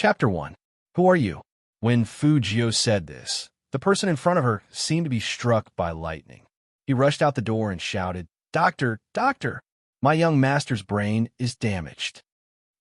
Chapter 1. Who are you? When Fu Jio said this, the person in front of her seemed to be struck by lightning. He rushed out the door and shouted, "Doctor, doctor! My young master's brain is damaged."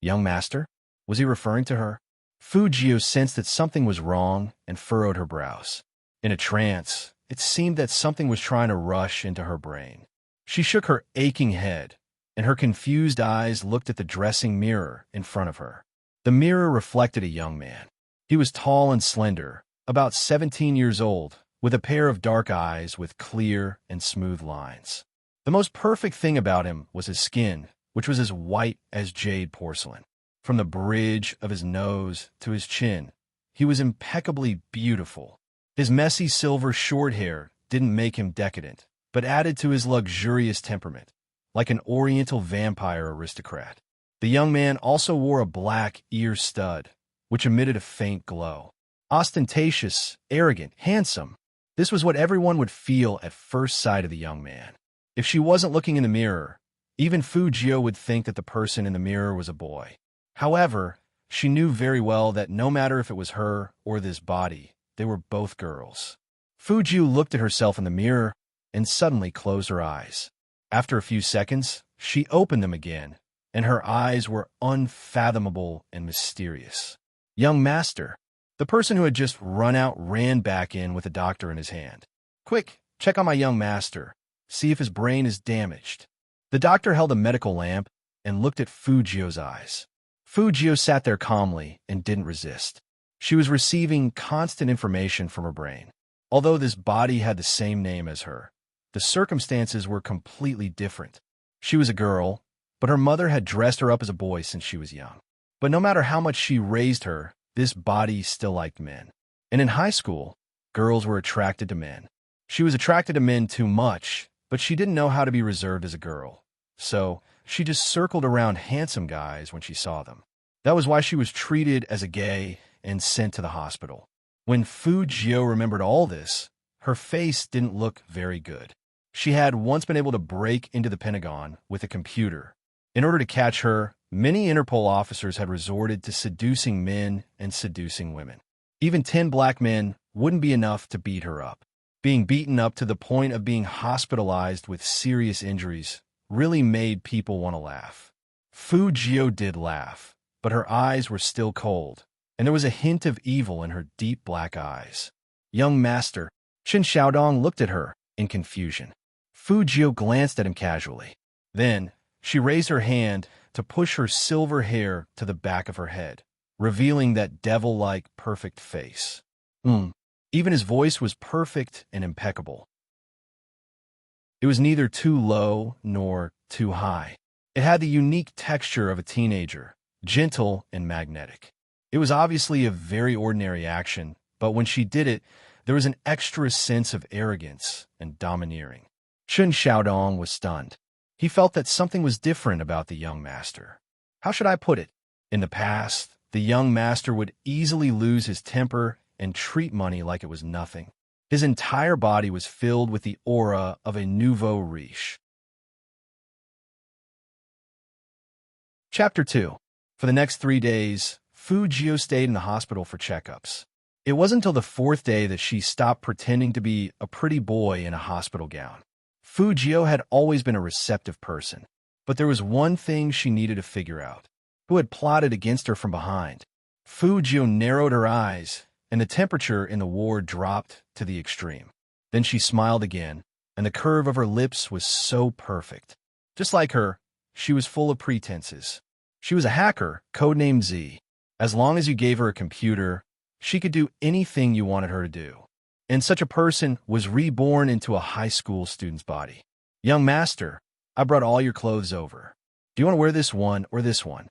Young master? Was he referring to her? Fu Jio sensed that something was wrong and furrowed her brows. In a trance, it seemed that something was trying to rush into her brain. She shook her aching head, and her confused eyes looked at the dressing mirror in front of her. The mirror reflected a young man. He was tall and slender, about 17 years old, with a pair of dark eyes with clear and smooth lines. The most perfect thing about him was his skin, which was as white as jade porcelain. From the bridge of his nose to his chin, he was impeccably beautiful. His messy silver short hair didn't make him decadent, but added to his luxurious temperament, like an oriental vampire aristocrat. The young man also wore a black ear stud, which emitted a faint glow. Ostentatious, arrogant, handsome. This was what everyone would feel at first sight of the young man. If she wasn't looking in the mirror, even Fu Jio would think that the person in the mirror was a boy. However, she knew very well that no matter if it was her or this body, they were both girls. Fu Jio looked at herself in the mirror and suddenly closed her eyes. After a few seconds, she opened them again, and her eyes were unfathomable and mysterious. Young master. The person who had just run out ran back in with a doctor in his hand. "Quick, check on my young master. See if his brain is damaged." The doctor held a medical lamp and looked at Fu Jio's eyes. Fu Jio sat there calmly and didn't resist. She was receiving constant information from her brain. Although this body had the same name as her, the circumstances were completely different. She was a girl, but her mother had dressed her up as a boy since she was young. But no matter how much she raised her, this body still liked men. And in high school, girls were attracted to men. She was attracted to men too much, but she didn't know how to be reserved as a girl. So she just circled around handsome guys when she saw them. That was why she was treated as a gay and sent to the hospital. When Fu Jio remembered all this, her face didn't look very good. She had once been able to break into the Pentagon with a computer. In order to catch her, many Interpol officers had resorted to seducing men and seducing women. Even 10 black men wouldn't be enough to beat her up. Being beaten up to the point of being hospitalized with serious injuries really made people want to laugh. Fu Jio did laugh, but her eyes were still cold, and there was a hint of evil in her deep black eyes. "Young master." Chen Xiaodong looked at her in confusion. Fu Jio glanced at him casually. Then, she raised her hand to push her silver hair to the back of her head, revealing that devil-like perfect face. Even his voice was perfect and impeccable. It was neither too low nor too high. It had the unique texture of a teenager, gentle and magnetic. It was obviously a very ordinary action, but when she did it, there was an extra sense of arrogance and domineering. Chen Xiaodong was stunned. He felt that something was different about the young master. How should I put it? In the past, the young master would easily lose his temper and treat money like it was nothing. His entire body was filled with the aura of a nouveau riche. Chapter 2. For the next 3 days, Fu Jio stayed in the hospital for checkups. It wasn't until the 4th day that she stopped pretending to be a pretty boy in a hospital gown. Fu Jio had always been a receptive person, but there was one thing she needed to figure out. Who had plotted against her from behind? Fu Jio narrowed her eyes, and the temperature in the ward dropped to the extreme. Then she smiled again, and the curve of her lips was so perfect. Just like her, she was full of pretenses. She was a hacker, codenamed Z. As long as you gave her a computer, she could do anything you wanted her to do. And such a person was reborn into a high school student's body. "Young master, I brought all your clothes over. Do you want to wear this one or this one?"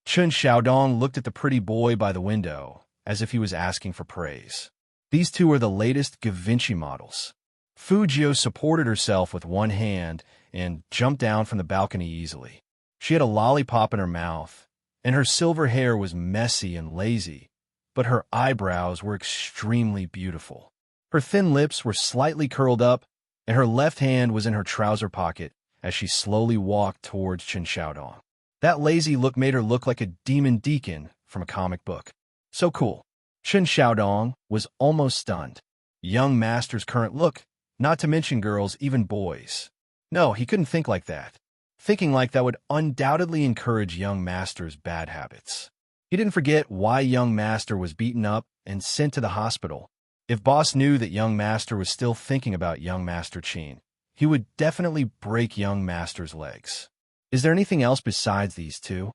Chen Xiaodong looked at the pretty boy by the window, as if he was asking for praise. These two were the latest Da Vinci models. Fu Jio supported herself with one hand and jumped down from the balcony easily. She had a lollipop in her mouth, and her silver hair was messy and lazy, but her eyebrows were extremely beautiful. Her thin lips were slightly curled up, and her left hand was in her trouser pocket as she slowly walked towards Chen Xiaodong. That lazy look made her look like a demon deacon from a comic book. So cool. Chen Xiaodong was almost stunned. Young master's current look, not to mention girls, even boys. No, he couldn't think like that. Thinking like that would undoubtedly encourage young master's bad habits. He didn't forget why young master was beaten up and sent to the hospital. If boss knew that young master was still thinking about young master Qin, he would definitely break young master's legs. Is there anything else besides these two?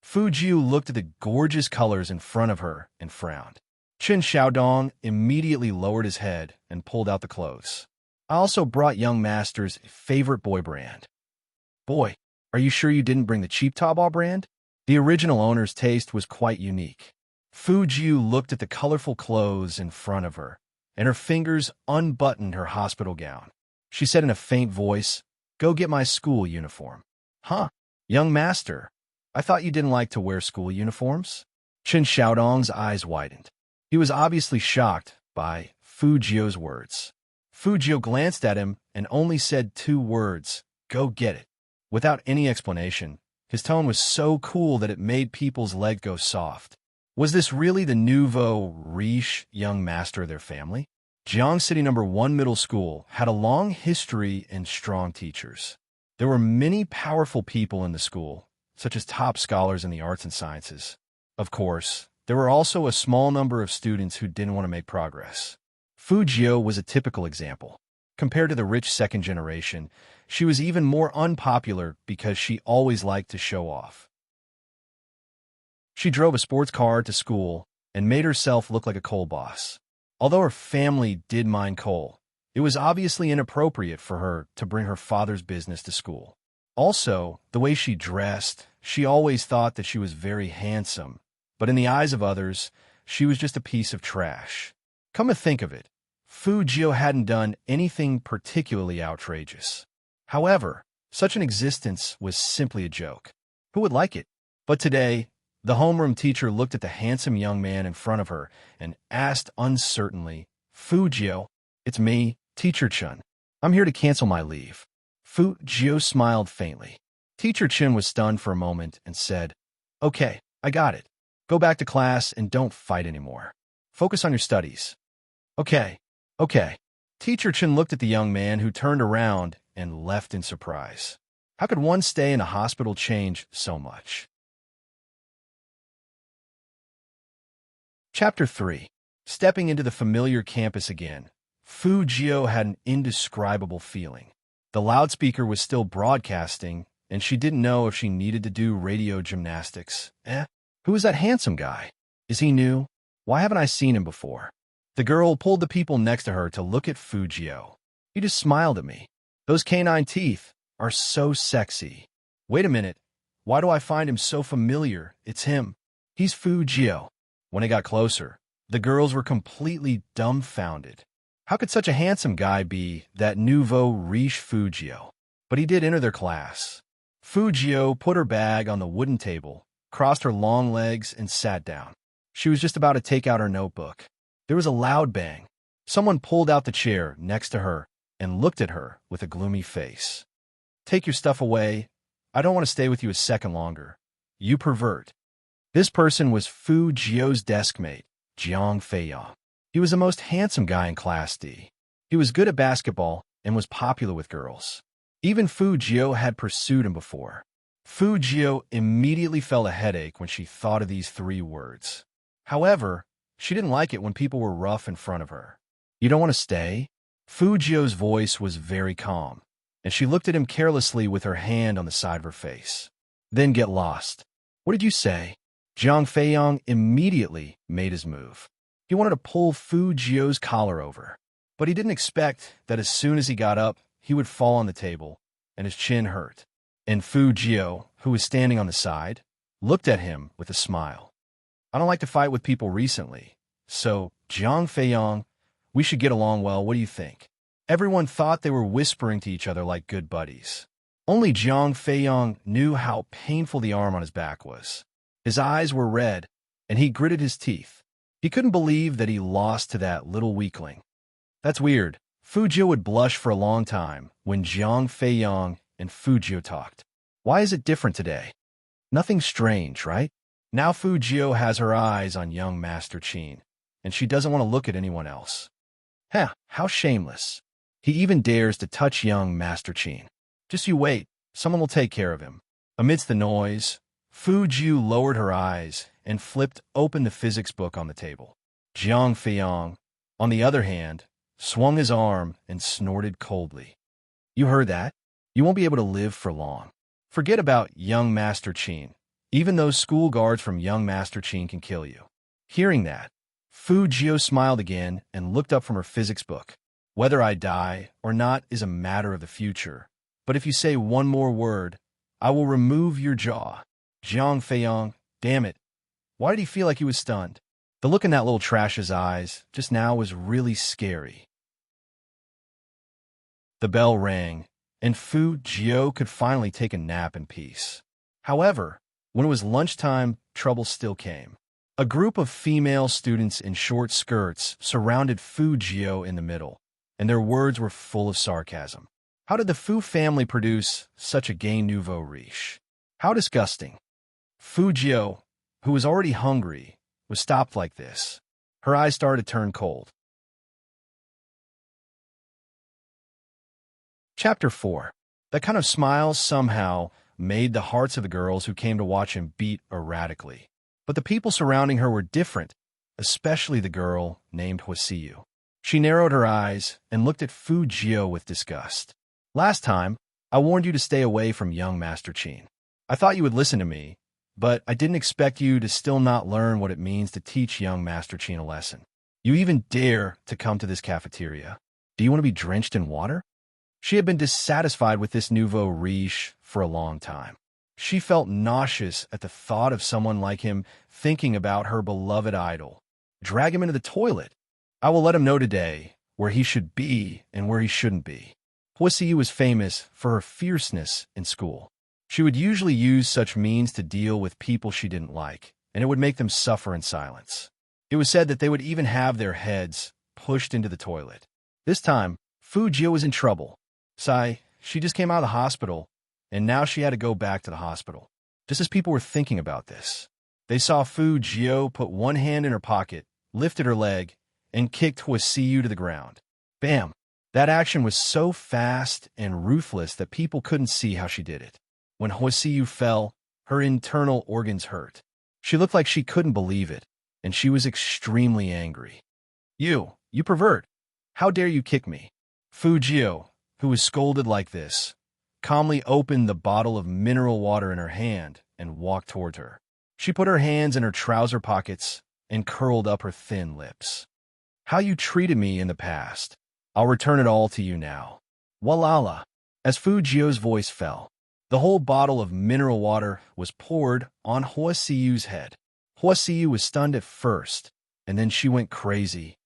Fu Jiu looked at the gorgeous colors in front of her and frowned. Chen Xiaodong immediately lowered his head and pulled out the clothes. I also brought young master's favorite boy brand. Boy, are you sure you didn't bring the cheap Taobao brand? The original owner's taste was quite unique. Fu Jiu looked at the colorful clothes in front of her, and her fingers unbuttoned her hospital gown. She said in a faint voice, "Go get my school uniform." Huh? Young master, I thought you didn't like to wear school uniforms? Chen Xiaodong's eyes widened. He was obviously shocked by Fu Jiu's words. Fu Jiu glanced at him and only said 2 words, "Go get it." Without any explanation, his tone was so cool that it made people's legs go soft. Was this really the nouveau riche young master of their family? Jiang City No. 1 Middle School had a long history and strong teachers. There were many powerful people in the school, such as top scholars in the arts and sciences. Of course, there were also a small number of students who didn't want to make progress. Fu Jiu was a typical example. Compared to the rich second generation, she was even more unpopular because she always liked to show off. She drove a sports car to school and made herself look like a coal boss. Although her family did mine coal, it was obviously inappropriate for her to bring her father's business to school. Also, the way she dressed, she always thought that she was very handsome, but in the eyes of others, she was just a piece of trash. Come to think of it, Fu Jiu hadn't done anything particularly outrageous. However, such an existence was simply a joke. Who would like it? But today, the homeroom teacher looked at the handsome young man in front of her and asked uncertainly, "Fu Jiu, it's me, Teacher Chen. I'm here to cancel my leave." Fu Jiu smiled faintly. Teacher Chen was stunned for a moment and said, "Okay, I got it. Go back to class and don't fight anymore. Focus on your studies." Okay. Teacher Chen looked at the young man, who turned around and left in surprise. How could one stay in a hospital change so much? Chapter 3. Stepping into the familiar campus again, Fu Jiu had an indescribable feeling. The loudspeaker was still broadcasting, and she didn't know if she needed to do radio gymnastics. Who is that handsome guy? Is he new? Why haven't I seen him before? The girl pulled the people next to her to look at Fu Jiu. He just smiled at me. Those canine teeth are so sexy. Wait a minute. Why do I find him so familiar? It's him. He's Fu Jiu. When it got closer, the girls were completely dumbfounded. How could such a handsome guy be that nouveau riche Fu Jiu? But he did enter their class. Fu Jiu put her bag on the wooden table, crossed her long legs, and sat down. She was just about to take out her notebook. There was a loud bang. Someone pulled out the chair next to her and looked at her with a gloomy face. "Take your stuff away. I don't want to stay with you a second longer. You pervert." This person was Fu Jiu's desk mate, Jiang Feiyang. He was the most handsome guy in Class D. He was good at basketball and was popular with girls. Even Fu Jiu had pursued him before. Fu Jiu immediately felt a headache when she thought of these 3 words. However, she didn't like it when people were rough in front of her. "You don't want to stay?" Fu Jiu's voice was very calm, and she looked at him carelessly with her hand on the side of her face. "Then get lost." "What did you say?" Jiang Feiyang immediately made his move. He wanted to pull Fu Jiu's collar over, but he didn't expect that as soon as he got up, he would fall on the table, and his chin hurt. And Fu Jiu, who was standing on the side, looked at him with a smile. "I don't like to fight with people recently, so, Jiang Feiyang, we should get along well. What do you think?" Everyone thought they were whispering to each other like good buddies. Only Jiang Feiyang knew how painful the arm on his back was. His eyes were red, and he gritted his teeth. He couldn't believe that he lost to that little weakling. That's weird. Fu Jiu would blush for a long time when Jiang Feiyang and Fu Jiu talked. Why is it different today? Nothing strange, right? Now Fujio has her eyes on young Master Chin, and she doesn't want to look at anyone else. Heh, how shameless. He even dares to touch young Master Chin. Just you wait, someone will take care of him. Amidst the noise, Fujio lowered her eyes and flipped open the physics book on the table. Jiang Feiyong, on the other hand, swung his arm and snorted coldly. You heard that? You won't be able to live for long. Forget about young Master Chin. Even those school guards from young Master Chin can kill you. Hearing that, Fujio smiled again and looked up from her physics book. Whether I die or not is a matter of the future, but if you say one more word, I will remove your jaw. Jiang Feiyong, damn it. Why did he feel like he was stunned? The look in that little trash's eyes just now was really scary. The bell rang, and Fujio could finally take a nap in peace. However, when it was lunchtime, trouble still came. A group of female students in short skirts surrounded Fujio in the middle, and their words were full of sarcasm. How did the Fu family produce such a gay nouveau riche? How disgusting. Fujio, who was already hungry, was stopped like this. Her eyes started to turn cold. Chapter 4. That kind of smile somehow made the hearts of the girls who came to watch him beat erratically. But the people surrounding her were different, especially the girl named Hwasiyu. She narrowed her eyes and looked at Fujio with disgust. Last time, I warned you to stay away from young Master Chin. I thought you would listen to me, but I didn't expect you to still not learn what it means to teach young Master Chin a lesson. You even dare to come to this cafeteria. Do you want to be drenched in water? She had been dissatisfied with this nouveau riche for a long time. She felt nauseous at the thought of someone like him thinking about her beloved idol. Drag him into the toilet. I will let him know today where he should be and where he shouldn't be. Hwasiyu was famous for her fierceness in school. She would usually use such means to deal with people she didn't like, and it would make them suffer in silence. It was said that they would even have their heads pushed into the toilet. This time, Fujio was in trouble. She just came out of the hospital, and now she had to go back to the hospital. Just as people were thinking about this, they saw Fujio put one hand in her pocket, lifted her leg, and kicked Hwasiyu to the ground. Bam! That action was so fast and ruthless that people couldn't see how she did it. When Hwasiyu fell, her internal organs hurt. She looked like she couldn't believe it, and she was extremely angry. You pervert! How dare you kick me? Fujio, who was scolded like this, calmly opened the bottle of mineral water in her hand and walked toward her. She put her hands in her trouser pockets and curled up her thin lips. How you treated me in the past, I'll return it all to you now. Walala. As Fujio's voice fell, the whole bottle of mineral water was poured on Hwasiyu's head. Hwasiyu was stunned at first, and then she went crazy.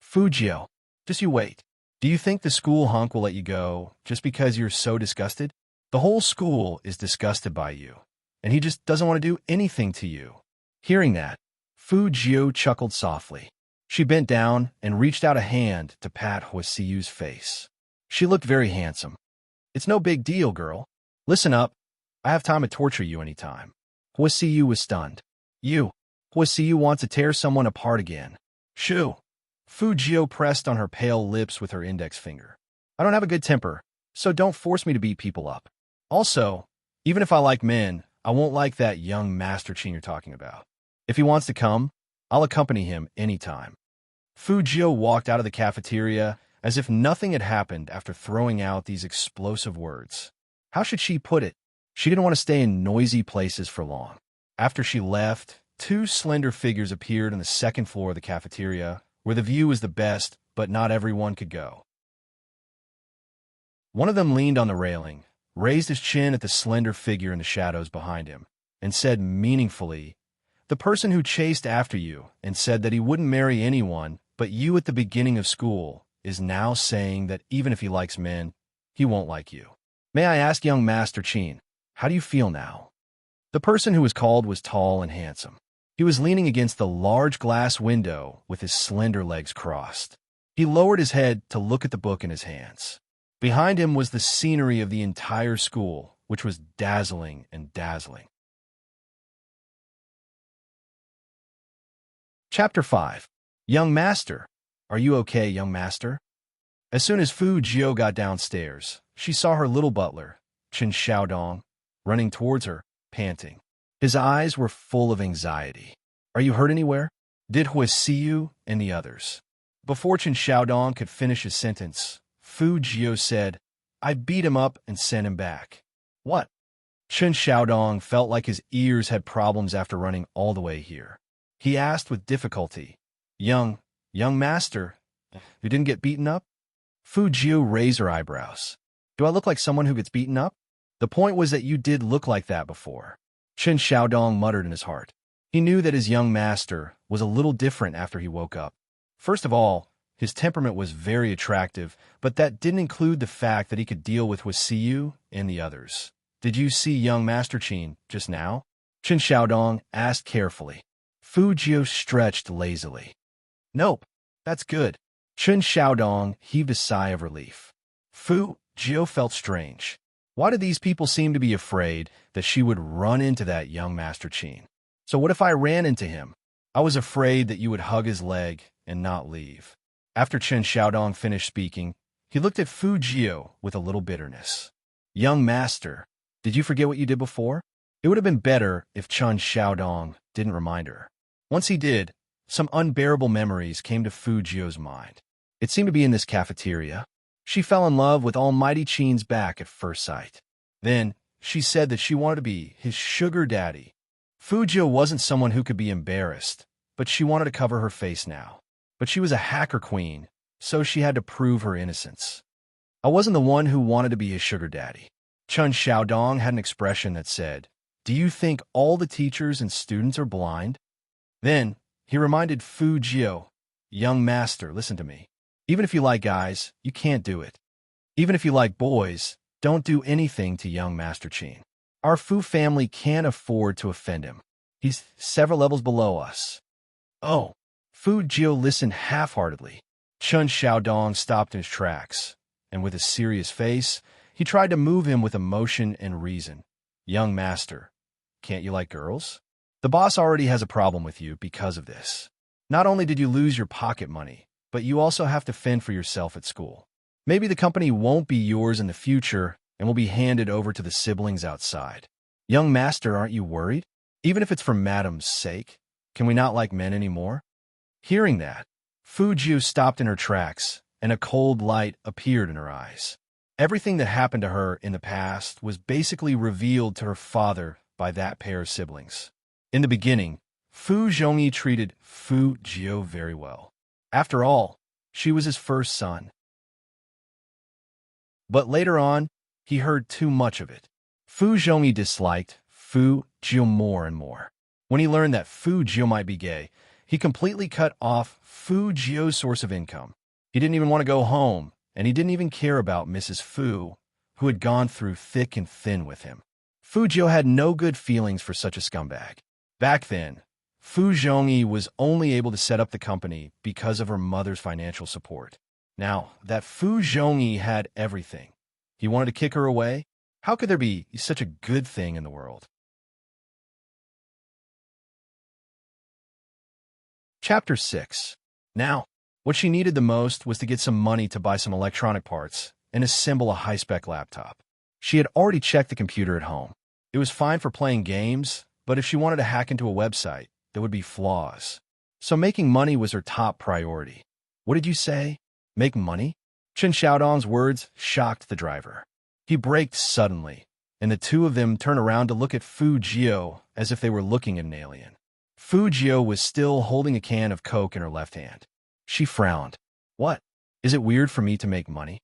Fujio, just you wait. Do you think the school hunk will let you go just because you're so disgusted? The whole school is disgusted by you, and he just doesn't want to do anything to you. Hearing that, Fujio chuckled softly. She bent down and reached out a hand to pat Hwasiyu's face. She looked very handsome. It's no big deal, girl. Listen up. I have time to torture you anytime. Hwasiyu was stunned. Hwasiyu wants to tear someone apart again. Shoo. Fujio pressed on her pale lips with her index finger. I don't have a good temper, so don't force me to beat people up. Also, even if I like men, I won't like that young Master Chin you're talking about. If he wants to come, I'll accompany him anytime. Fujio walked out of the cafeteria as if nothing had happened after throwing out these explosive words. How should she put it? She didn't want to stay in noisy places for long. After she left, two slender figures appeared on the second floor of the cafeteria, where the view was the best, but not everyone could go. One of them leaned on the railing, raised his chin at the slender figure in the shadows behind him, and said meaningfully, "The person who chased after you and said that he wouldn't marry anyone but you at the beginning of school is now saying that even if he likes men, he won't like you. May I ask, young Master Chin, how do you feel now?" The person who was called was tall and handsome. He was leaning against the large glass window with his slender legs crossed. He lowered his head to look at the book in his hands. Behind him was the scenery of the entire school, which was dazzling and dazzling. Chapter 5. Young Master. Are you okay, young master? As soon as Fu Jiu got downstairs, she saw her little butler, Chen Xiaodong, running towards her, panting. His eyes were full of anxiety. Are you hurt anywhere? Did Hui see you and the others? Before Chen Xiaodong could finish his sentence, Fu Jiu said, I beat him up and sent him back. What? Chen Xiaodong felt like his ears had problems after running all the way here. He asked with difficulty, Young master, you didn't get beaten up? Fu Jiu raised her eyebrows. Do I look like someone who gets beaten up? The point was that you did look like that before. Chen Xiaodong muttered in his heart. He knew that his young master was a little different after he woke up. First of all, his temperament was very attractive, but that didn't include the fact that he could deal with Wasiu and the others. Did you see young Master Qin just now? Chen Xiaodong asked carefully. Fu Jiu stretched lazily. Nope, that's good. Chen Xiaodong heaved a sigh of relief. Fu Jiu felt strange. Why did these people seem to be afraid that she would run into that young Master Qin? So what if I ran into him? I was afraid that you would hug his leg and not leave. After Chen Xiaodong finished speaking, he looked at Fu Jiu with a little bitterness. Young master, did you forget what you did before? It would have been better if Chen Xiaodong didn't remind her. Once he did, some unbearable memories came to Fu Jiu's mind. It seemed to be in this cafeteria. She fell in love with Almighty Qin's back at first sight. Then, she said that she wanted to be his sugar daddy. Fu Jiu wasn't someone who could be embarrassed, but she wanted to cover her face now. But she was a hacker queen, so she had to prove her innocence. I wasn't the one who wanted to be his sugar daddy. Chen Xiaodong had an expression that said, Do you think all the teachers and students are blind? Then, he reminded Fu Jiu, Young master, listen to me. Even if you like guys, you can't do it. Even if you like boys, don't do anything to young Master Qin. Our Fu family can't afford to offend him. He's several levels below us. Oh. Fu Jiu listened half-heartedly. Chen Xiaodong stopped in his tracks, and with a serious face, he tried to move him with emotion and reason. Young master, can't you like girls? The boss already has a problem with you because of this. Not only did you lose your pocket money, but you also have to fend for yourself at school. Maybe the company won't be yours in the future and will be handed over to the siblings outside. Young master, aren't you worried? Even if it's for madam's sake, can we not like men anymore? Hearing that, Fu Jiu stopped in her tracks, and a cold light appeared in her eyes. Everything that happened to her in the past was basically revealed to her father by that pair of siblings. In the beginning, Fu Zhongyi treated Fu Jiu very well. After all, she was his first son. But later on, he heard too much of it. Fu Zhongyi disliked Fu Jiu more and more. When he learned that Fu Jiu might be gay, he completely cut off Fu Jiu's source of income. He didn't even want to go home, and he didn't even care about Mrs. Fu, who had gone through thick and thin with him. Fu Jiu had no good feelings for such a scumbag. Back then, Fu Zhongyi was only able to set up the company because of her mother's financial support. Now that Fu Zhongyi had everything, he wanted to kick her away? How could there be such a good thing in the world? Chapter 6. Now, what she needed the most was to get some money to buy some electronic parts and assemble a high-spec laptop. She had already checked the computer at home. It was fine for playing games, but if she wanted to hack into a website, there would be flaws. So making money was her top priority. What did you say? Make money? Chen Xiaodong's words shocked the driver. He braked suddenly, and the two of them turned around to look at Fu Jiu as if they were looking at an alien. Fu Jiu was still holding a can of Coke in her left hand. She frowned. What? Is it weird for me to make money?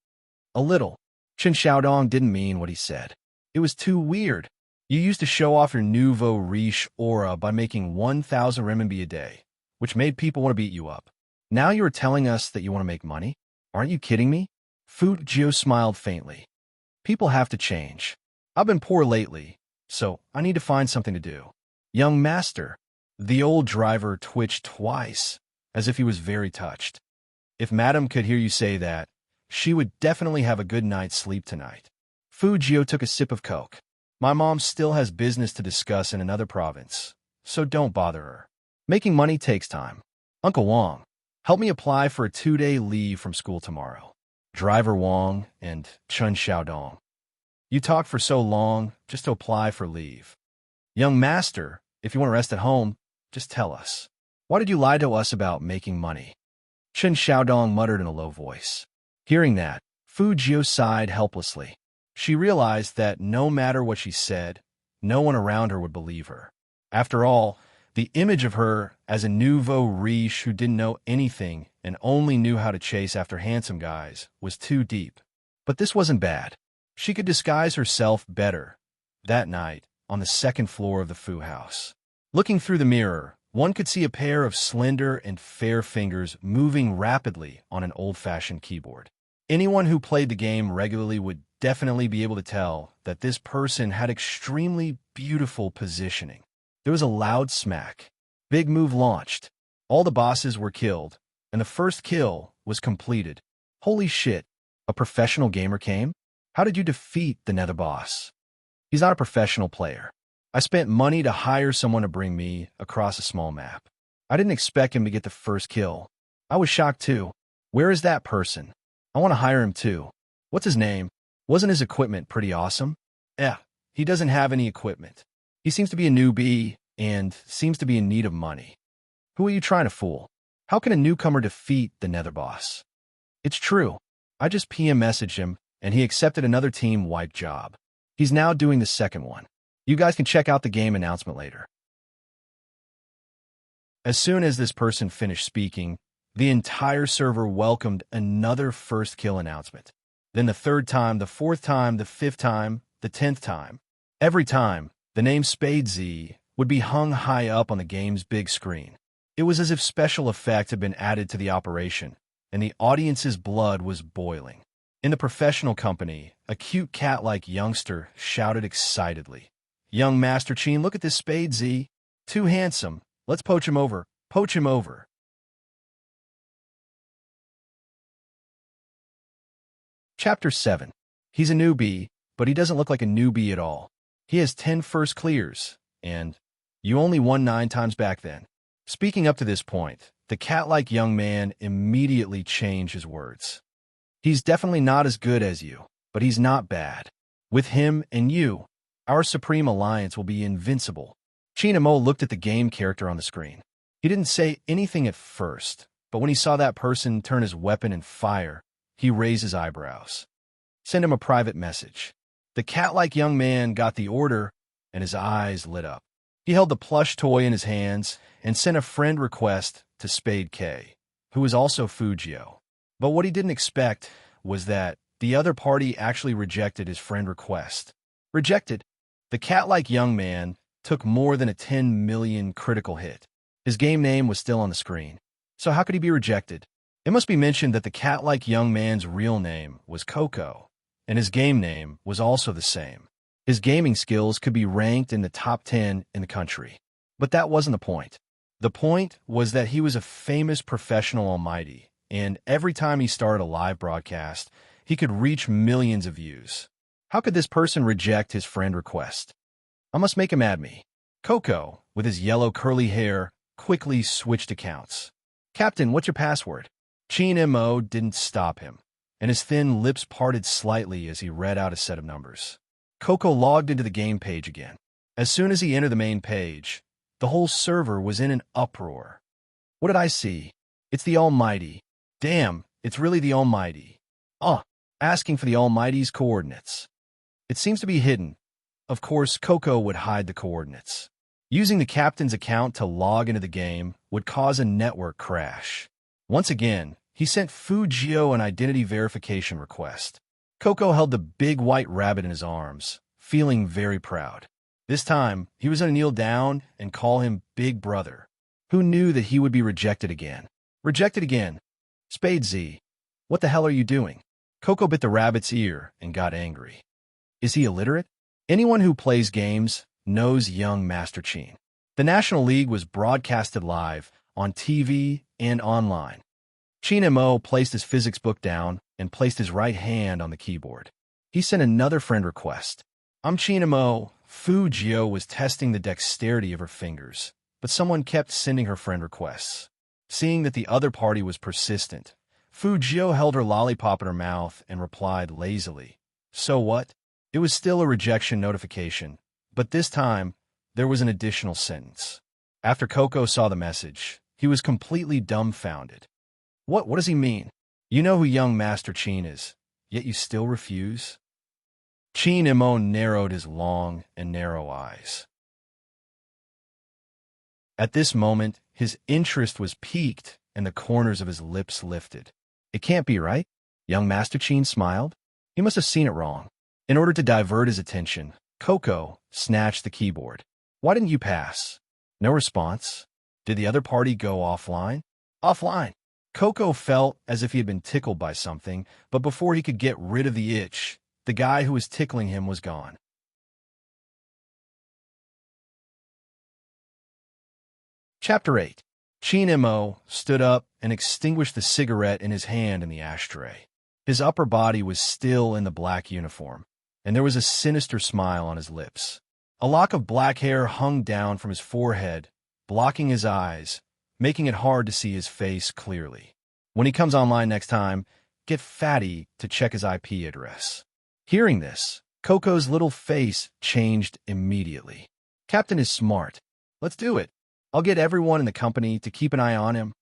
A little. Chen Xiaodong didn't mean what he said. It was too weird. You used to show off your nouveau riche aura by making 1,000 renminbi a day, which made people want to beat you up. Now you are telling us that you want to make money? Aren't you kidding me? Fu Jiu smiled faintly. People have to change. I've been poor lately, so I need to find something to do. Young master. The old driver twitched twice, as if he was very touched. If Madam could hear you say that, she would definitely have a good night's sleep tonight. Fu Jiu took a sip of Coke. My mom still has business to discuss in another province, so don't bother her. Making money takes time. Uncle Wong, help me apply for a 2-day leave from school tomorrow. Driver Wong and Chun Xiaodong. You talked for so long just to apply for leave. Young master, if you want to rest at home, just tell us. Why did you lie to us about making money? Chun Xiaodong muttered in a low voice. Hearing that, Fu Jiu sighed helplessly. She realized that no matter what she said, no one around her would believe her. After all, the image of her as a nouveau riche who didn't know anything and only knew how to chase after handsome guys was too deep. But this wasn't bad. She could disguise herself better. That night, on the second floor of the Fu house. Looking through the mirror, one could see a pair of slender and fair fingers moving rapidly on an old-fashioned keyboard. Anyone who played the game regularly would definitely be able to tell that this person had extremely beautiful positioning. There was a loud smack. Big move launched. All the bosses were killed, and the first kill was completed. Holy shit, a professional gamer came? How did you defeat the nether boss? He's not a professional player. I spent money to hire someone to bring me across a small map. I didn't expect him to get the first kill. I was shocked too. Where is that person? I want to hire him too. What's his name? Wasn't his equipment pretty awesome? He doesn't have any equipment. He seems to be a newbie and seems to be in need of money. Who are you trying to fool? How can a newcomer defeat the nether boss? It's true. I just PM messaged him and he accepted another team wipe job. He's now doing the second one. You guys can check out the game announcement later. As soon as this person finished speaking, the entire server welcomed another first kill announcement. Then the third time, the fourth time, the fifth time, the 10th time. Every time, the name Spade Z would be hung high up on the game's big screen. It was as if special effects had been added to the operation, and the audience's blood was boiling. In the professional company, a cute cat-like youngster shouted excitedly, "Young Master Chin, look at this Spade Z. Too handsome. Let's poach him over. Poach him over." Chapter 7. He's a newbie, but he doesn't look like a newbie at all. He has 10 first clears, and you only won 9 times back then. Speaking up to this point, the cat-like young man immediately changed his words. He's definitely not as good as you, but he's not bad. With him and you, our supreme alliance will be invincible. Chinamo looked at the game character on the screen. He didn't say anything at first, but when he saw that person turn his weapon and fire, he raised his eyebrows. Send him a private message. The cat-like young man got the order, and his eyes lit up. He held the plush toy in his hands and sent a friend request to Spade K, who was also Fujio. But what he didn't expect was that the other party actually rejected his friend request. Rejected. The cat-like young man took more than a 10 million critical hit. His game name was still on the screen. So how could he be rejected? It must be mentioned that the cat-like young man's real name was Coco, and his game name was also the same. His gaming skills could be ranked in the top 10 in the country. But that wasn't the point. The point was that he was a famous professional almighty, and every time he started a live broadcast, he could reach millions of views. How could this person reject his friend request? I must make him add me. Coco, with his yellow curly hair, quickly switched accounts. Captain, what's your password? Chin Mo didn't stop him, and his thin lips parted slightly as he read out a set of numbers. Coco logged into the game page again. As soon as he entered the main page, the whole server was in an uproar. What did I see? It's the Almighty. Damn, it's really the Almighty. Asking for the Almighty's coordinates. It seems to be hidden. Of course, Coco would hide the coordinates. Using the captain's account to log into the game would cause a network crash. Once again, he sent Fujio an identity verification request. Coco held the big white rabbit in his arms, feeling very proud. This time, he was going to kneel down and call him Big Brother. Who knew that he would be rejected again? Rejected again. Spade Z, what the hell are you doing? Coco bit the rabbit's ear and got angry. Is he illiterate? Anyone who plays games knows young Master Chin. The National League was broadcasted live on TV and online. Chin Mo placed his physics book down and placed his right hand on the keyboard. He sent another friend request. I'm Chin Mo. Fujio was testing the dexterity of her fingers, but someone kept sending her friend requests. Seeing that the other party was persistent, Fujio held her lollipop in her mouth and replied lazily, "So what?" It was still a rejection notification, but this time there was an additional sentence. After Coco saw the message, he was completely dumbfounded. What does he mean? You know who young Master Chin is, yet you still refuse? Chin Imo narrowed his long and narrow eyes. At this moment, his interest was piqued and the corners of his lips lifted. It can't be right? Young Master Chin smiled. He must have seen it wrong. In order to divert his attention, Coco snatched the keyboard. Why didn't you pass? No response. Did the other party go offline? Offline. Coco felt as if he had been tickled by something, but before he could get rid of the itch, the guy who was tickling him was gone. Chapter 8. Chin Imo stood up and extinguished the cigarette in his hand in the ashtray. His upper body was still in the black uniform, and there was a sinister smile on his lips. A lock of black hair hung down from his forehead, blocking his eyes, making it hard to see his face clearly. When he comes online next time, get Fatty to check his IP address. Hearing this, Coco's little face changed immediately. Captain is smart. Let's do it. I'll get everyone in the company to keep an eye on him.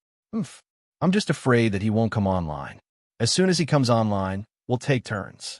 I'm just afraid that he won't come online. As soon as he comes online, we'll take turns.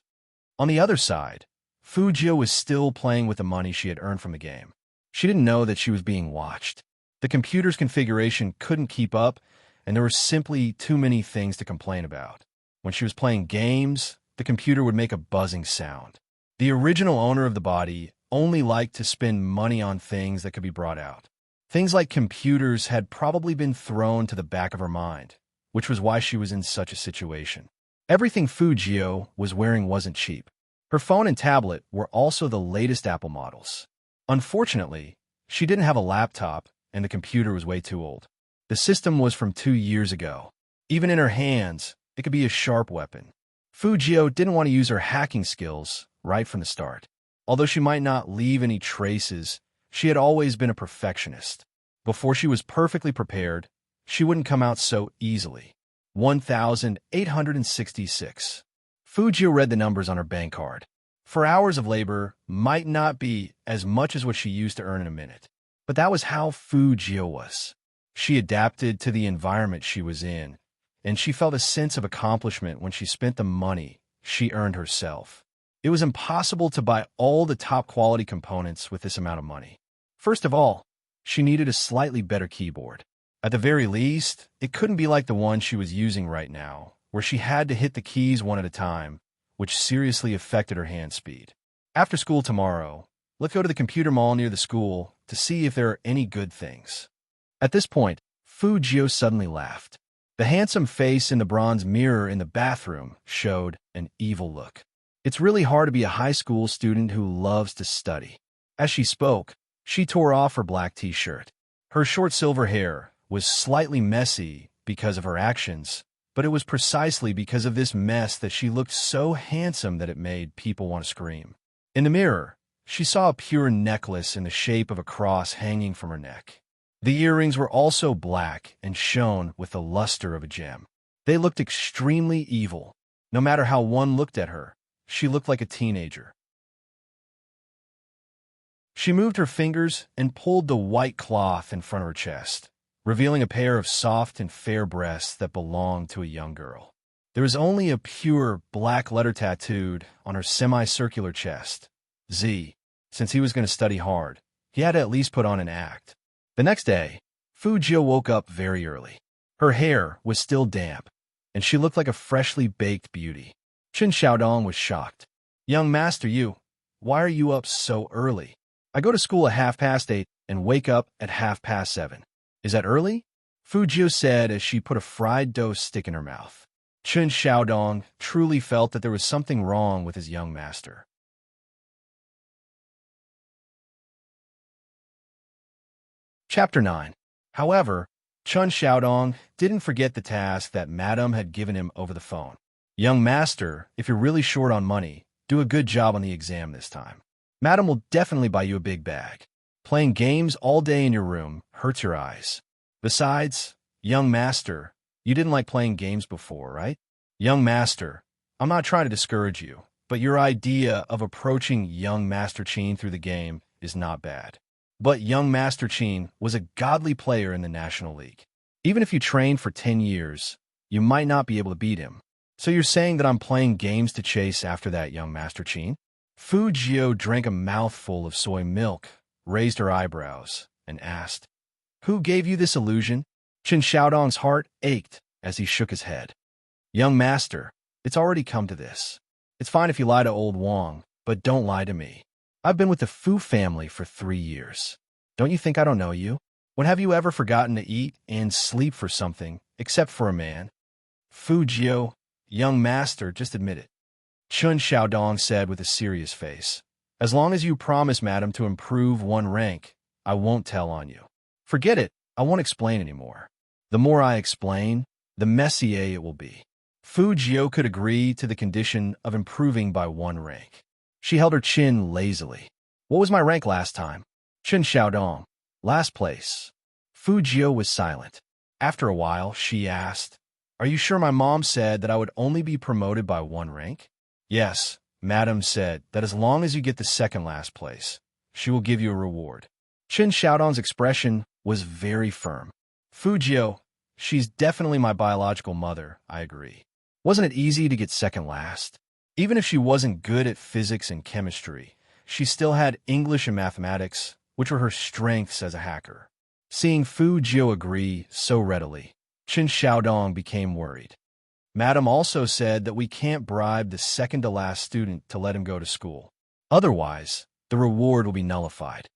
On the other side, Fujio was still playing with the money she had earned from the game. She didn't know that she was being watched. The computer's configuration couldn't keep up, and there were simply too many things to complain about. When she was playing games, the computer would make a buzzing sound. The original owner of the body only liked to spend money on things that could be brought out. Things like computers had probably been thrown to the back of her mind, which was why she was in such a situation. Everything Fujio was wearing wasn't cheap. Her phone and tablet were also the latest Apple models. Unfortunately, she didn't have a laptop, and the computer was way too old. The system was from 2 years ago. Even in her hands, it could be a sharp weapon. Fujio didn't want to use her hacking skills right from the start. Although she might not leave any traces, she had always been a perfectionist. Before she was perfectly prepared, she wouldn't come out so easily. 1,866. Fujio read the numbers on her bank card. 4 hours of labor might not be as much as what she used to earn in a minute, but that was how Fujio was. She adapted to the environment she was in, and she felt a sense of accomplishment when she spent the money she earned herself. It was impossible to buy all the top-quality components with this amount of money. First of all, she needed a slightly better keyboard. At the very least, it couldn't be like the one she was using right now, where she had to hit the keys one at a time, which seriously affected her hand speed. After school tomorrow, let's go to the computer mall near the school to see if there are any good things. At this point, Fujio suddenly laughed. The handsome face in the bronze mirror in the bathroom showed an evil look. It's really hard to be a high school student who loves to study. As she spoke, she tore off her black t-shirt. Her short silver hair was slightly messy because of her actions, but it was precisely because of this mess that she looked so handsome that it made people want to scream. In the mirror, she saw a pure necklace in the shape of a cross hanging from her neck. The earrings were also black and shone with the luster of a gem. They looked extremely evil. No matter how one looked at her, she looked like a teenager. She moved her fingers and pulled the white cloth in front of her chest, revealing a pair of soft and fair breasts that belonged to a young girl. There was only a pure black letter tattooed on her semicircular chest, Z. Since he was going to study hard, he had to at least put on an act. The next day, Fujio woke up very early. Her hair was still damp, and she looked like a freshly baked beauty. Chen Xiaodong was shocked. "Young master, why are you up so early?" "I go to school at 8:30 and wake up at 7:30. "Is that early?" Fujio said as she put a fried dough stick in her mouth. Chen Xiaodong truly felt that there was something wrong with his young master. Chapter 9. However, Chen Xiaodong didn't forget the task that Madame had given him over the phone. "Young master, if you're really short on money, do a good job on the exam this time. Madame will definitely buy you a big bag. Playing games all day in your room hurts your eyes. Besides, Young master, you didn't like playing games before, right? Young master, I'm not trying to discourage you, but your idea of approaching young Master Cheen through the game is not bad. But young Master Cheen was a godly player in the National League. Even if you trained for 10 years, you might not be able to beat him. So you're saying that I'm playing games to chase after that young Master Cheen? Fu Jio drank a mouthful of soy milk, raised her eyebrows, and asked, "Who gave you this illusion?" Chen Xiaodong's heart ached as he shook his head. "Young master, it's already come to this. It's fine if you lie to old Wang, but don't lie to me. I've been with the Fu family for 3 years. Don't you think I don't know you? When have you ever forgotten to eat and sleep for something, except for a man?" "Fu Jio, young master, just admit it," Chen Xiaodong said with a serious face. "As long as you promise, madam, to improve 1 rank, I won't tell on you." "Forget it, I won't explain anymore. The more I explain, the messier it will be." Fu Jio could agree to the condition of improving by 1 rank. She held her chin lazily. "What was my rank last time?" "Chen Xiaodong, last place." Fu Jio was silent. After a while, she asked, "Are you sure my mom said that I would only be promoted by 1 rank?" "Yes, madam said that as long as you get the second last place, she will give you a reward." Chen Xiaodong's expression was very firm. "Fu Jio, she's definitely my biological mother, I agree. Wasn't it easy to get second last? Even if she wasn't good at physics and chemistry, she still had English and mathematics, which were her strengths as a hacker." Seeing Fu Jio agree so readily, Chen Xiaodong became worried. "Madam also said that we can't bribe the second-to-last student to let him go to school. Otherwise, the reward will be nullified."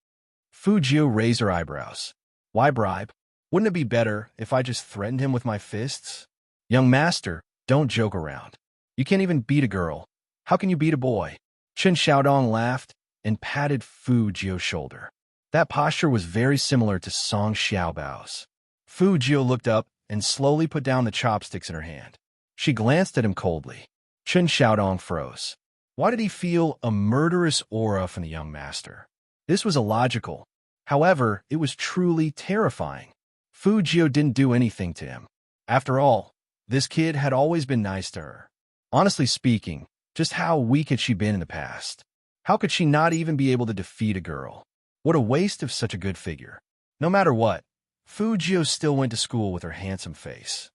Fu Jio raised her eyebrows. "Why bribe? Wouldn't it be better if I just threatened him with my fists?" "Young master, don't joke around. You can't even beat a girl. How can you beat a boy?" Chen Xiaodong laughed and patted Fu Jio's shoulder. That posture was very similar to Song Xiaobao's. Fu Jio looked up and slowly put down the chopsticks in her hand. She glanced at him coldly. Chen Xiaodong froze. Why did he feel a murderous aura from the young master? This was illogical. However, it was truly terrifying. Fu Jio didn't do anything to him. After all, this kid had always been nice to her. Honestly speaking, just how weak had she been in the past? How could she not even be able to defeat a girl? What a waste of such a good figure. No matter what, Fu Jio still went to school with her handsome face.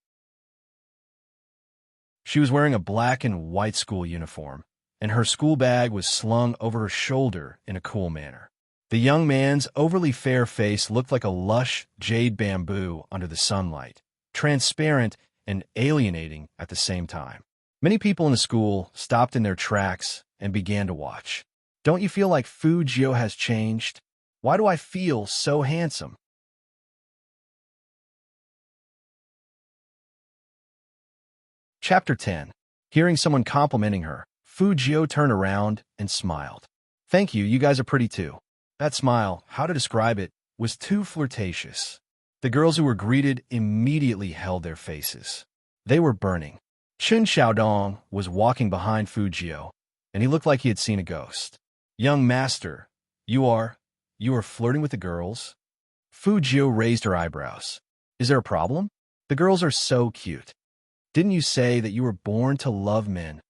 She was wearing a black and white school uniform, and her school bag was slung over her shoulder in a cool manner. The young man's overly fair face looked like a lush jade bamboo under the sunlight, transparent and alienating at the same time. Many people in the school stopped in their tracks and began to watch. "Don't you feel like Fu Jio has changed? Why do I feel so handsome?" Chapter 10. Hearing someone complimenting her, Fu Jio turned around and smiled. "Thank you, you guys are pretty too." That smile, how to describe it, was too flirtatious. The girls who were greeted immediately held their faces. They were burning. Chen Xiaodong was walking behind Fu Jio, and he looked like he had seen a ghost. "Young master, you are flirting with the girls?" Fu Jio raised her eyebrows. "Is there a problem? The girls are so cute. Didn't you say that you were born to love men?"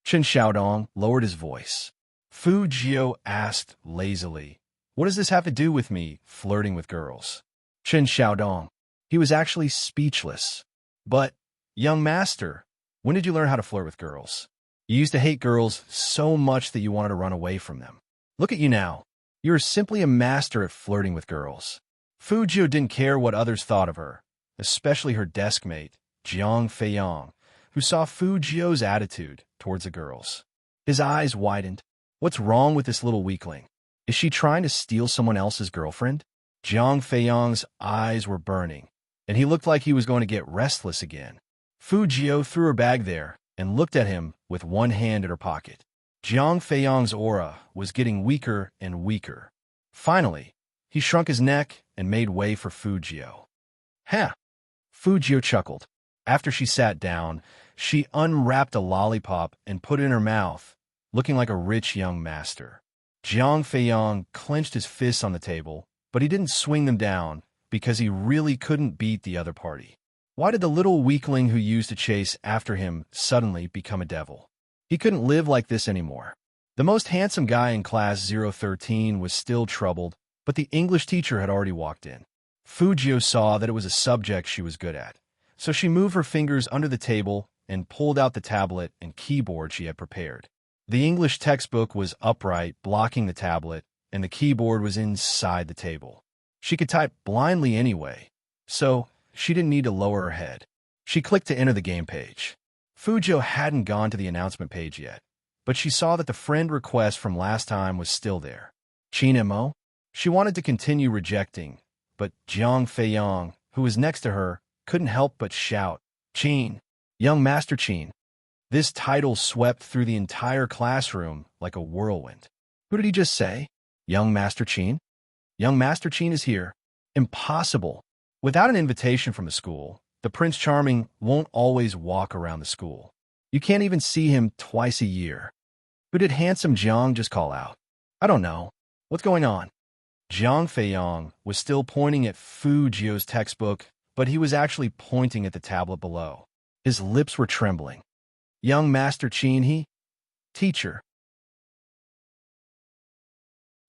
Chen Xiaodong lowered his voice. Fu Jio asked lazily, "What does this have to do with me flirting with girls?" Chen Xiaodong. He was actually speechless. "But, young master, when did you learn how to flirt with girls? You used to hate girls so much that you wanted to run away from them. Look at you now. You are simply a master at flirting with girls." Fu Jio didn't care what others thought of her, especially her desk mate, Jiang Feiyang, who saw Fu Jio's attitude towards the girls. His eyes widened. What's wrong with this little weakling? Is she trying to steal someone else's girlfriend? Jiang Feiyang's eyes were burning, and he looked like he was going to get restless again. Fu Jio threw her bag there and looked at him with one hand in her pocket. Jiang Feiyang's aura was getting weaker and weaker. Finally, he shrunk his neck and made way for Fu Jio. "Huh!" Fu Jio chuckled. After she sat down, she unwrapped a lollipop and put it in her mouth, looking like a rich young master. Jiang Feiyang clenched his fists on the table, but he didn't swing them down because he really couldn't beat the other party. Why did the little weakling who used to chase after him suddenly become a devil? He couldn't live like this anymore. The most handsome guy in class 013 was still troubled, but the English teacher had already walked in. Fujio saw that it was a subject she was good at, so she moved her fingers under the table and pulled out the tablet and keyboard she had prepared. The English textbook was upright, blocking the tablet, and the keyboard was inside the table. She could type blindly anyway, so she didn't need to lower her head. She clicked to enter the game page. Fujio hadn't gone to the announcement page yet, but she saw that the friend request from last time was still there. Qin Mo? She wanted to continue rejecting, but Jiang Feiyang, who was next to her, couldn't help but shout, "Qin! Young Master Qin!" This title swept through the entire classroom like a whirlwind. Who did he just say? Young Master Qin? Young Master Qin is here. Impossible. Without an invitation from the school, the Prince Charming won't always walk around the school. You can't even see him twice a year. Who did handsome Jiang just call out? I don't know. What's going on? Jiang Feiyang was still pointing at Fujio's textbook, but he was actually pointing at the tablet below. His lips were trembling. Young Master Qin, he? Teacher.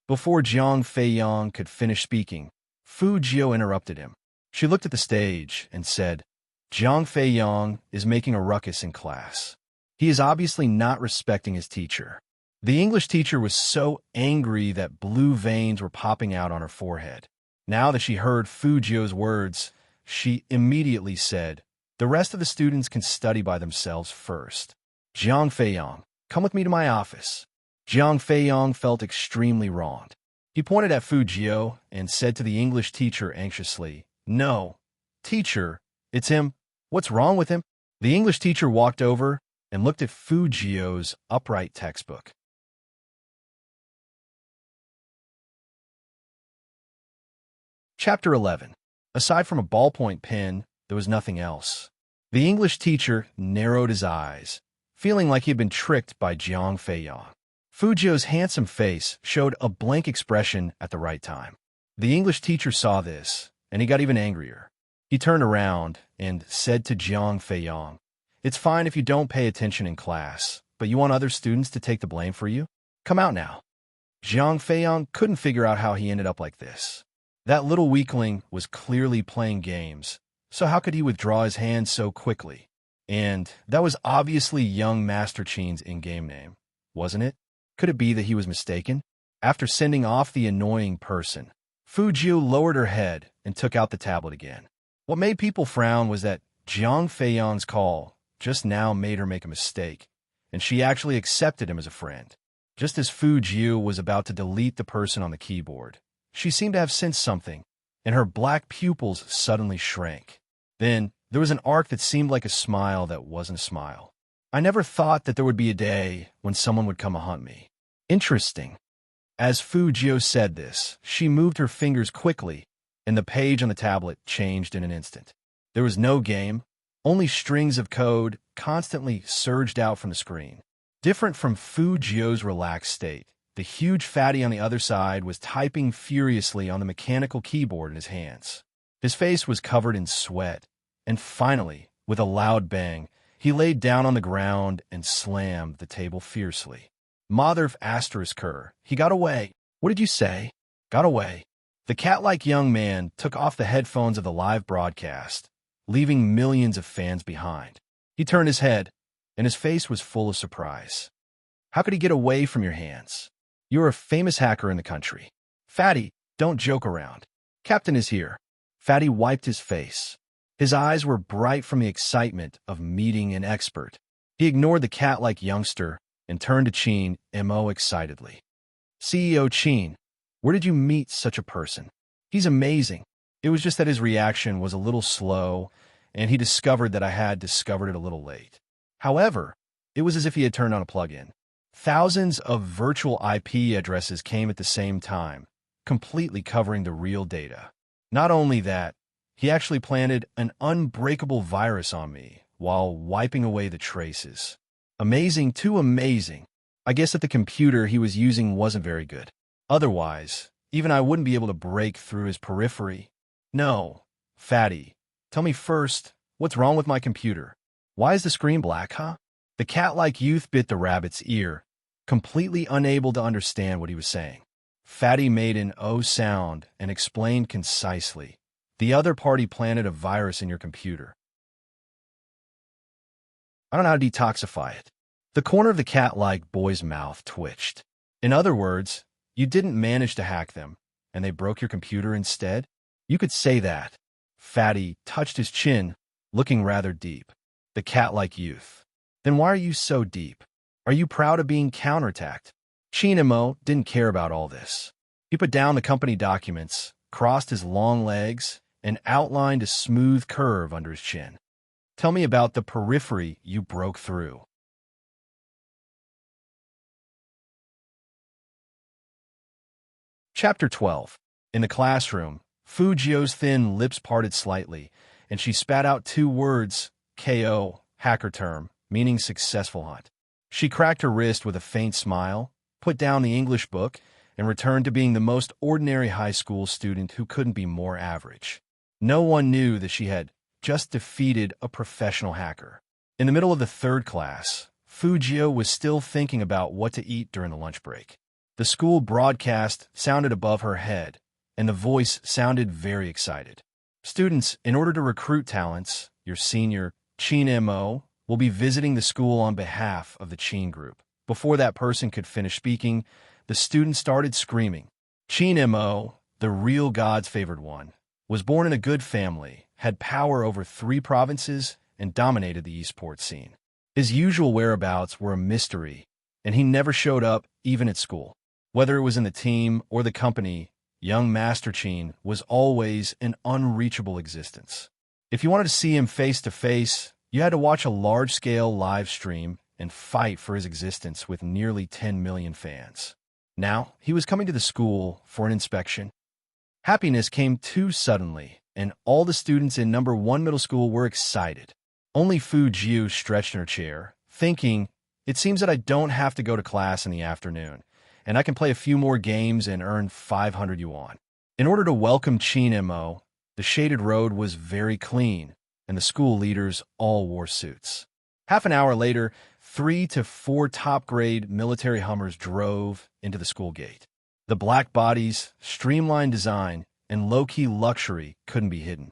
Before Jiang Feiyang could finish speaking, Fujio interrupted him. She looked at the stage and said, Jiang Feiyang is making a ruckus in class. He is obviously not respecting his teacher. The English teacher was so angry that blue veins were popping out on her forehead. Now that she heard Fujio's words, she immediately said, the rest of the students can study by themselves first. Jiang Feiyang, come with me to my office. Jiang Feiyang felt extremely wronged. He pointed at Fujio and said to the English teacher anxiously, No, teacher, it's him. What's wrong with him? The English teacher walked over and looked at Fujio's upright textbook. Chapter 11. Aside from a ballpoint pen, there was nothing else. The English teacher narrowed his eyes, feeling like he had been tricked by Jiang Feiyang. Fujio's handsome face showed a blank expression at the right time. The English teacher saw this, and he got even angrier. He turned around and said to Jiang Feiyang, It's fine if you don't pay attention in class, but you want other students to take the blame for you? Come out now. Jiang Feiyang couldn't figure out how he ended up like this. That little weakling was clearly playing games, so how could he withdraw his hand so quickly? And that was obviously young Master Qin's in-game name, wasn't it? Could it be that he was mistaken? After sending off the annoying person, Fujio lowered her head and took out the tablet again. What made people frown was that Jiang Feiyang's call just now made her make a mistake, and she actually accepted him as a friend. Just as Fujio was about to delete the person on the keyboard, she seemed to have sensed something, and her black pupils suddenly shrank. Then there was an arc that seemed like a smile that wasn't a smile. I never thought that there would be a day when someone would come to hunt me. Interesting. As Fujio said this, she moved her fingers quickly, and the page on the tablet changed in an instant. There was no game, only strings of code constantly surged out from the screen. Different from Fujio's relaxed state, the huge fatty on the other side was typing furiously on the mechanical keyboard in his hands. His face was covered in sweat, and finally, with a loud bang, he laid down on the ground and slammed the table fiercely. Mother of Asterisker, he got away. What did you say? Got away. The cat-like young man took off the headphones of the live broadcast, leaving millions of fans behind. He turned his head, and his face was full of surprise. How could he get away from your hands? You're a famous hacker in the country. Fatty, don't joke around. Captain is here. Fatty wiped his face. His eyes were bright from the excitement of meeting an expert. He ignored the cat-like youngster and turned to Qin Mo excitedly. CEO Qin, where did you meet such a person? He's amazing. It was just that his reaction was a little slow, and he discovered that I had discovered it a little late. However, it was as if he had turned on a plug-in. Thousands of virtual IP addresses came at the same time, completely covering the real data. Not only that, he actually planted an unbreakable virus on me while wiping away the traces. Amazing, too amazing. I guess that the computer he was using wasn't very good. Otherwise, even I wouldn't be able to break through his periphery. No, fatty. Tell me first, what's wrong with my computer? Why is the screen black, huh? The cat-like youth bit the rabbit's ear, completely unable to understand what he was saying. Fatty made an O sound and explained concisely. The other party planted a virus in your computer. I don't know how to detoxify it. The corner of the cat-like boy's mouth twitched. In other words, you didn't manage to hack them, and they broke your computer instead? You could say that. Fatty touched his chin, looking rather deep. The cat-like youth. Then why are you so deep? Are you proud of being counterattacked? Chinemo didn't care about all this. He put down the company documents, crossed his long legs, and outlined a smooth curve under his chin. Tell me about the periphery you broke through. Chapter 12. In the classroom, Fujio's thin lips parted slightly, and she spat out 2 words, KO, hacker term, meaning successful hunt. She cracked her wrist with a faint smile, put down the English book, and returned to being the most ordinary high school student who couldn't be more average. No one knew that she had just defeated a professional hacker. In the middle of the 3rd class, Fujio was still thinking about what to eat during the lunch break. The school broadcast sounded above her head, and the voice sounded very excited. Students, in order to recruit talents, your senior, Chin Mo, will be visiting the school on behalf of the Chin group. Before that person could finish speaking, the student started screaming. Chin Mo, the real God's favored one, was born in a good family, had power over 3 provinces, and dominated the esports scene. His usual whereabouts were a mystery, and he never showed up even at school. Whether it was in the team or the company, young Master Chin was always an unreachable existence. If you wanted to see him face to face, you had to watch a large-scale live stream and fight for his existence with nearly 10 million fans. Now, he was coming to the school for an inspection. Happiness came too suddenly, and all the students in number 1 middle school were excited. Only Fu Jiu stretched in her chair, thinking, it seems that I don't have to go to class in the afternoon, and I can play a few more games and earn 500 yuan. In order to welcome Chin Mo, the shaded road was very clean, and the school leaders all wore suits. Half an hour later, 3 to 4 top-grade military Hummers drove into the school gate. The black bodies, streamlined design, and low-key luxury couldn't be hidden.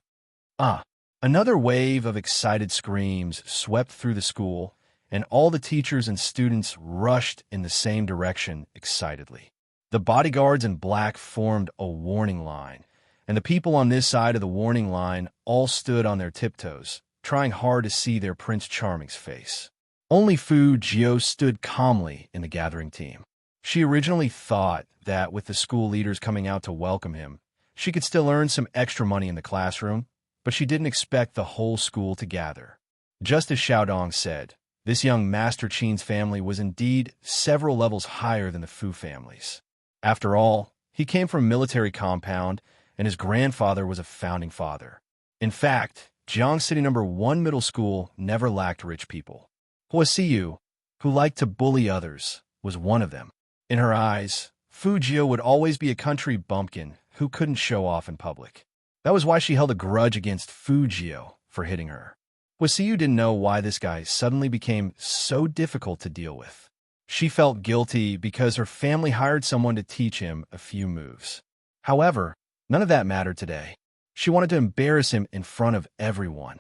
Another wave of excited screams swept through the school, and all the teachers and students rushed in the same direction excitedly. The bodyguards in black formed a warning line, and the people on this side of the warning line all stood on their tiptoes, trying hard to see their Prince Charming's face. Only Fu Jiu stood calmly in the gathering team. She originally thought that with the school leaders coming out to welcome him, she could still earn some extra money in the classroom, but she didn't expect the whole school to gather. Just as Xiaodong said, this young Master Chin's family was indeed several levels higher than the Fu families. After all, he came from a military compound, and his grandfather was a founding father. In fact, Jiang City number 1 middle school never lacked rich people. Huasiyu, who liked to bully others, was one of them. In her eyes, Fu Jiu would always be a country bumpkin who couldn't show off in public. That was why she held a grudge against Fu Jiu for hitting her. Huasiyu didn't know why this guy suddenly became so difficult to deal with. She felt guilty because her family hired someone to teach him a few moves. However, none of that mattered today. She wanted to embarrass him in front of everyone.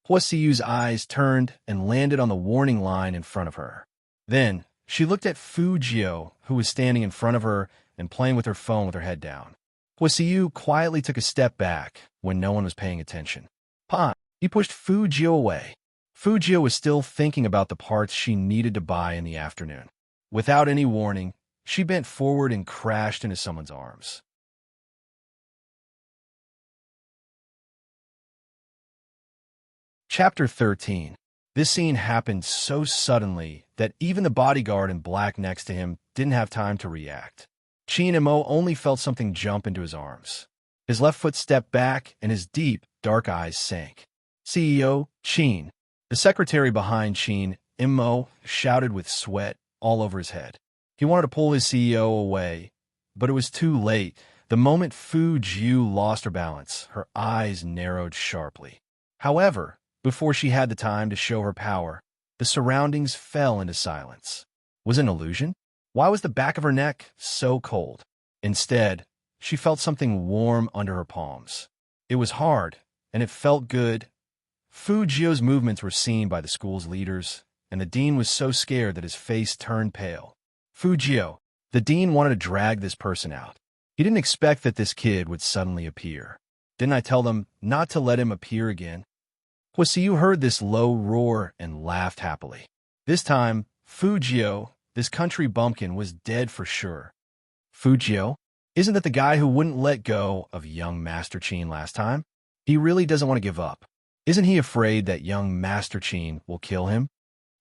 Huasiyu's eyes turned and landed on the warning line in front of her. Then, she looked at Fu Jiu, who was standing in front of her and playing with her phone with her head down. Huasiyu quietly took a step back when no one was paying attention. He pushed Fu Jiu away. Fu Jiu was still thinking about the parts she needed to buy in the afternoon. Without any warning, she bent forward and crashed into someone's arms. Chapter 13. This scene happened so suddenly that even the bodyguard in black next to him didn't have time to react. Chin Mo only felt something jump into his arms. His left foot stepped back, and his deep, dark eyes sank. CEO, Chin. The secretary behind Chin, Mo, shouted with sweat all over his head. He wanted to pull his CEO away, but it was too late The moment Fu Jiu lost her balance, her eyes narrowed sharply. However, before she had the time to show her power, the surroundings fell into silence. Was it an illusion? Why was the back of her neck so cold? Instead, she felt something warm under her palms. It was hard, and it felt good. Fu Jiu's movements were seen by the school's leaders, and the dean was so scared that his face turned pale. Fu Jiu, the dean wanted to drag this person out. He didn't expect that this kid would suddenly appear. Didn't I tell them not to let him appear again? Huasiu heard this low roar and laughed happily. This time, Fu Jiu, this country bumpkin, was dead for sure. Fu Jiu? Isn't that the guy who wouldn't let go of young Master Qin last time? He really doesn't want to give up. Isn't he afraid that young Master Qin will kill him?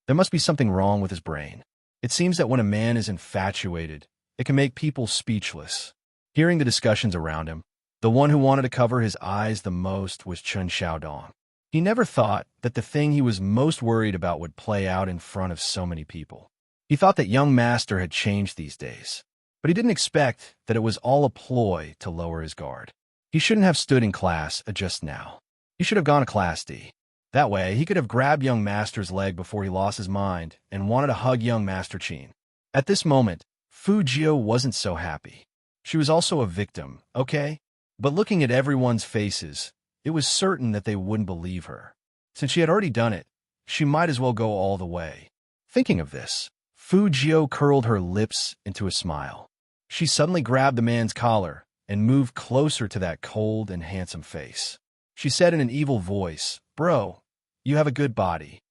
There must be something wrong with his brain. It seems that when a man is infatuated, it can make people speechless. Hearing the discussions around him, the one who wanted to cover his eyes the most was Chun Xiaodong. He never thought that the thing he was most worried about would play out in front of so many people. He thought that young master had changed these days, but he didn't expect that it was all a ploy to lower his guard. He shouldn't have stood in class just now. He should have gone to Class D. That way, he could have grabbed young master's leg before he lost his mind and wanted to hug young Master Qin. At this moment, Fu Jiu wasn't so happy. She was also a victim, okay? But looking at everyone's faces, it was certain that they wouldn't believe her. Since she had already done it, she might as well go all the way. Thinking of this, Fu Jiu curled her lips into a smile. She suddenly grabbed the man's collar and moved closer to that cold and handsome face. She said in an evil voice, "Bro, you have a good body."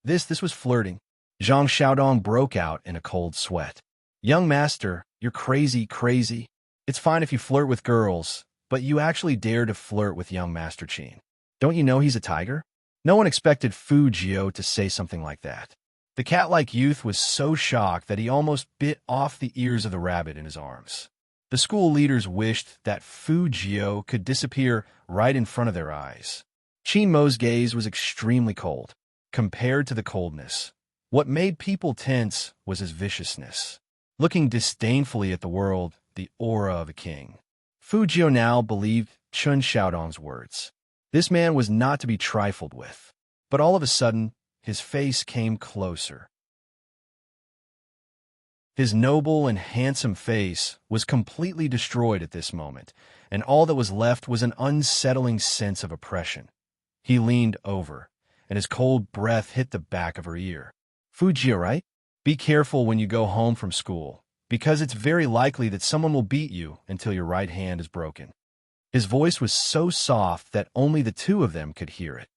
This was flirting. Zhang Xiaodong broke out in a cold sweat. "Young master, you're crazy. It's fine if you flirt with girls, but you actually dare to flirt with young Master Qin. Don't you know he's a tiger?" No one expected Fu Jiu to say something like that. The cat-like youth was so shocked that he almost bit off the ears of the rabbit in his arms. The school leaders wished that Fu Jiu could disappear right in front of their eyes. Qin Mo's gaze was extremely cold. Compared to the coldness, what made people tense was his viciousness. Looking disdainfully at the world, the aura of a king. Fu Jiu now believed Chun Xiaodong's words. This man was not to be trifled with. But all of a sudden, his face came closer. His noble and handsome face was completely destroyed at this moment, and all that was left was an unsettling sense of oppression. He leaned over, and his cold breath hit the back of her ear. "Fu Jiu, right? Be careful when you go home from school, because it's very likely that someone will beat you until your right hand is broken." His voice was so soft that only the two of them could hear it.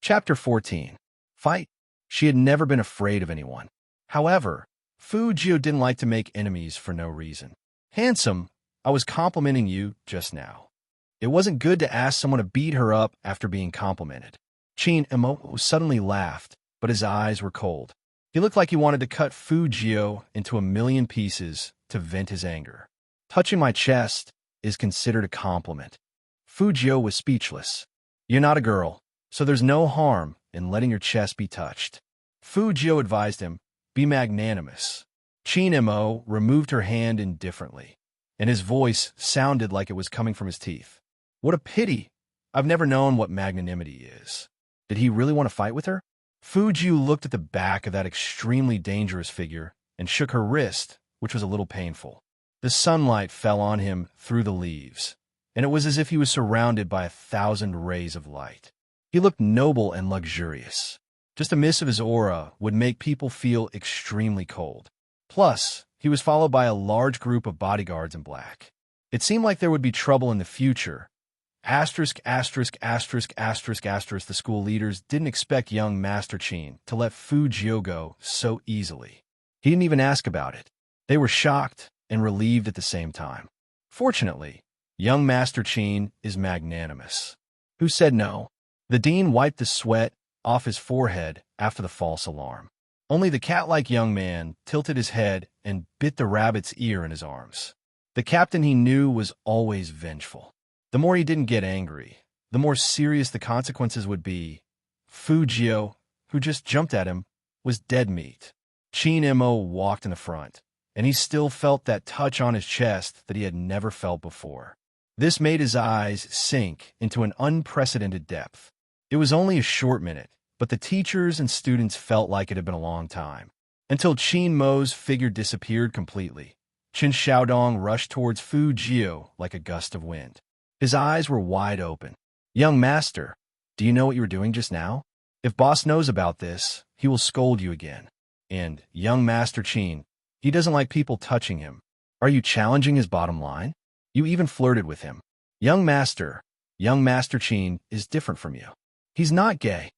Chapter 14. Fight. She had never been afraid of anyone. However, Fu Jiu didn't like to make enemies for no reason. "Handsome, I was complimenting you just now." It wasn't good to ask someone to beat her up after being complimented. Qin Mo suddenly laughed, but his eyes were cold. He looked like he wanted to cut Fu Jiu into a million pieces to vent his anger. "Touching my chest is considered a compliment." Fu Jiu was speechless. "You're not a girl, so there's no harm in letting your chest be touched." Fu Jiu advised him, "Be magnanimous." Qin Mo removed her hand indifferently, and his voice sounded like it was coming from his teeth. "What a pity! I've never known what magnanimity is." Did he really want to fight with her? Fu Jiu looked at the back of that extremely dangerous figure and shook her wrist, which was a little painful. The sunlight fell on him through the leaves, and it was as if he was surrounded by 1,000 rays of light. He looked noble and luxurious. Just a miss of his aura would make people feel extremely cold. Plus, he was followed by a large group of bodyguards in black. It seemed like there would be trouble in the future. The school leaders didn't expect young Master Qin to let Fu Jiu go so easily. He didn't even ask about it. They were shocked and relieved at the same time. Fortunately, young Master Qin is magnanimous. Who said no? The dean wiped the sweat off his forehead after the false alarm. Only the cat-like young man tilted his head and bit the rabbit's ear in his arms. The captain he knew was always vengeful. The more he didn't get angry, the more serious the consequences would be. Fu Jiu, who just jumped at him, was dead meat. Chin Mo walked in the front, and he still felt that touch on his chest that he had never felt before. This made his eyes sink into an unprecedented depth. It was only a short minute, but the teachers and students felt like it had been a long time. Until Chin Mo's figure disappeared completely. Chen Xiaodong rushed towards Fu Jio like a gust of wind. His eyes were wide open. "Young master, do you know what you were doing just now? If boss knows about this, he will scold you again. And, young master Chin, he doesn't like people touching him. Are you challenging his bottom line? You even flirted with him. Young master Chin is different from you. He's not gay."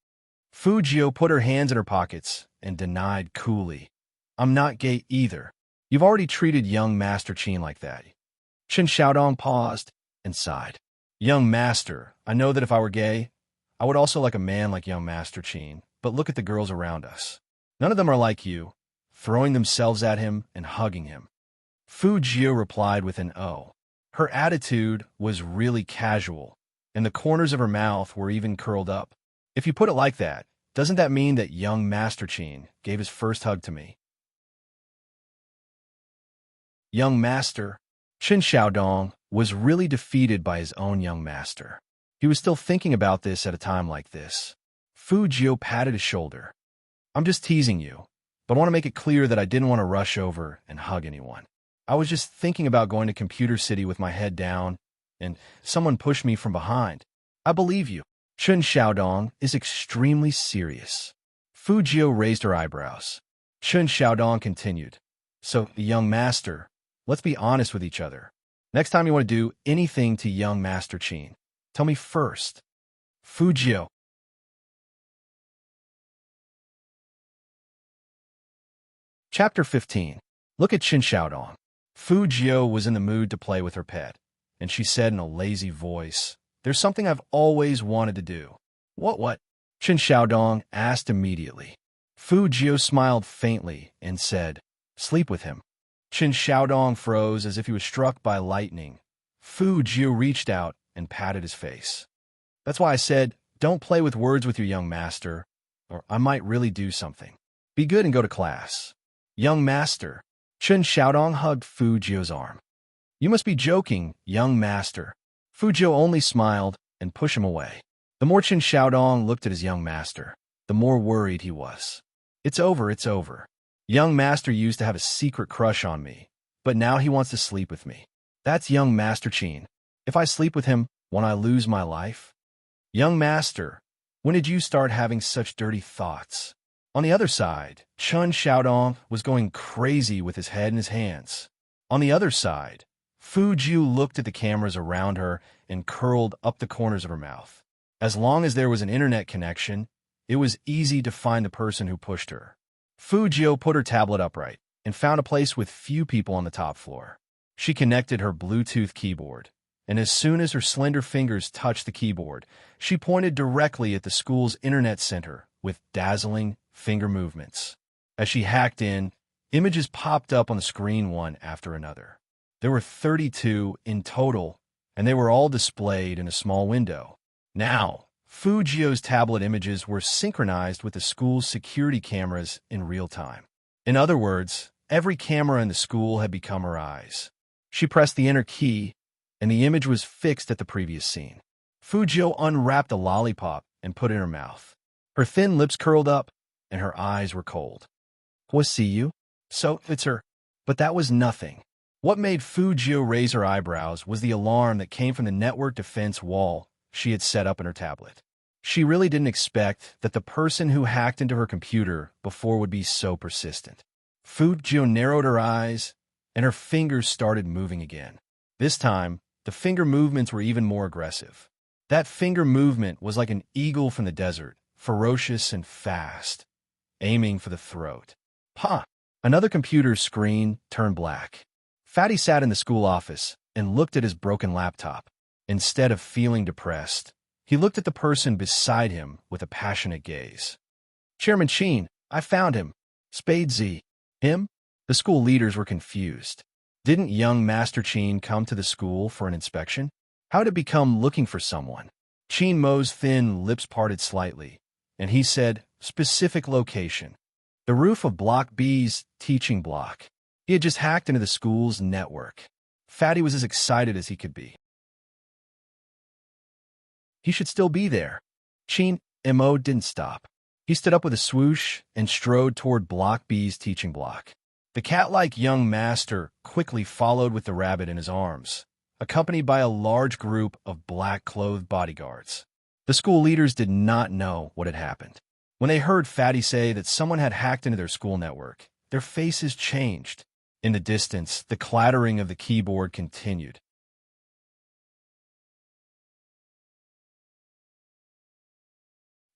Fu Jio put her hands in her pockets and denied coolly, "I'm not gay either. You've already treated young master Chin like that." Chen Xiaodong paused and sighed. "Young master, I know that if I were gay, I would also like a man like young master Chin, but look at the girls around us. None of them are like you, throwing themselves at him and hugging him." Fu Jio replied with an "oh." Her attitude was really casual, and the corners of her mouth were even curled up. "If you put it like that, doesn't that mean that young master Chin gave his first hug to me?" Young master, Chen Xiaodong, was really defeated by his own young master. He was still thinking about this at a time like this. Fu Jio patted his shoulder. "I'm just teasing you, but I want to make it clear that I didn't want to rush over and hug anyone. I was just thinking about going to Computer City with my head down, and someone pushed me from behind. I believe you." Chen Xiaodong is extremely serious. Fu Jio raised her eyebrows. Chen Xiaodong continued, "So, young master, let's be honest with each other. Next time you want to do anything to young master Chin, tell me first." Fu Jio. Chapter 15. Look at Chen Xiaodong. Fu Jio was in the mood to play with her pet, and she said in a lazy voice, "There's something I've always wanted to do." What? Chen Xiaodong asked immediately. Fu Jio smiled faintly and said, "Sleep with him." Chen Xiaodong froze as if he was struck by lightning. Fu Jio reached out and patted his face. "That's why I said, don't play with words with your young master, or I might really do something. Be good and go to class." "Young master." Chen Xiaodong hugged Fu Jio's arm. "You must be joking, young master." Fu Jio only smiled and pushed him away. The more Chen Xiaodong looked at his young master, the more worried he was. It's over. Young master used to have a secret crush on me, but now he wants to sleep with me. That's young master Chin. If I sleep with him, won't I lose my life?" "Young master, when did you start having such dirty thoughts?" On the other side, Chen Xiaodong was going crazy with his head in his hands. On the other side, Fu Jio looked at the cameras around her and curled up the corners of her mouth. As long as there was an internet connection, it was easy to find the person who pushed her. Fu Jio put her tablet upright and found a place with few people on the top floor. She connected her Bluetooth keyboard, and as soon as her slender fingers touched the keyboard, she pointed directly at the school's internet center with dazzling finger movements. As she hacked in, images popped up on the screen one after another. There were 32 in total, and they were all displayed in a small window. Now, Fu Jio's tablet images were synchronized with the school's security cameras in real time. In other words, every camera in the school had become her eyes. She pressed the enter key, and the image was fixed at the previous scene. Fu Jio unwrapped a lollipop and put it in her mouth. Her thin lips curled up, and her eyes were cold. "What see you?" "So, it's her." But that was nothing. What made Fu Jio raise her eyebrows was the alarm that came from the network defense wall she had set up in her tablet. She really didn't expect that the person who hacked into her computer before would be so persistent. Fu Jio narrowed her eyes, and her fingers started moving again. This time, the finger movements were even more aggressive. That finger movement was like an eagle from the desert, ferocious and fast, aiming for the throat. "Huh!" Another computer screen turned black. Fatty sat in the school office and looked at his broken laptop. Instead of feeling depressed, he looked at the person beside him with a passionate gaze. "Chairman Chin, I found him. Spade Z." "Him?" The school leaders were confused. Didn't young Master Chin come to the school for an inspection? How had it become looking for someone? Chin Mo's thin lips parted slightly, and he said, "Specific location." The roof of Block B's teaching block. He had just hacked into the school's network. Fatty was as excited as he could be. He should still be there. Chin Mo didn't stop. He stood up with a swoosh and strode toward Block B's teaching block. The cat-like young master quickly followed with the rabbit in his arms, accompanied by a large group of black-clothed bodyguards. The school leaders did not know what had happened. When they heard Fatty say that someone had hacked into their school network, their faces changed. In the distance, the clattering of the keyboard continued.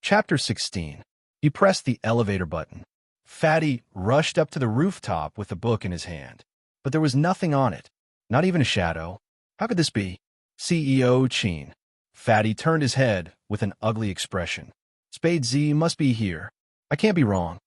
Chapter 16. He pressed the elevator button. Fatty rushed up to the rooftop with the book in his hand. But there was nothing on it, not even a shadow. How could this be? CEO Chin. Fatty turned his head with an ugly expression. Spade Z must be here. I can't be wrong.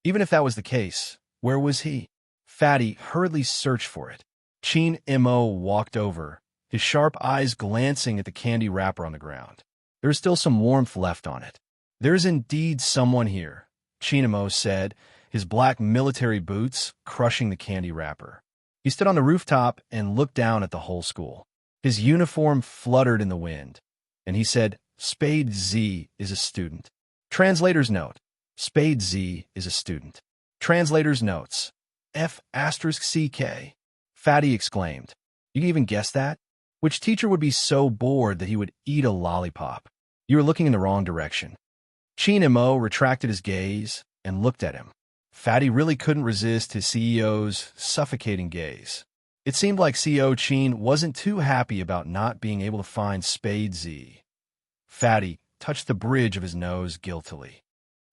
Even if that was the case, where was he? Fatty hurriedly searched for it. Chin Mo walked over, his sharp eyes glancing at the candy wrapper on the ground. There is still some warmth left on it. There is indeed someone here, Chin Mo said, his black military boots crushing the candy wrapper. He stood on the rooftop and looked down at the whole school. His uniform fluttered in the wind, and he said, Spade Z is a student. Translator's note. Spade Z is a student. Translator's notes. F*CK. Fatty exclaimed. You can even guess that? Which teacher would be so bored that he would eat a lollipop? You were looking in the wrong direction. Chin Mo retracted his gaze and looked at him. Fatty really couldn't resist his CEO's suffocating gaze. It seemed like CEO Chin wasn't too happy about not being able to find Spade Z. Fatty touched the bridge of his nose guiltily.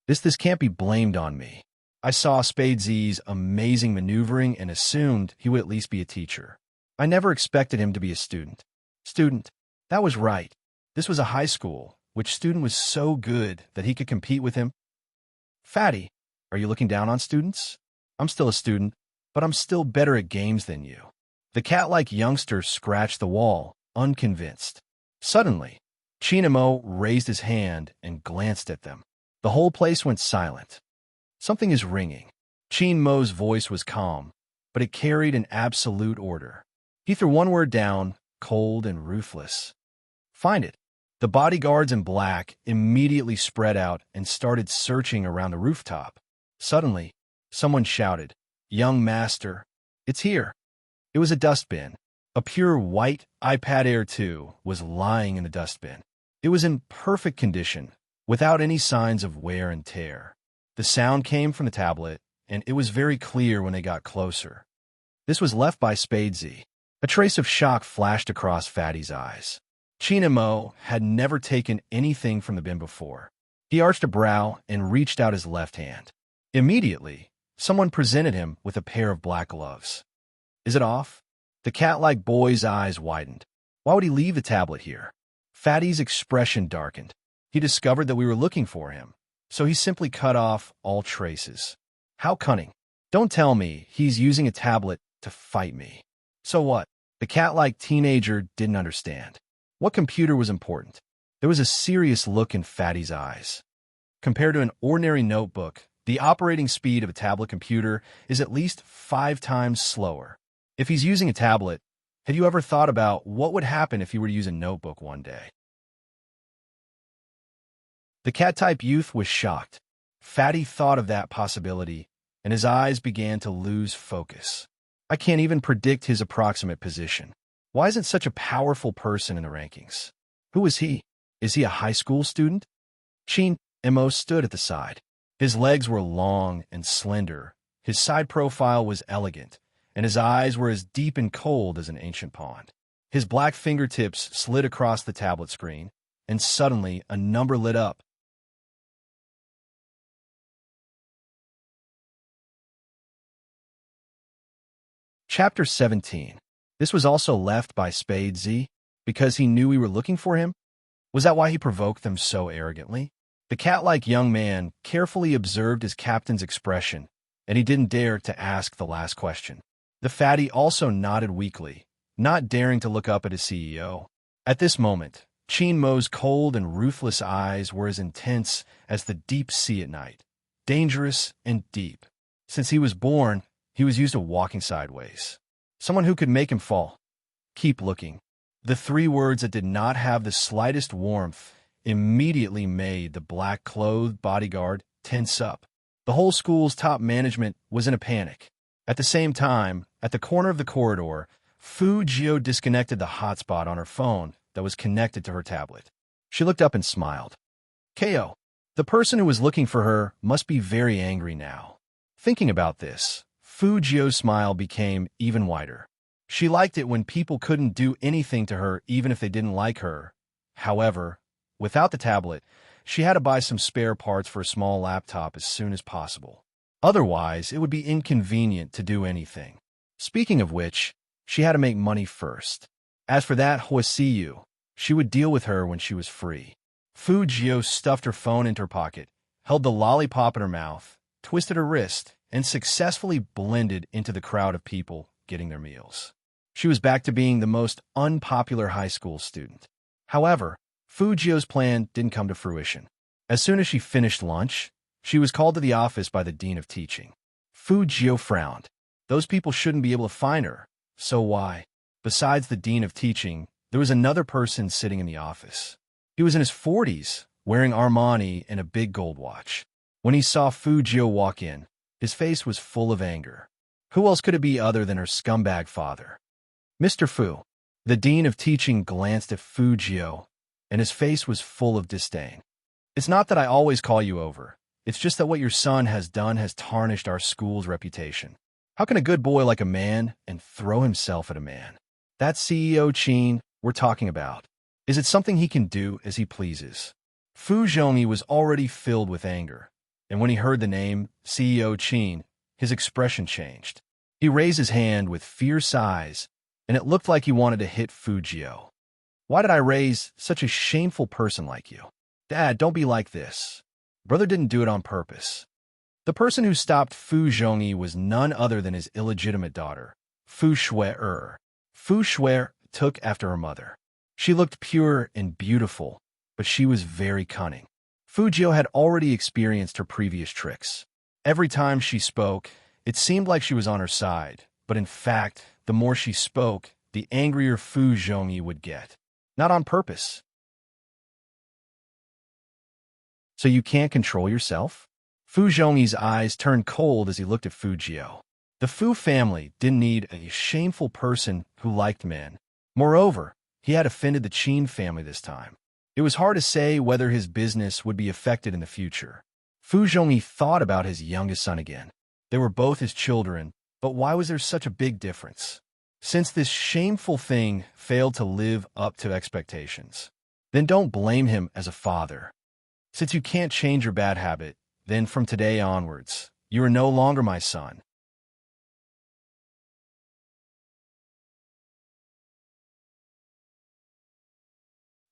This can't be blamed on me. I saw Spade Z's amazing maneuvering and assumed he would at least be a teacher. I never expected him to be a student. Student. That was right. This was a high school. Which student was so good that he could compete with him? Fatty, are you looking down on students? I'm still a student, but I'm still better at games than you. The cat-like youngster scratched the wall, unconvinced. Suddenly, Chin Mo raised his hand and glanced at them. The whole place went silent. Something is ringing. Chin Mo's voice was calm, but it carried an absolute order. He threw one word down, cold and ruthless. Find it. The bodyguards in black immediately spread out and started searching around the rooftop. Suddenly, someone shouted, Young master, it's here. It was a dustbin. A pure white iPad Air 2 was lying in the dustbin. It was in perfect condition, without any signs of wear and tear. The sound came from the tablet, and it was very clear when they got closer. This was left by Spade Z. A trace of shock flashed across Fatty's eyes. Chin Mo had never taken anything from the bin before. He arched a brow and reached out his left hand. Immediately, someone presented him with a pair of black gloves. Is it off? The cat-like boy's eyes widened. Why would he leave the tablet here? Fatty's expression darkened. He discovered that we were looking for him, so he simply cut off all traces. How cunning. Don't tell me he's using a tablet to fight me. So what? The cat-like teenager didn't understand. What computer was important? There was a serious look in Fatty's eyes. Compared to an ordinary notebook, the operating speed of a tablet computer is at least 5 times slower. If he's using a tablet, have you ever thought about what would happen if he were to use a notebook one day? The cat-type youth was shocked. Fatty thought of that possibility, and his eyes began to lose focus. I can't even predict his approximate position. Why isn't such a powerful person in the rankings? Who is he? Is he a high school student? Chin Mo stood at the side. His legs were long and slender, his side profile was elegant, and his eyes were as deep and cold as an ancient pond. His black fingertips slid across the tablet screen, and suddenly a number lit up. Chapter 17. This was also left by Spade Z, because he knew we were looking for him? Was that why he provoked them so arrogantly? The cat-like young man carefully observed his captain's expression, and he didn't dare to ask the last question. The fatty also nodded weakly, not daring to look up at his CEO. At this moment, Chin Mo's cold and ruthless eyes were as intense as the deep sea at night. dangerous, and deep. Since he was born, he was used to walking sideways. Someone who could make him fall. Keep looking. The three words that did not have the slightest warmth immediately made the black-clothed bodyguard tense up. The whole school's top management was in a panic. At the same time, at the corner of the corridor, Fu Jio disconnected the hotspot on her phone that was connected to her tablet. She looked up and smiled. KO. The person who was looking for her must be very angry now. Thinking about this, Fu Jio's smile became even wider. She liked it when people couldn't do anything to her even if they didn't like her. However, without the tablet, she had to buy some spare parts for a small laptop as soon as possible. Otherwise, it would be inconvenient to do anything. Speaking of which, she had to make money first. As for that Huasiyu, she would deal with her when she was free. Fu Jio stuffed her phone into her pocket, held the lollipop in her mouth, twisted her wrist, and successfully blended into the crowd of people getting their meals. She was back to being the most unpopular high school student. However, Fu Jio's plan didn't come to fruition. As soon as she finished lunch, she was called to the office by the dean of teaching. Fu Jio frowned. Those people shouldn't be able to find her, so why? Besides the dean of teaching, there was another person sitting in the office. He was in his 40s, wearing Armani and a big gold watch. When he saw Fu Jio walk in, his face was full of anger. Who else could it be other than her scumbag father? Mr. Fu. The dean of teaching glanced at Fu Jio, and his face was full of disdain. It's not that I always call you over. It's just that what your son has done has tarnished our school's reputation. How can a good boy like a man and throw himself at a man? That's CEO Qin we're talking about. Is it something he can do as he pleases? Fu Zhongyi was already filled with anger, and when he heard the name CEO Qin, his expression changed. He raised his hand with fierce eyes, and it looked like he wanted to hit Fu Jio. Why did I raise such a shameful person like you? Dad, don't be like this. Brother didn't do it on purpose. The person who stopped Fu Zhongyi was none other than his illegitimate daughter, Fu Shui. Fu Shui took after her mother. She looked pure and beautiful, but she was very cunning. Fu Jio had already experienced her previous tricks. Every time she spoke, it seemed like she was on her side, but in fact, the more she spoke, the angrier Fu Zhongyi would get. Not on purpose. So you can't control yourself? Fu Zhongyi's eyes turned cold as he looked at Fu Jio. The Fu family didn't need a shameful person who liked men. Moreover, he had offended the Qin family this time. It was hard to say whether his business would be affected in the future. Fu Zhongyi thought about his youngest son again. They were both his children, but why was there such a big difference? Since this shameful thing failed to live up to expectations, then don't blame him as a father. Since you can't change your bad habit, then from today onwards, you are no longer my son.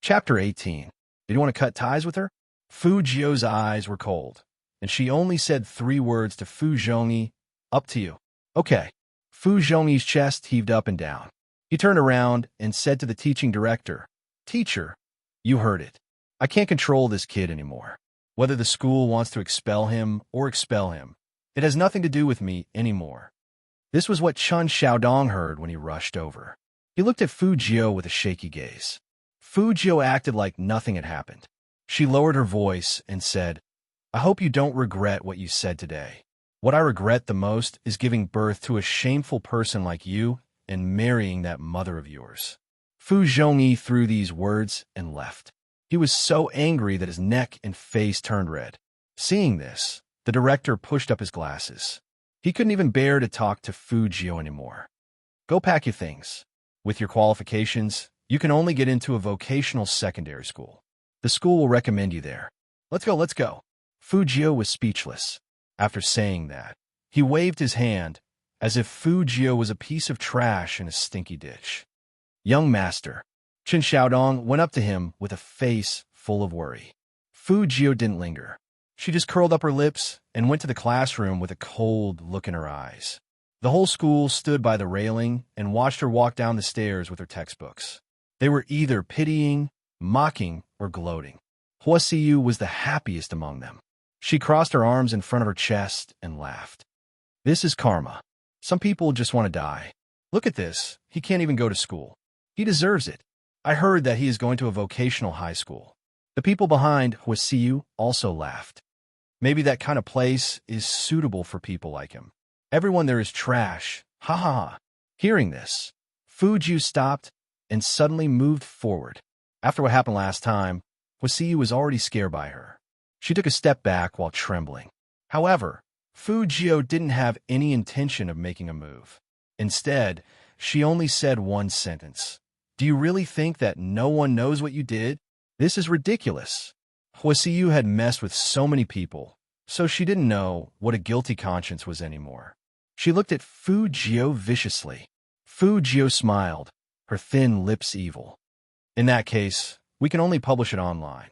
Chapter 18. Did you want to cut ties with her? Fu Jio's eyes were cold, and she only said 3 words to Fu Zhongyi, up to you. Okay. Fu Zhongyi's chest heaved up and down. He turned around and said to the teaching director, Teacher, you heard it. I can't control this kid anymore. Whether the school wants to expel him or expel him, it has nothing to do with me anymore. This was what Chun Xiaodong heard when he rushed over. He looked at Fu Jio with a shaky gaze. Fu Jio acted like nothing had happened. She lowered her voice and said, I hope you don't regret what you said today. What I regret the most is giving birth to a shameful person like you and marrying that mother of yours. Fu Zhongyi threw these words and left. He was so angry that his neck and face turned red. Seeing this, the director pushed up his glasses. He couldn't even bear to talk to Fu Jio anymore. Go pack your things. With your qualifications, you can only get into a vocational secondary school. The school will recommend you there. Let's go, let's go. Fu Jio was speechless. After saying that, he waved his hand as if Fu Jio was a piece of trash in a stinky ditch. Young master. Chen Xiaodong went up to him with a face full of worry. Fu Jio didn't linger. She just curled up her lips and went to the classroom with a cold look in her eyes. The whole school stood by the railing and watched her walk down the stairs with her textbooks. They were either pitying, mocking, or gloating. Huasiyu was the happiest among them. She crossed her arms in front of her chest and laughed. This is karma. Some people just want to die. Look at this. He can't even go to school. He deserves it. I heard that he is going to a vocational high school. The people behind Huasiu also laughed. Maybe that kind of place is suitable for people like him. Everyone there is trash. Ha ha ha. Hearing this, Fujiu stopped and suddenly moved forward. After what happened last time, Huasiu was already scared by her. She took a step back while trembling. However, Fujiu didn't have any intention of making a move. Instead, she only said one sentence. Do you really think that no one knows what you did? This is ridiculous. Huasiu had messed with so many people, so she didn't know what a guilty conscience was anymore. She looked at Fujiu viciously. Fujiu smiled, her thin lips evil. In that case, we can only publish it online.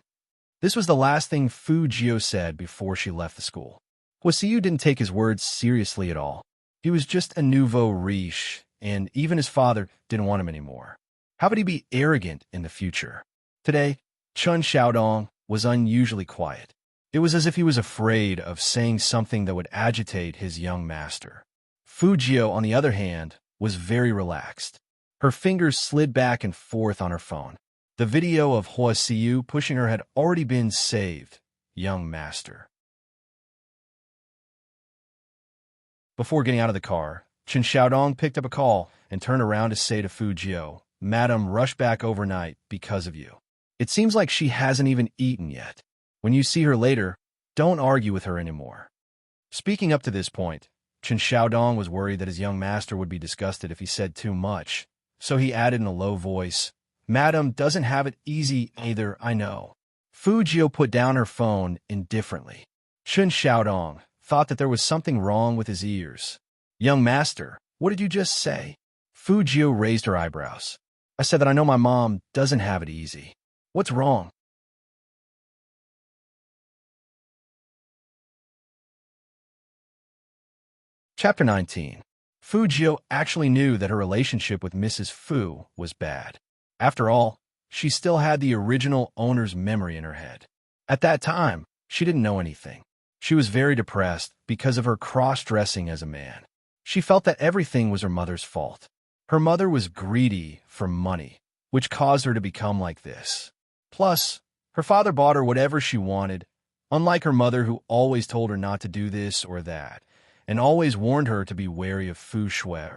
This was the last thing Fujiu said before she left the school. Huasiu didn't take his words seriously at all. He was just a nouveau riche, and even his father didn't want him anymore. How would he be arrogant in the future? Today, Chun Xiaodong was unusually quiet. It was as if he was afraid of saying something that would agitate his young master. Fujiu, on the other hand, was very relaxed. Her fingers slid back and forth on her phone. The video of Huasiu pushing her had already been saved, young master. Before getting out of the car, Chen Xiaodong picked up a call and turned around to say to Fujiu, Madam rushed back overnight because of you. It seems like she hasn't even eaten yet. When you see her later, don't argue with her anymore. Speaking up to this point, Chen Xiaodong was worried that his young master would be disgusted if he said too much, so he added in a low voice, Madam doesn't have it easy either, I know. Fujiu put down her phone indifferently. Chen Xiaodong thought that there was something wrong with his ears. Young master, what did you just say? Fujiu raised her eyebrows. I said that I know my mom doesn't have it easy. What's wrong? Chapter 19. Fujiu actually knew that her relationship with Mrs. Fu was bad. After all, she still had the original owner's memory in her head. At that time, she didn't know anything. She was very depressed because of her cross-dressing as a man. She felt that everything was her mother's fault. Her mother was greedy for money, which caused her to become like this. Plus, her father bought her whatever she wanted, unlike her mother who always told her not to do this or that, and always warned her to be wary of Fu Shui.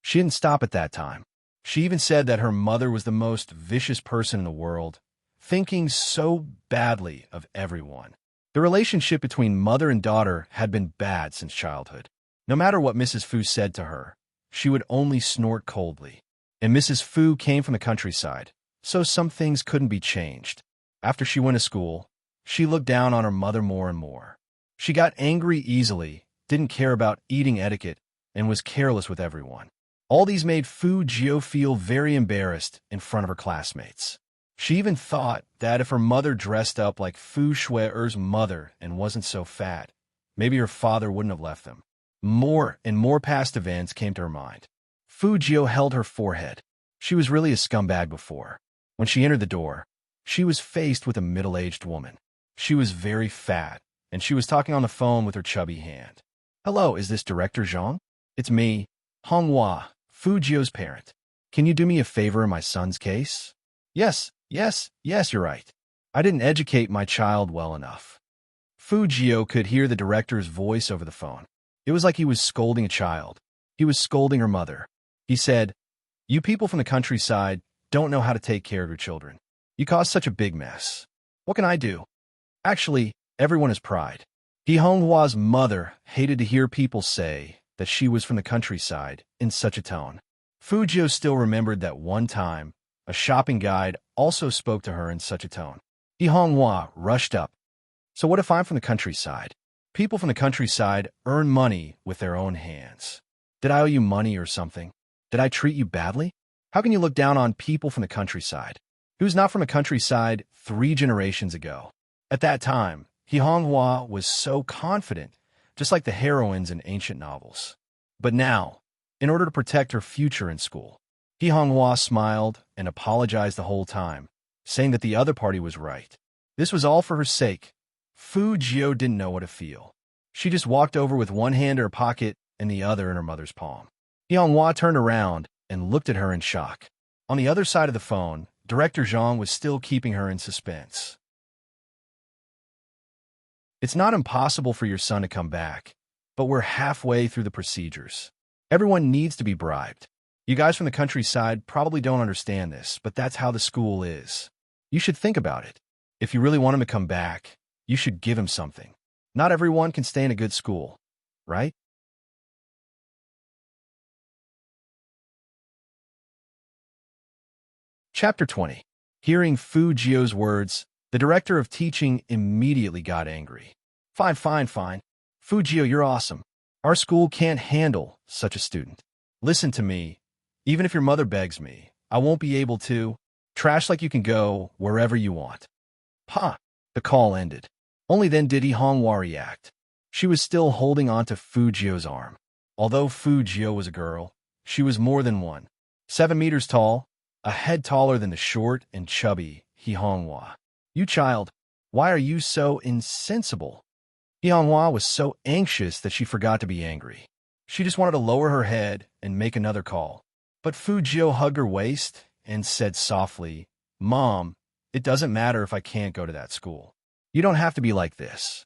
She didn't stop at that time. She even said that her mother was the most vicious person in the world, thinking so badly of everyone. The relationship between mother and daughter had been bad since childhood. No matter what Mrs. Fu said to her, she would only snort coldly. And Mrs. Fu came from the countryside, so some things couldn't be changed. After she went to school, she looked down on her mother more and more. She got angry easily, didn't care about eating etiquette, and was careless with everyone. All these made Fujiu feel very embarrassed in front of her classmates. She even thought that if her mother dressed up like Fu Shui's mother and wasn't so fat, maybe her father wouldn't have left them. More and more past events came to her mind. Fujiu held her forehead. She was really a scumbag before. When she entered the door, she was faced with a middle-aged woman. She was very fat, and she was talking on the phone with her chubby hand. Hello, is this Director Zhang? It's me, Honghua, Fujiu's parent. Can you do me a favor in my son's case? Yes, you're right. I didn't educate my child well enough. Fujiu could hear the director's voice over the phone. It was like he was scolding a child. He was scolding her mother. He said, You people from the countryside don't know how to take care of your children. You caused such a big mess. What can I do? Actually, everyone has pride. He Honghua's mother hated to hear people say that she was from the countryside in such a tone. Fujiu still remembered that one time, a shopping guide also spoke to her in such a tone. He Honghua rushed up. So what if I'm from the countryside? People from the countryside earn money with their own hands. Did I owe you money or something? Did I treat you badly? How can you look down on people from the countryside? Who's not from the countryside 3 generations ago? At that time, He Honghua was so confident, just like the heroines in ancient novels. But now, in order to protect her future in school, He Honghua smiled and apologized the whole time, saying that the other party was right. This was all for her sake, Fu Jio didn't know what to feel. She just walked over with one hand in her pocket and the other in her mother's palm. Hua turned around and looked at her in shock. On the other side of the phone, Director Zhang was still keeping her in suspense. It's not impossible for your son to come back, but we're halfway through the procedures. Everyone needs to be bribed. You guys from the countryside probably don't understand this, but that's how the school is. You should think about it. If you really want him to come back, you should give him something. Not everyone can stay in a good school, right? Chapter 20. Hearing Fu Jio's words, the director of teaching immediately got angry. Fine, fine, fine. Fu Jio, you're awesome. Our school can't handle such a student. Listen to me. Even if your mother begs me, I won't be able to. Trash like you can go wherever you want. Pa! The call ended. Only then did Hua react. She was still holding on to Fu Jio's arm. Although Fu Jio was a girl, she was more than one. 7 meters tall, a head taller than the short and chubby Hua. You child, why are you so insensible? Hua was so anxious that she forgot to be angry. She just wanted to lower her head and make another call. But Fu Jio hugged her waist and said softly, Mom, it doesn't matter if I can't go to that school. You don't have to be like this.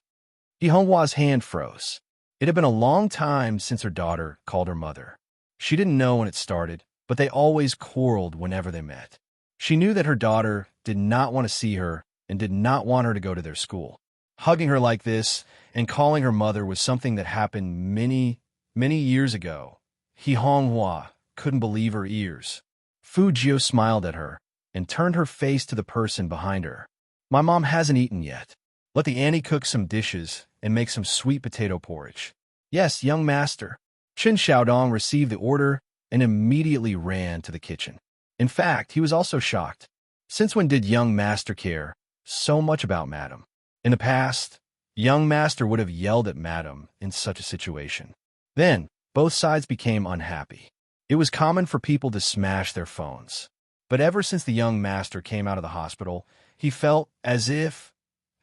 Hua's hand froze. It had been a long time since her daughter called her mother. She didn't know when it started, but they always quarreled whenever they met. She knew that her daughter did not want to see her and did not want her to go to their school. Hugging her like this and calling her mother was something that happened many years ago. Hua couldn't believe her ears. Fu Jio smiled at her and turned her face to the person behind her. My mom hasn't eaten yet. Let the auntie cook some dishes and make some sweet potato porridge. Yes, young master. Chen Xiaodong received the order and immediately ran to the kitchen. In fact, he was also shocked. Since when did young master care so much about madam? In the past, young master would have yelled at madam in such a situation. Then, both sides became unhappy. It was common for people to smash their phones. But ever since the young master came out of the hospital, he felt as if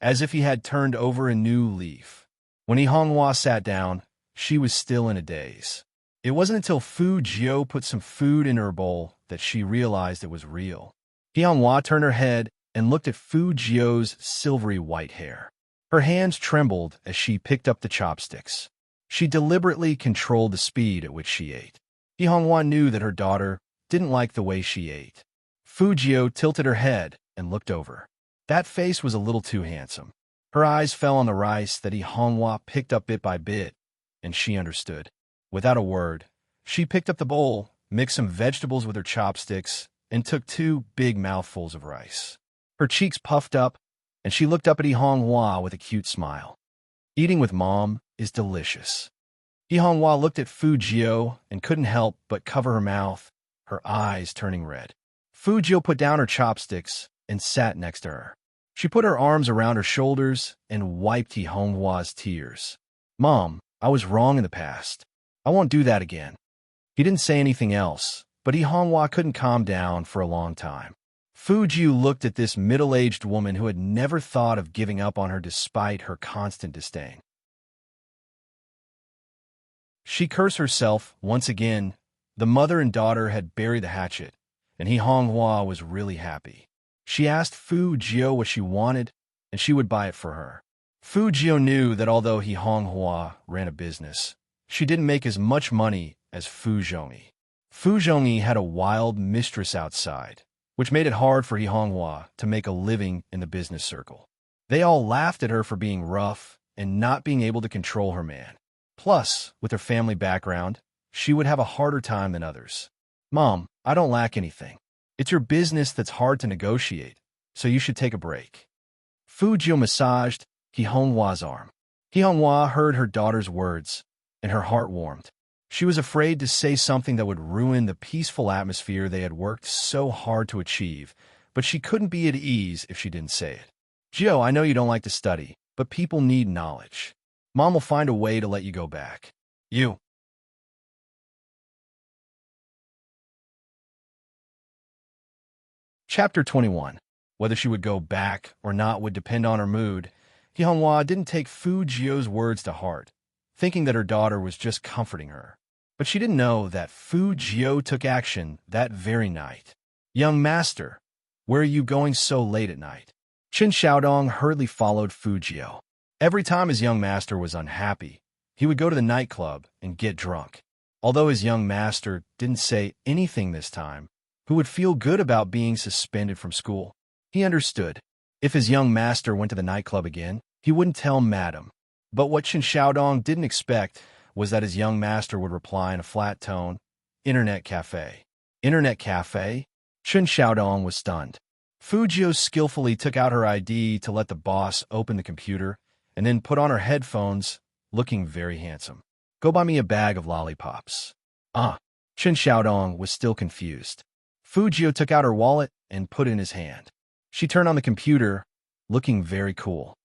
he had turned over a new leaf. When Hua sat down, she was still in a daze. It wasn't until Fu Jio put some food in her bowl that she realized it was real. Hua turned her head and looked at Fu Jio's silvery white hair. Her hands trembled as she picked up the chopsticks. She deliberately controlled the speed at which she ate. Hua knew that her daughter didn't like the way she ate. Fu Jio tilted her head and looked over. That face was a little too handsome. Her eyes fell on the rice that Hua picked up bit by bit, and she understood. Without a word, she picked up the bowl, mixed some vegetables with her chopsticks, and took 2 big mouthfuls of rice. Her cheeks puffed up, and she looked up at Hua with a cute smile. Eating with mom is delicious. Hua looked at Fu Jio and couldn't help but cover her mouth, her eyes turning red. Fu Jio put down her chopsticks and sat next to her. She put her arms around her shoulders and wiped Hua's tears. Mom, I was wrong in the past. I won't do that again. He didn't say anything else, but Hua couldn't calm down for a long time. Fu Jio looked at this middle-aged woman who had never thought of giving up on her despite her constant disdain. She cursed herself once again. The mother and daughter had buried the hatchet, and Hua was really happy. She asked Fu Jio what she wanted, and she would buy it for her. Fu Jio knew that although Hua ran a business, she didn't make as much money as Fu Zhongyi. Fu Zhongyi had a wild mistress outside, which made it hard for Hua to make a living in the business circle. They all laughed at her for being rough and not being able to control her man. Plus, with her family background, she would have a harder time than others. Mom, I don't lack anything. It's your business that's hard to negotiate, so you should take a break. Fu Jio massaged Hua's arm. Hua heard her daughter's words, and her heart warmed. She was afraid to say something that would ruin the peaceful atmosphere they had worked so hard to achieve, but she couldn't be at ease if she didn't say it. Jio, I know you don't like to study, but people need knowledge. Mom will find a way to let you go back. You. Chapter 21. Whether she would go back or not would depend on her mood. Hyunghwa didn't take Fu Jio's words to heart, thinking that her daughter was just comforting her. But she didn't know that Fu Jio took action that very night. Young master, where are you going so late at night? Qin Xiaodong hurriedly followed Fu Jio. Every time his young master was unhappy, he would go to the nightclub and get drunk. Although his young master didn't say anything this time, who would feel good about being suspended from school. He understood. If his young master went to the nightclub again, he wouldn't tell Madam. But what Qin Xiaodong didn't expect was that his young master would reply in a flat tone, "Internet cafe." Internet cafe? Qin Xiaodong was stunned. Fu Jio skillfully took out her ID to let the boss open the computer and then put on her headphones, looking very handsome. Go buy me a bag of lollipops. Qin Xiaodong was still confused. Fu Jio took out her wallet and put it in his hand. She turned on the computer, looking very cool.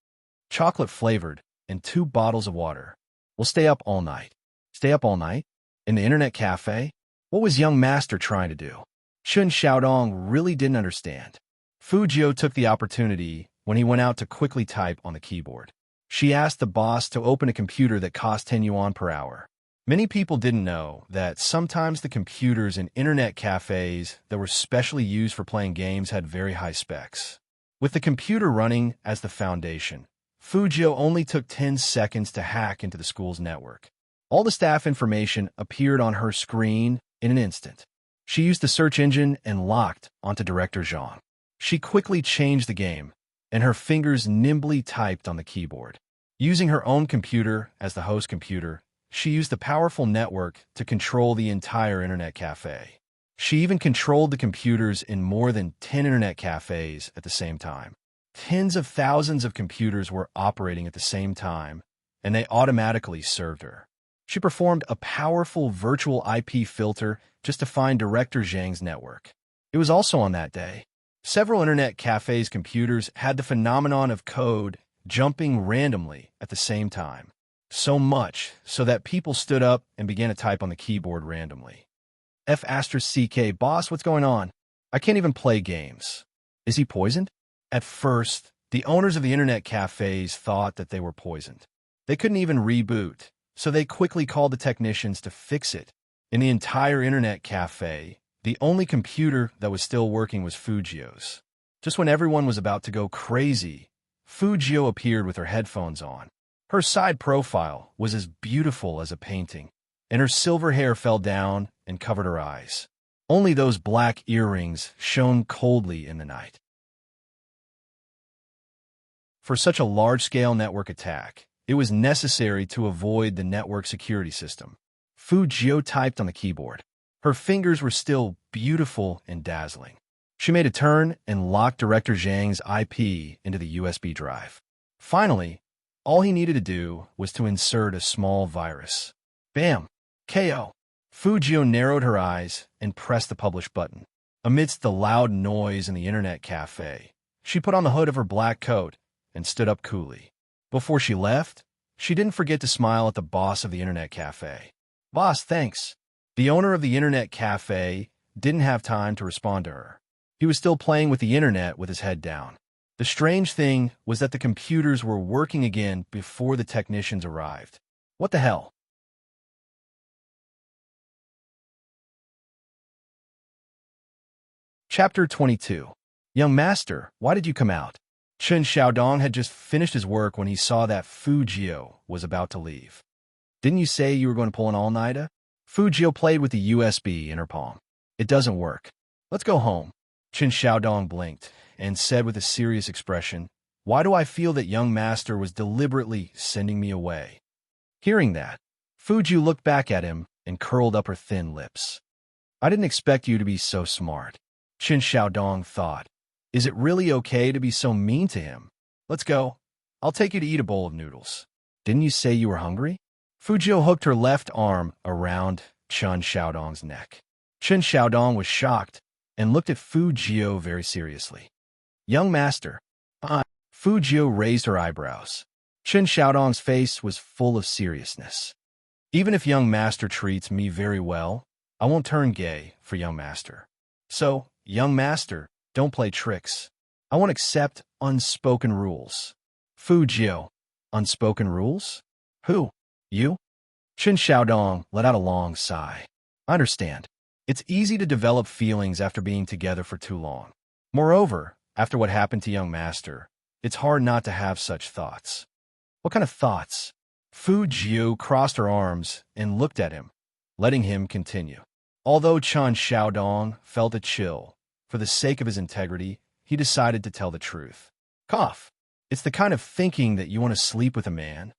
Chocolate-flavored and 2 bottles of water. We'll stay up all night. Stay up all night? In the internet cafe? What was young master trying to do? Qin Xiaodong really didn't understand. Fu Jio took the opportunity when he went out to quickly type on the keyboard. She asked the boss to open a computer that cost 10 yuan per hour. Many people didn't know that sometimes the computers in internet cafes that were specially used for playing games had very high specs. With the computer running as the foundation, Fu Jio only took 10 seconds to hack into the school's network. All the staff information appeared on her screen in an instant. She used the search engine and locked onto Director Zhang. She quickly changed the game, and her fingers nimbly typed on the keyboard. Using her own computer as the host computer, she used the powerful network to control the entire internet cafe. She even controlled the computers in more than 10 internet cafes at the same time. Tens of thousands of computers were operating at the same time, and they automatically served her. She performed a powerful virtual IP filter just to find Director Zhang's network. It was also on that day. Several internet cafes' computers had the phenomenon of code jumping randomly at the same time. So much so that people stood up and began to type on the keyboard randomly. F***CK, boss, what's going on? I can't even play games. Is he poisoned? At first, the owners of the internet cafes thought that they were poisoned. They couldn't even reboot, so they quickly called the technicians to fix it. In the entire internet cafe, the only computer that was still working was Fu Jio's. Just when everyone was about to go crazy, Fu Jio appeared with her headphones on. Her side profile was as beautiful as a painting, and her silver hair fell down and covered her eyes. Only those black earrings shone coldly in the night. For such a large-scale network attack, it was necessary to avoid the network security system. Fu Jio typed on the keyboard. Her fingers were still beautiful and dazzling. She made a turn and locked Director Zhang's IP into the USB drive. Finally, all he needed to do was to insert a small virus. Bam! KO! Fu Jio narrowed her eyes and pressed the publish button. Amidst the loud noise in the internet cafe, she put on the hood of her black coat and stood up coolly. Before she left, she didn't forget to smile at the boss of the internet cafe. Boss, thanks. The owner of the internet cafe didn't have time to respond to her. He was still playing with the internet with his head down. The strange thing was that the computers were working again before the technicians arrived. What the hell? Chapter 22. Young master, why did you come out? Qin Xiaodong had just finished his work when he saw that Fu Jio was about to leave. Didn't you say you were going to pull an all-nighter? Fu Jio played with the USB in her palm. It doesn't work. Let's go home. Qin Xiaodong blinked and said with a serious expression, Why do I feel that young master was deliberately sending me away? Hearing that, Fu Jio looked back at him and curled up her thin lips. I didn't expect you to be so smart. Qin Xiaodong thought. Is it really okay to be so mean to him? Let's go. I'll take you to eat a bowl of noodles. Didn't you say you were hungry? Fu Jio hooked her left arm around Qin Xiaodong's neck. Qin Xiaodong was shocked and looked at Fu Jio very seriously. Young master. Fu Jio raised her eyebrows. Qin Xiaodong's face was full of seriousness. Even if young master treats me very well, I won't turn gay for young master. So, young master, don't play tricks. I won't accept unspoken rules. Fujio. Unspoken rules? Who? You? Chen Xiaodong let out a long sigh. I understand. It's easy to develop feelings after being together for too long. Moreover, after what happened to young master, it's hard not to have such thoughts. What kind of thoughts? Fu Jiu crossed her arms and looked at him, letting him continue. Although Chen Xiaodong felt a chill, for the sake of his integrity, he decided to tell the truth. Cough. It's the kind of thinking that you want to sleep with a man.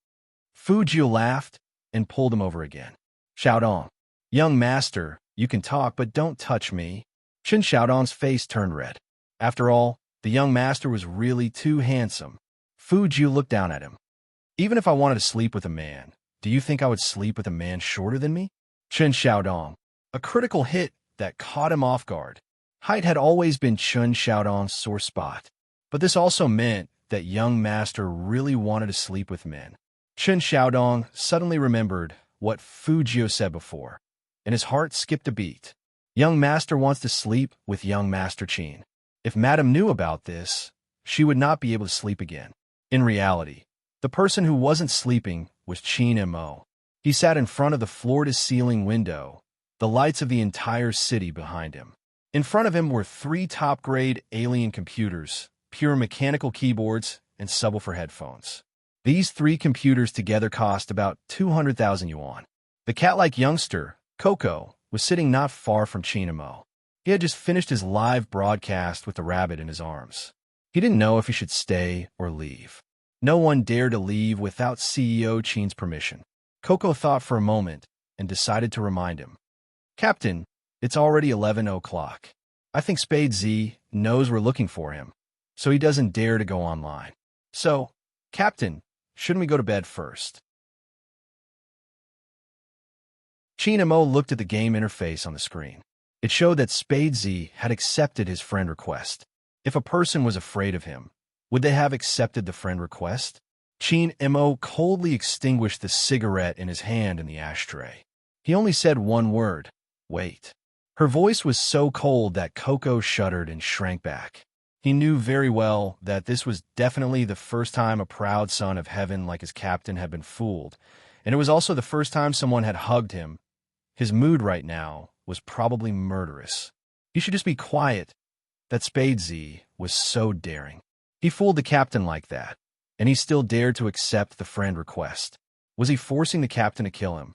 Fu Jiu laughed and pulled him over again. Xiaodong. Young master, you can talk, but don't touch me. Chen Xiaodong's face turned red. After all, the young master was really too handsome. Fu Jiu looked down at him. Even if I wanted to sleep with a man, do you think I would sleep with a man shorter than me? Chen Xiaodong. A critical hit that caught him off guard. Height had always been Chen Xiaodong's sore spot, but this also meant that young master really wanted to sleep with men. Chen Xiaodong suddenly remembered what Fu Jiu said before, and his heart skipped a beat. Young master wants to sleep with young master Qin. If madam knew about this, she would not be able to sleep again. In reality, the person who wasn't sleeping was Qin Mo. He sat in front of the floor-to-ceiling window, the lights of the entire city behind him. In front of him were 3 top-grade alien computers, pure mechanical keyboards, and subwoofer headphones. These 3 computers together cost about 200,000 yuan. The cat-like youngster, Coco, was sitting not far from Qin Mo. He had just finished his live broadcast with the rabbit in his arms. He didn't know if he should stay or leave. No one dared to leave without CEO Qin's permission. Coco thought for a moment and decided to remind him. Captain, it's already 11 o'clock. I think Spade Z knows we're looking for him, so he doesn't dare to go online. So, Captain, shouldn't we go to bed first? Qin Mo looked at the game interface on the screen. It showed that Spade Z had accepted his friend request. If a person was afraid of him, would they have accepted the friend request? Qin Mo coldly extinguished the cigarette in his hand in the ashtray. He only said one word, wait. Her voice was so cold that Coco shuddered and shrank back. He knew very well that this was definitely the first time a proud son of heaven like his captain had been fooled, and it was also the first time someone had hugged him. His mood right now was probably murderous. He should just be quiet. That Spade Z was so daring. He fooled the captain like that, and he still dared to accept the friend request. Was he forcing the captain to kill him?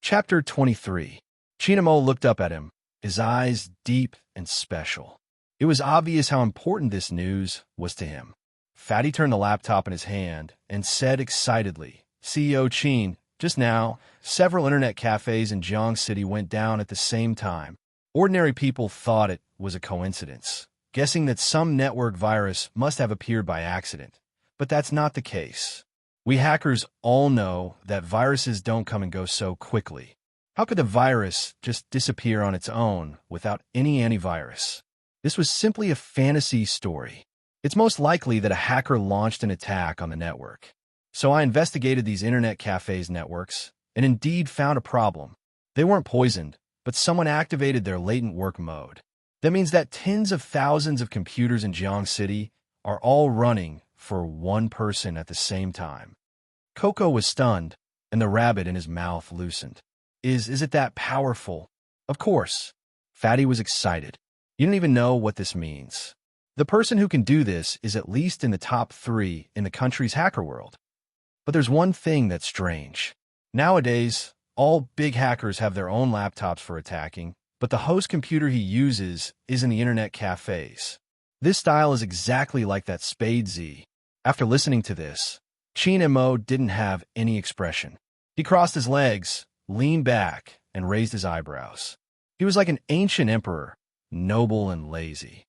Chapter 23. Qin Mo looked up at him, his eyes deep and special. It was obvious how important this news was to him. Fatty turned the laptop in his hand and said excitedly, CEO Qin, just now, several internet cafes in Jiang City went down at the same time. Ordinary people thought it was a coincidence, guessing that some network virus must have appeared by accident. But that's not the case. We hackers all know that viruses don't come and go so quickly. How could the virus just disappear on its own without any antivirus? This was simply a fantasy story. It's most likely that a hacker launched an attack on the network. So I investigated these internet cafes networks and indeed found a problem. They weren't poisoned, but someone activated their latent work mode. That means that tens of thousands of computers in Jiang City are all running for one person at the same time. Coco was stunned, and the rabbit in his mouth loosened. Is it that powerful? Of course. Fatty was excited. You don't even know what this means. The person who can do this is at least in the top 3 in the country's hacker world. But there's one thing that's strange. Nowadays, all big hackers have their own laptops for attacking, but the host computer he uses is in the internet cafes. This style is exactly like that Spade Z. After listening to this, Qin Mo didn't have any expression. He crossed his legs, leaned back, and raised his eyebrows. He was like an ancient emperor, noble and lazy.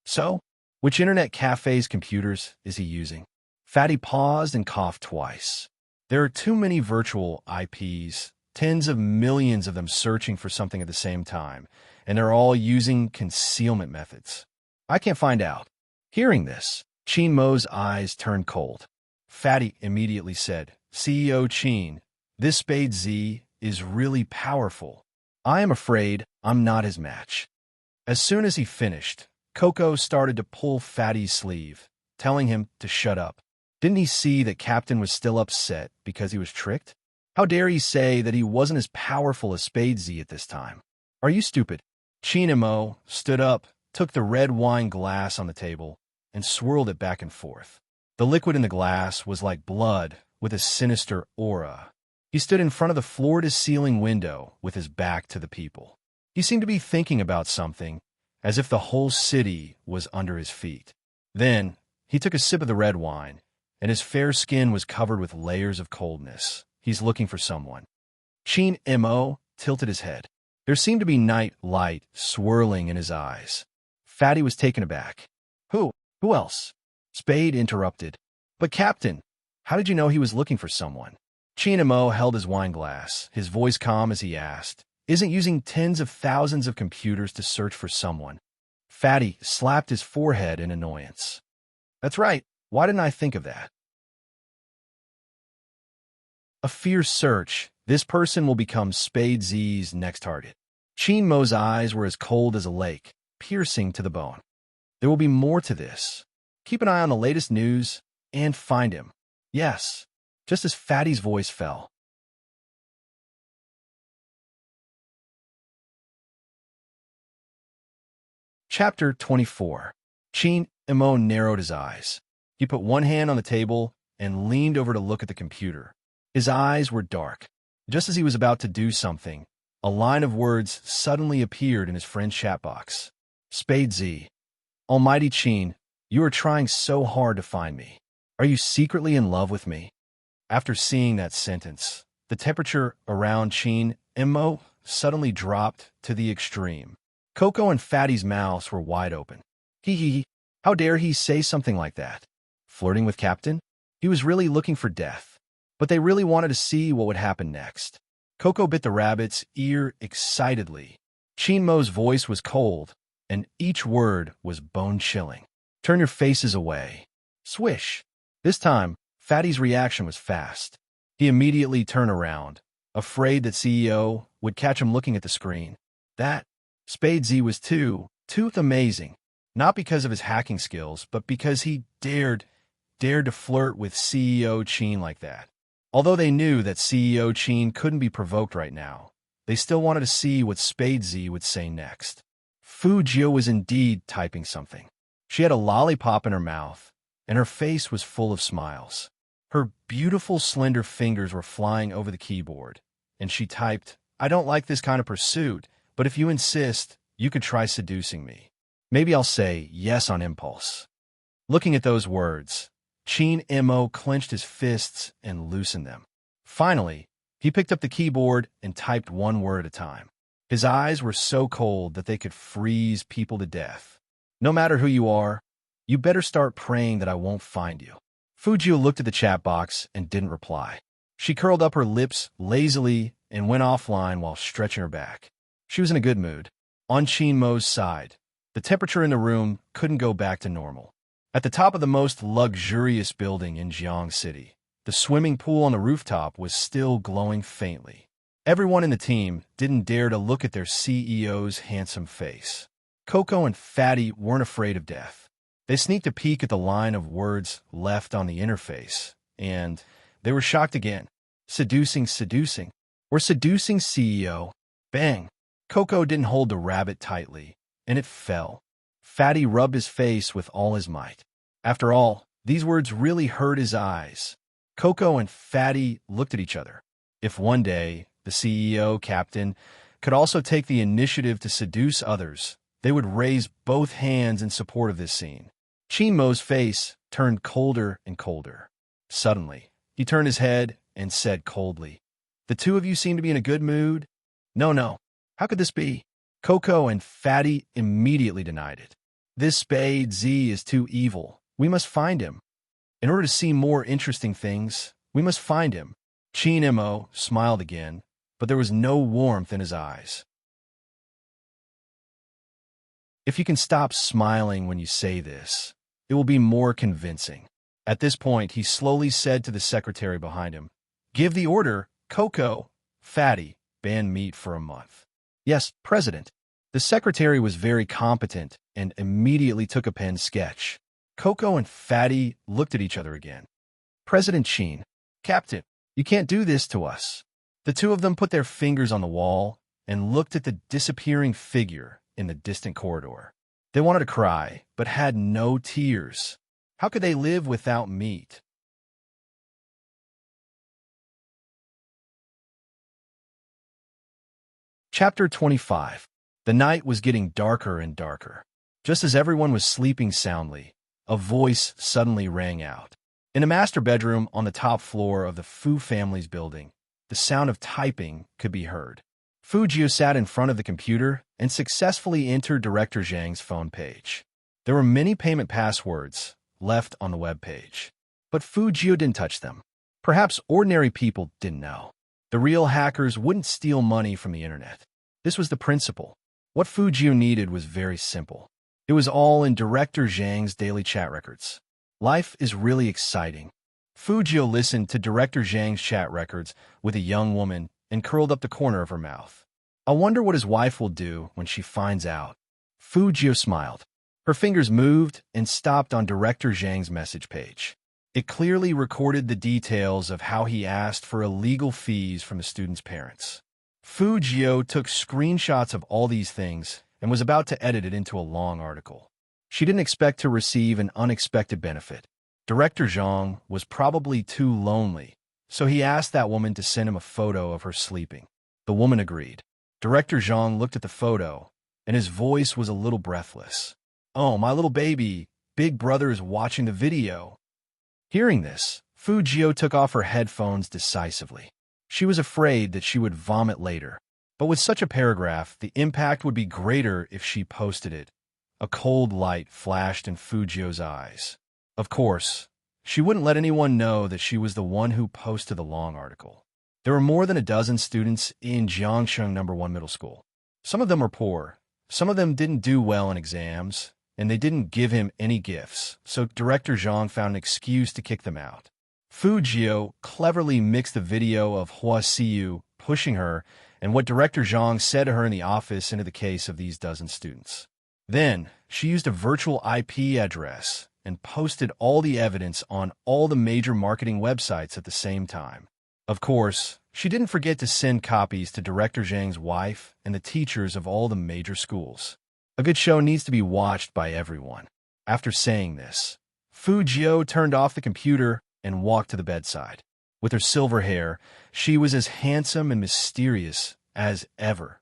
So, which internet cafe's computers is he using? Fatty paused and coughed twice. There are too many virtual IPs, tens of millions of them searching for something at the same time, and they're all using concealment methods. I can't find out. Hearing this, Qin Mo's eyes turned cold. Fatty immediately said, CEO Qin, this Spade Z is really powerful. I am afraid I'm not his match. As soon as he finished, Coco started to pull Fatty's sleeve, telling him to shut up. Didn't he see that Captain was still upset because he was tricked? How dare he say that he wasn't as powerful as Spade Z at this time? Are you stupid? Chinamo stood up, took the red wine glass on the table, and swirled it back and forth. The liquid in the glass was like blood with a sinister aura. He stood in front of the floor-to-ceiling window with his back to the people. He seemed to be thinking about something, as if the whole city was under his feet. Then, he took a sip of the red wine, and his fair skin was covered with layers of coldness. He's looking for someone. Chin Mo tilted his head. There seemed to be night light swirling in his eyes. Fatty was taken aback. Who? Who else? Spade interrupted. But Captain, how did you know he was looking for someone? Chin Mo held his wine glass, his voice calm as he asked, Isn't using tens of thousands of computers to search for someone? Fatty slapped his forehead in annoyance. That's right. Why didn't I think of that? A fierce search. This person will become Spade Z's next target. Chin Mo's eyes were as cold as a lake, piercing to the bone. There will be more to this. Keep an eye on the latest news and find him. Yes, just as Fatty's voice fell. Chapter 24. Chin Mo narrowed his eyes. He put one hand on the table and leaned over to look at the computer. His eyes were dark. Just as he was about to do something, a line of words suddenly appeared in his friend's chat box. Spade Z. Almighty Chin, you are trying so hard to find me. Are you secretly in love with me? After seeing that sentence, the temperature around Chin Mo suddenly dropped to the extreme. Coco and Fatty's mouths were wide open. Hee. How dare he say something like that? Flirting with Captain? He was really looking for death. But they really wanted to see what would happen next. Coco bit the rabbit's ear excitedly. Chin Mo's voice was cold, and each word was bone-chilling. Turn your faces away. Swish. This time, Fatty's reaction was fast. He immediately turned around, afraid that CEO would catch him looking at the screen. That Spade Z was too amazing. Not because of his hacking skills, but because he dared to flirt with CEO Chin like that. Although they knew that CEO Chin couldn't be provoked right now, they still wanted to see what Spade Z would say next. Fu Jio was indeed typing something. She had a lollipop in her mouth, and her face was full of smiles. Her beautiful, slender fingers were flying over the keyboard, and she typed, I don't like this kind of pursuit, but if you insist, you could try seducing me. Maybe I'll say yes on impulse. Looking at those words, Chin Mo clenched his fists and loosened them. Finally, he picked up the keyboard and typed one word at a time. His eyes were so cold that they could freeze people to death. No matter who you are, you better start praying that I won't find you. Fujio looked at the chat box and didn't reply. She curled up her lips lazily and went offline while stretching her back. She was in a good mood. On Chin Mo's side, the temperature in the room couldn't go back to normal. At the top of the most luxurious building in Jiang City, the swimming pool on the rooftop was still glowing faintly. Everyone in the team didn't dare to look at their CEO's handsome face. Coco and Fatty weren't afraid of death. They sneaked a peek at the line of words left on the interface, and they were shocked again. Seducing. We're seducing CEO. Bang! Coco didn't hold the rabbit tightly, and it fell. Fatty rubbed his face with all his might. After all, these words really hurt his eyes. Coco and Fatty looked at each other. If one day the CEO, Captain, could also take the initiative to seduce others, they would raise both hands in support of this scene. Chin Mo's face turned colder and colder. Suddenly, he turned his head and said coldly, The two of you seem to be in a good mood? No. How could this be? Coco and Fatty immediately denied it. This Spade Z is too evil. We must find him. In order to see more interesting things, we must find him. Chin Mo smiled again, but there was no warmth in his eyes. If you can stop smiling when you say this, it will be more convincing. At this point, he slowly said to the secretary behind him, Give the order, Coco. Fatty, ban meat for a month. Yes, President. The secretary was very competent and immediately took a pen sketch. Coco and Fatty looked at each other again. President Sheen, Captain, you can't do this to us. The two of them put their fingers on the wall and looked at the disappearing figure in the distant corridor. They wanted to cry, but had no tears. How could they live without meat? Chapter 25. The night was getting darker and darker. Just as everyone was sleeping soundly, a voice suddenly rang out. In a master bedroom on the top floor of the Fu family's building, the sound of typing could be heard. Fu Jio sat in front of the computer and successfully entered Director Zhang's phone page. There were many payment passwords left on the web page, but Fu Jio didn't touch them. Perhaps ordinary people didn't know. The real hackers wouldn't steal money from the internet. This was the principle. What Fu Jio needed was very simple. It was all in Director Zhang's daily chat records. Life is really exciting. Fu Jio listened to Director Zhang's chat records with a young woman and curled up the corner of her mouth. I wonder what his wife will do when she finds out. Fu Jio smiled. Her fingers moved and stopped on Director Zhang's message page. It clearly recorded the details of how he asked for illegal fees from the students' parents. Fu Jio took screenshots of all these things and was about to edit it into a long article. She didn't expect to receive an unexpected benefit. Director Zhang was probably too lonely, so he asked that woman to send him a photo of her sleeping. The woman agreed. Director Zhang looked at the photo, and his voice was a little breathless. "Oh, my little baby, Big Brother is watching the video." Hearing this, Fu Jio took off her headphones decisively. She was afraid that she would vomit later. But with such a paragraph, the impact would be greater if she posted it. A cold light flashed in Fu Jio's eyes. Of course, she wouldn't let anyone know that she was the one who posted the long article. There were more than a dozen students in Jiangsheng No. 1 Middle School. Some of them were poor. Some of them didn't do well in exams, and they didn't give him any gifts, so Director Zhang found an excuse to kick them out. Fu Jio cleverly mixed the video of Hua Siyu pushing her and what Director Zhang said to her in the office into the case of these dozen students. Then, she used a virtual IP address and posted all the evidence on all the major marketing websites at the same time. Of course, she didn't forget to send copies to Director Zhang's wife and the teachers of all the major schools. A good show needs to be watched by everyone. After saying this, Fu Jio turned off the computer and walked to the bedside. With her silver hair, she was as handsome and mysterious as ever.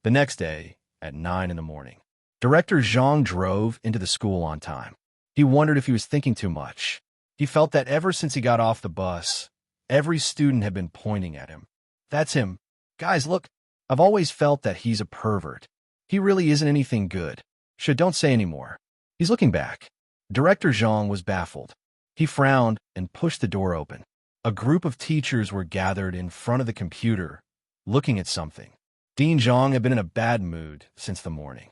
The next day, at 9 in the morning, Director Zhang drove into the school on time. He wondered if he was thinking too much. He felt that ever since he got off the bus, every student had been pointing at him. "That's him. Guys, look, I've always felt that he's a pervert. He really isn't anything good. Don't say any more." He's looking back. Director Zhang was baffled. He frowned and pushed the door open. A group of teachers were gathered in front of the computer, looking at something. Dean Zhang had been in a bad mood since the morning.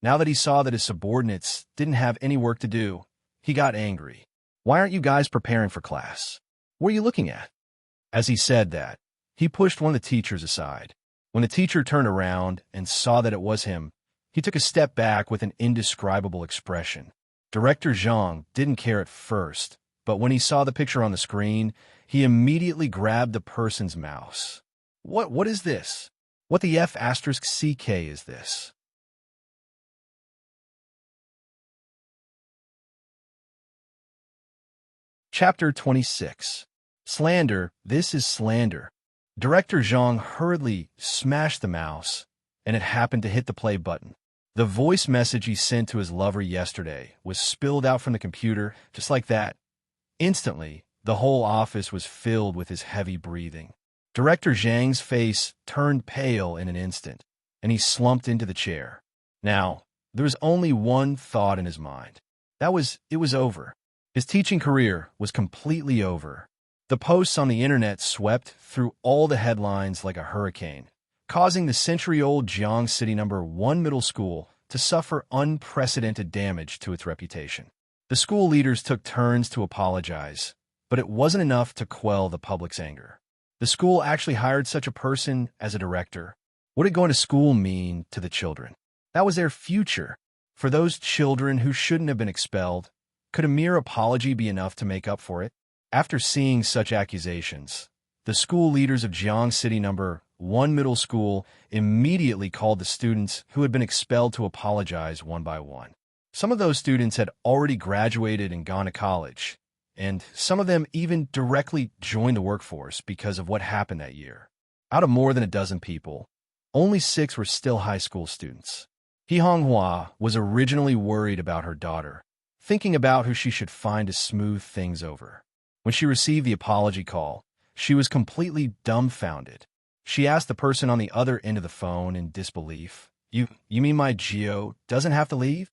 Now that he saw that his subordinates didn't have any work to do, he got angry. "Why aren't you guys preparing for class? What are you looking at?" As he said that, he pushed one of the teachers aside. When the teacher turned around and saw that it was him, he took a step back with an indescribable expression. Director Zhang didn't care at first, but when he saw the picture on the screen, he immediately grabbed the person's mouse. What is this? What the F***CK is this? Chapter 26. Slander, this is slander. Director Zhang hurriedly smashed the mouse, and it happened to hit the play button. The voice message he sent to his lover yesterday was spilled out from the computer just like that. Instantly, the whole office was filled with his heavy breathing. Director Zhang's face turned pale in an instant, and he slumped into the chair. Now, there was only one thought in his mind. It was over. His teaching career was completely over. The posts on the internet swept through all the headlines like a hurricane, causing the century-old Jiang City No. 1 Middle School to suffer unprecedented damage to its reputation. The school leaders took turns to apologize, but it wasn't enough to quell the public's anger. The school actually hired such a person as a director. What did going to school mean to the children? That was their future. For those children who shouldn't have been expelled, could a mere apology be enough to make up for it? After seeing such accusations, the school leaders of Jiang City Number 1 Middle School immediately called the students who had been expelled to apologize one by one. Some of those students had already graduated and gone to college, and some of them even directly joined the workforce because of what happened that year. Out of more than a dozen people, only 6 were still high school students. He Honghua was originally worried about her daughter, thinking about who she should find to smooth things over. When she received the apology call, she was completely dumbfounded. She asked the person on the other end of the phone in disbelief, You mean my Geo doesn't have to leave?"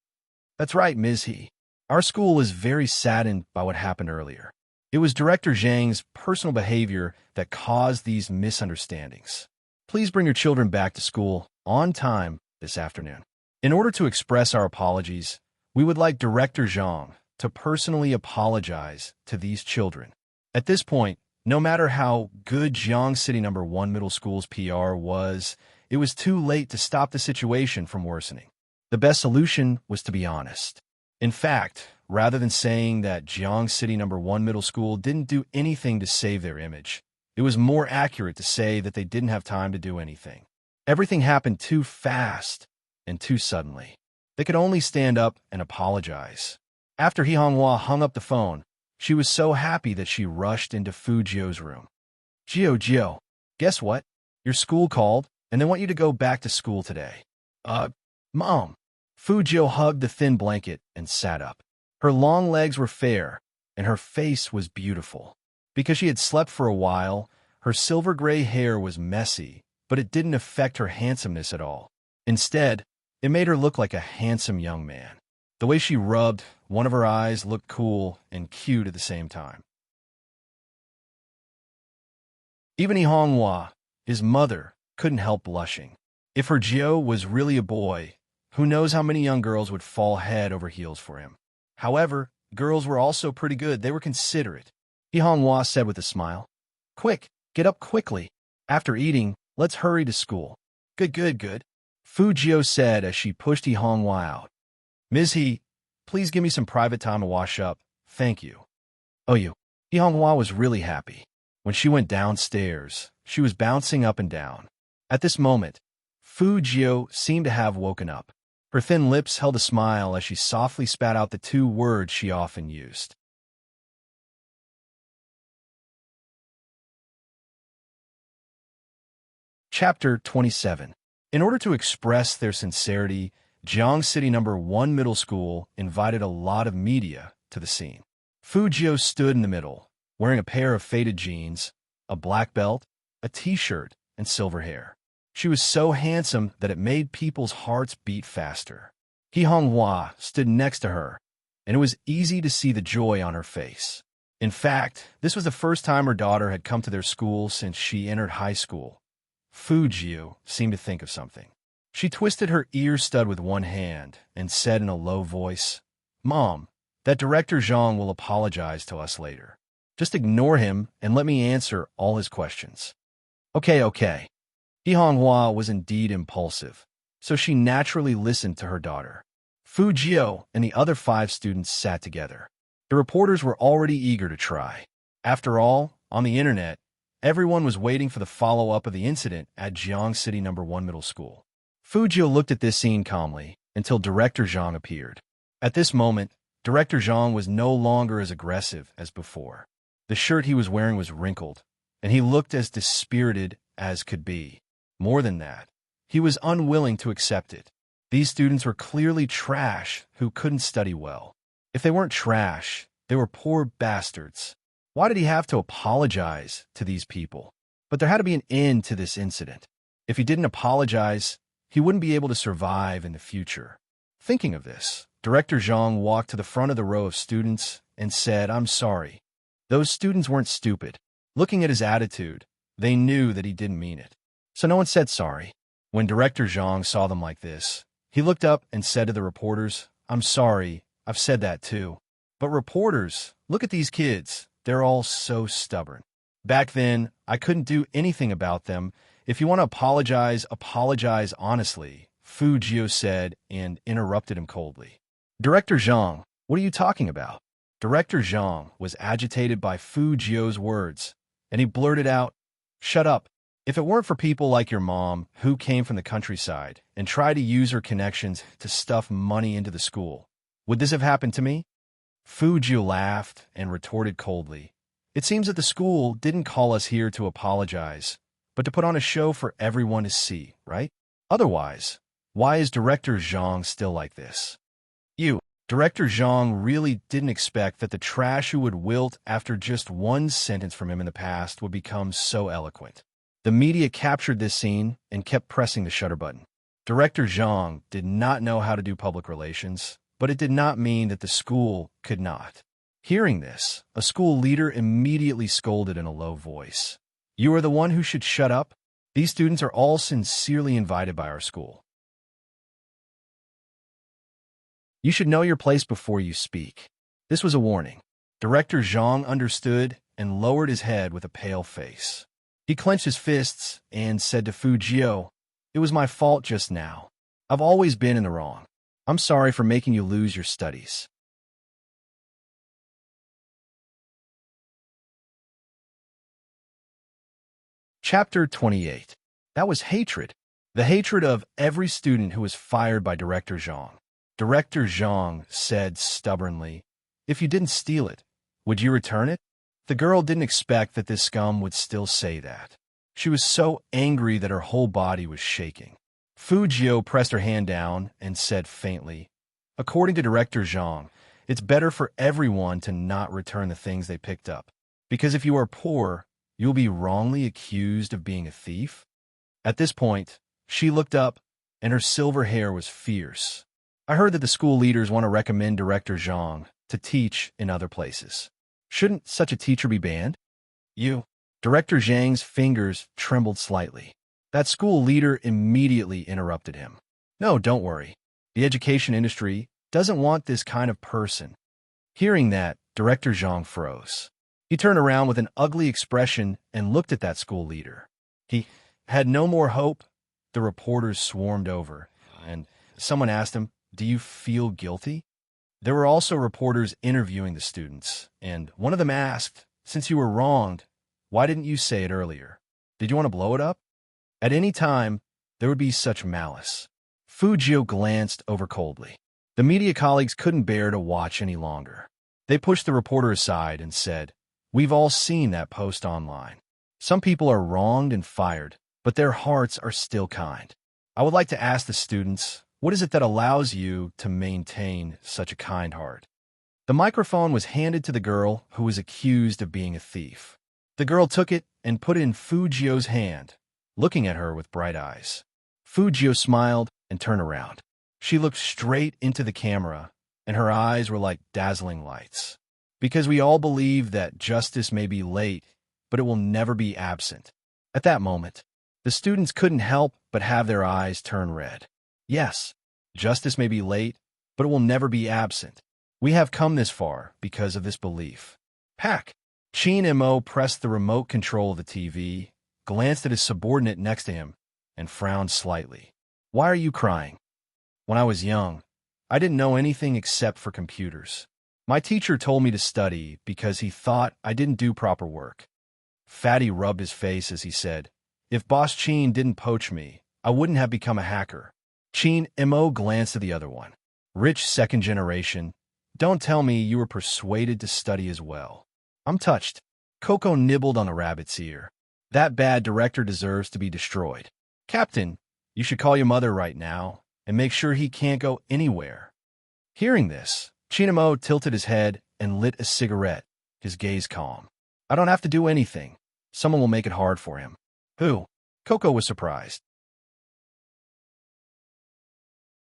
"That's right, Ms. He. Our school is very saddened by what happened earlier. It was Director Zhang's personal behavior that caused these misunderstandings. Please bring your children back to school on time this afternoon. In order to express our apologies, we would like Director Zhang to personally apologize to these children." At this point, no matter how good Jiang City Number 1 Middle School's PR was, it was too late to stop the situation from worsening. The best solution was to be honest. In fact, rather than saying that Jiang City Number 1 Middle School didn't do anything to save their image, it was more accurate to say that they didn't have time to do anything. Everything happened too fast and too suddenly. They could only stand up and apologize. After He Honghua hung up the phone, she was so happy that she rushed into Fu Jio's room. Gio, guess what? Your school called, and they want you to go back to school today." Mom." Fu Jio hugged the thin blanket and sat up. Her long legs were fair, and her face was beautiful. Because she had slept for a while, her silver-gray hair was messy, but it didn't affect her handsomeness at all. Instead, it made her look like a handsome young man. The way she rubbed one of her eyes looked cool and cute at the same time. Even He Honghua, his mother, couldn't help blushing. If her Jio was really a boy, who knows how many young girls would fall head over heels for him. However, girls were also pretty good. They were considerate. He Honghua said with a smile, "Quick, get up quickly. After eating, let's hurry to school." Good. Fu Jio said as she pushed He Honghua out. "Ms. He, please give me some private time to wash up. Thank you." "Oh, you." He Honghua was really happy. When she went downstairs, she was bouncing up and down. At this moment, Fu Jio seemed to have woken up. Her thin lips held a smile as she softly spat out the 2 words she often used. Chapter 27. In order to express their sincerity, Jiang City Number 1 Middle School invited a lot of media to the scene. Fu Jio stood in the middle, wearing a pair of faded jeans, a black belt, a t-shirt, and silver hair. She was so handsome that it made people's hearts beat faster. He Honghua stood next to her, and it was easy to see the joy on her face. In fact, this was the first time her daughter had come to their school since she entered high school. Fu Jio seemed to think of something. She twisted her ear stud with one hand and said in a low voice, "Mom, that Director Zhang will apologize to us later. Just ignore him and let me answer all his questions." Okay. He Honghua was indeed impulsive, so she naturally listened to her daughter. Fu Jio and the other 5 students sat together. The reporters were already eager to try. After all, on the internet, everyone was waiting for the follow-up of the incident at Jiang City Number 1 Middle School. Fu Jio looked at this scene calmly until Director Zhang appeared. At this moment, Director Zhang was no longer as aggressive as before. The shirt he was wearing was wrinkled, and he looked as dispirited as could be. More than that, he was unwilling to accept it. These students were clearly trash who couldn't study well. If they weren't trash, they were poor bastards. Why did he have to apologize to these people? But there had to be an end to this incident. If he didn't apologize, he wouldn't be able to survive in the future. Thinking of this, Director Zhang walked to the front of the row of students and said, "I'm sorry." Those students weren't stupid. Looking at his attitude, they knew that he didn't mean it. So no one said sorry. When Director Zhang saw them like this, he looked up and said to the reporters, "I'm sorry, I've said that too. But reporters, look at these kids. They're all so stubborn." Back then, I couldn't do anything about them. If you want to apologize, apologize honestly, Fu Jio said and interrupted him coldly. Director Zhang, what are you talking about? Director Zhang was agitated by Fu Jio's words, and he blurted out, "Shut up. If it weren't for people like your mom, who came from the countryside and tried to use her connections to stuff money into the school, would this have happened to me?" Fu Jio laughed and retorted coldly, "It seems that the school didn't call us here to apologize, but to put on a show for everyone to see, right? Otherwise, why is Director Zhang still like this?" Director Zhang really didn't expect that the trash who would wilt after just one sentence from him in the past would become so eloquent. The media captured this scene and kept pressing the shutter button. Director Zhang did not know how to do public relations, but it did not mean that the school could not. Hearing this, a school leader immediately scolded in a low voice. "You are the one who should shut up. These students are all sincerely invited by our school. You should know your place before you speak." This was a warning. Director Zhang understood and lowered his head with a pale face. He clenched his fists and said to Fu Jio, "It was my fault just now. I've always been in the wrong. I'm sorry for making you lose your studies." Chapter 28. That was hatred. The hatred of every student who was fired by Director Zhang. Director Zhang said stubbornly, "If you didn't steal it, would you return it?" The girl didn't expect that this scum would still say that. She was so angry that her whole body was shaking. Fu Jio pressed her hand down and said faintly, "According to Director Zhang, it's better for everyone to not return the things they picked up, because if you are poor, you'll be wrongly accused of being a thief." At this point, she looked up, and her silver hair was fierce. "I heard that the school leaders want to recommend Director Zhang to teach in other places. Shouldn't such a teacher be banned?" Director Zhang's fingers trembled slightly. That school leader immediately interrupted him. "No, don't worry. The education industry doesn't want this kind of person." Hearing that, Director Zhang froze. He turned around with an ugly expression and looked at that school leader. He had no more hope. The reporters swarmed over, and someone asked him, "Do you feel guilty?" There were also reporters interviewing the students, and one of them asked, "Since you were wronged, why didn't you say it earlier? Did you want to blow it up?" At any time, there would be such malice. Fu Jio glanced over coldly. The media colleagues couldn't bear to watch any longer. They pushed the reporter aside and said, "We've all seen that post online. Some people are wronged and fired, but their hearts are still kind. I would like to ask the students, what is it that allows you to maintain such a kind heart?" The microphone was handed to the girl who was accused of being a thief. The girl took it and put it in Fu Jio's hand, looking at her with bright eyes. Fu Jio smiled and turned around. She looked straight into the camera, and her eyes were like dazzling lights. "Because we all believe that justice may be late, but it will never be absent." At that moment, the students couldn't help but have their eyes turn red. Yes, justice may be late, but it will never be absent. We have come this far because of this belief. Pack. Qin Mo pressed the remote control of the TV, glanced at his subordinate next to him, and frowned slightly. "Why are you crying?" "When I was young, I didn't know anything except for computers. My teacher told me to study because he thought I didn't do proper work." Fatty rubbed his face as he said, "If Boss Qin didn't poach me, I wouldn't have become a hacker." Qin Mo glanced at the other one. "Rich second generation. Don't tell me you were persuaded to study as well." "I'm touched." Coco nibbled on a rabbit's ear. "That bad director deserves to be destroyed. Captain, you should call your mother right now and make sure he can't go anywhere." Hearing this, Chinamo tilted his head and lit a cigarette, his gaze calm. "I don't have to do anything. Someone will make it hard for him." "Who?" Coco was surprised.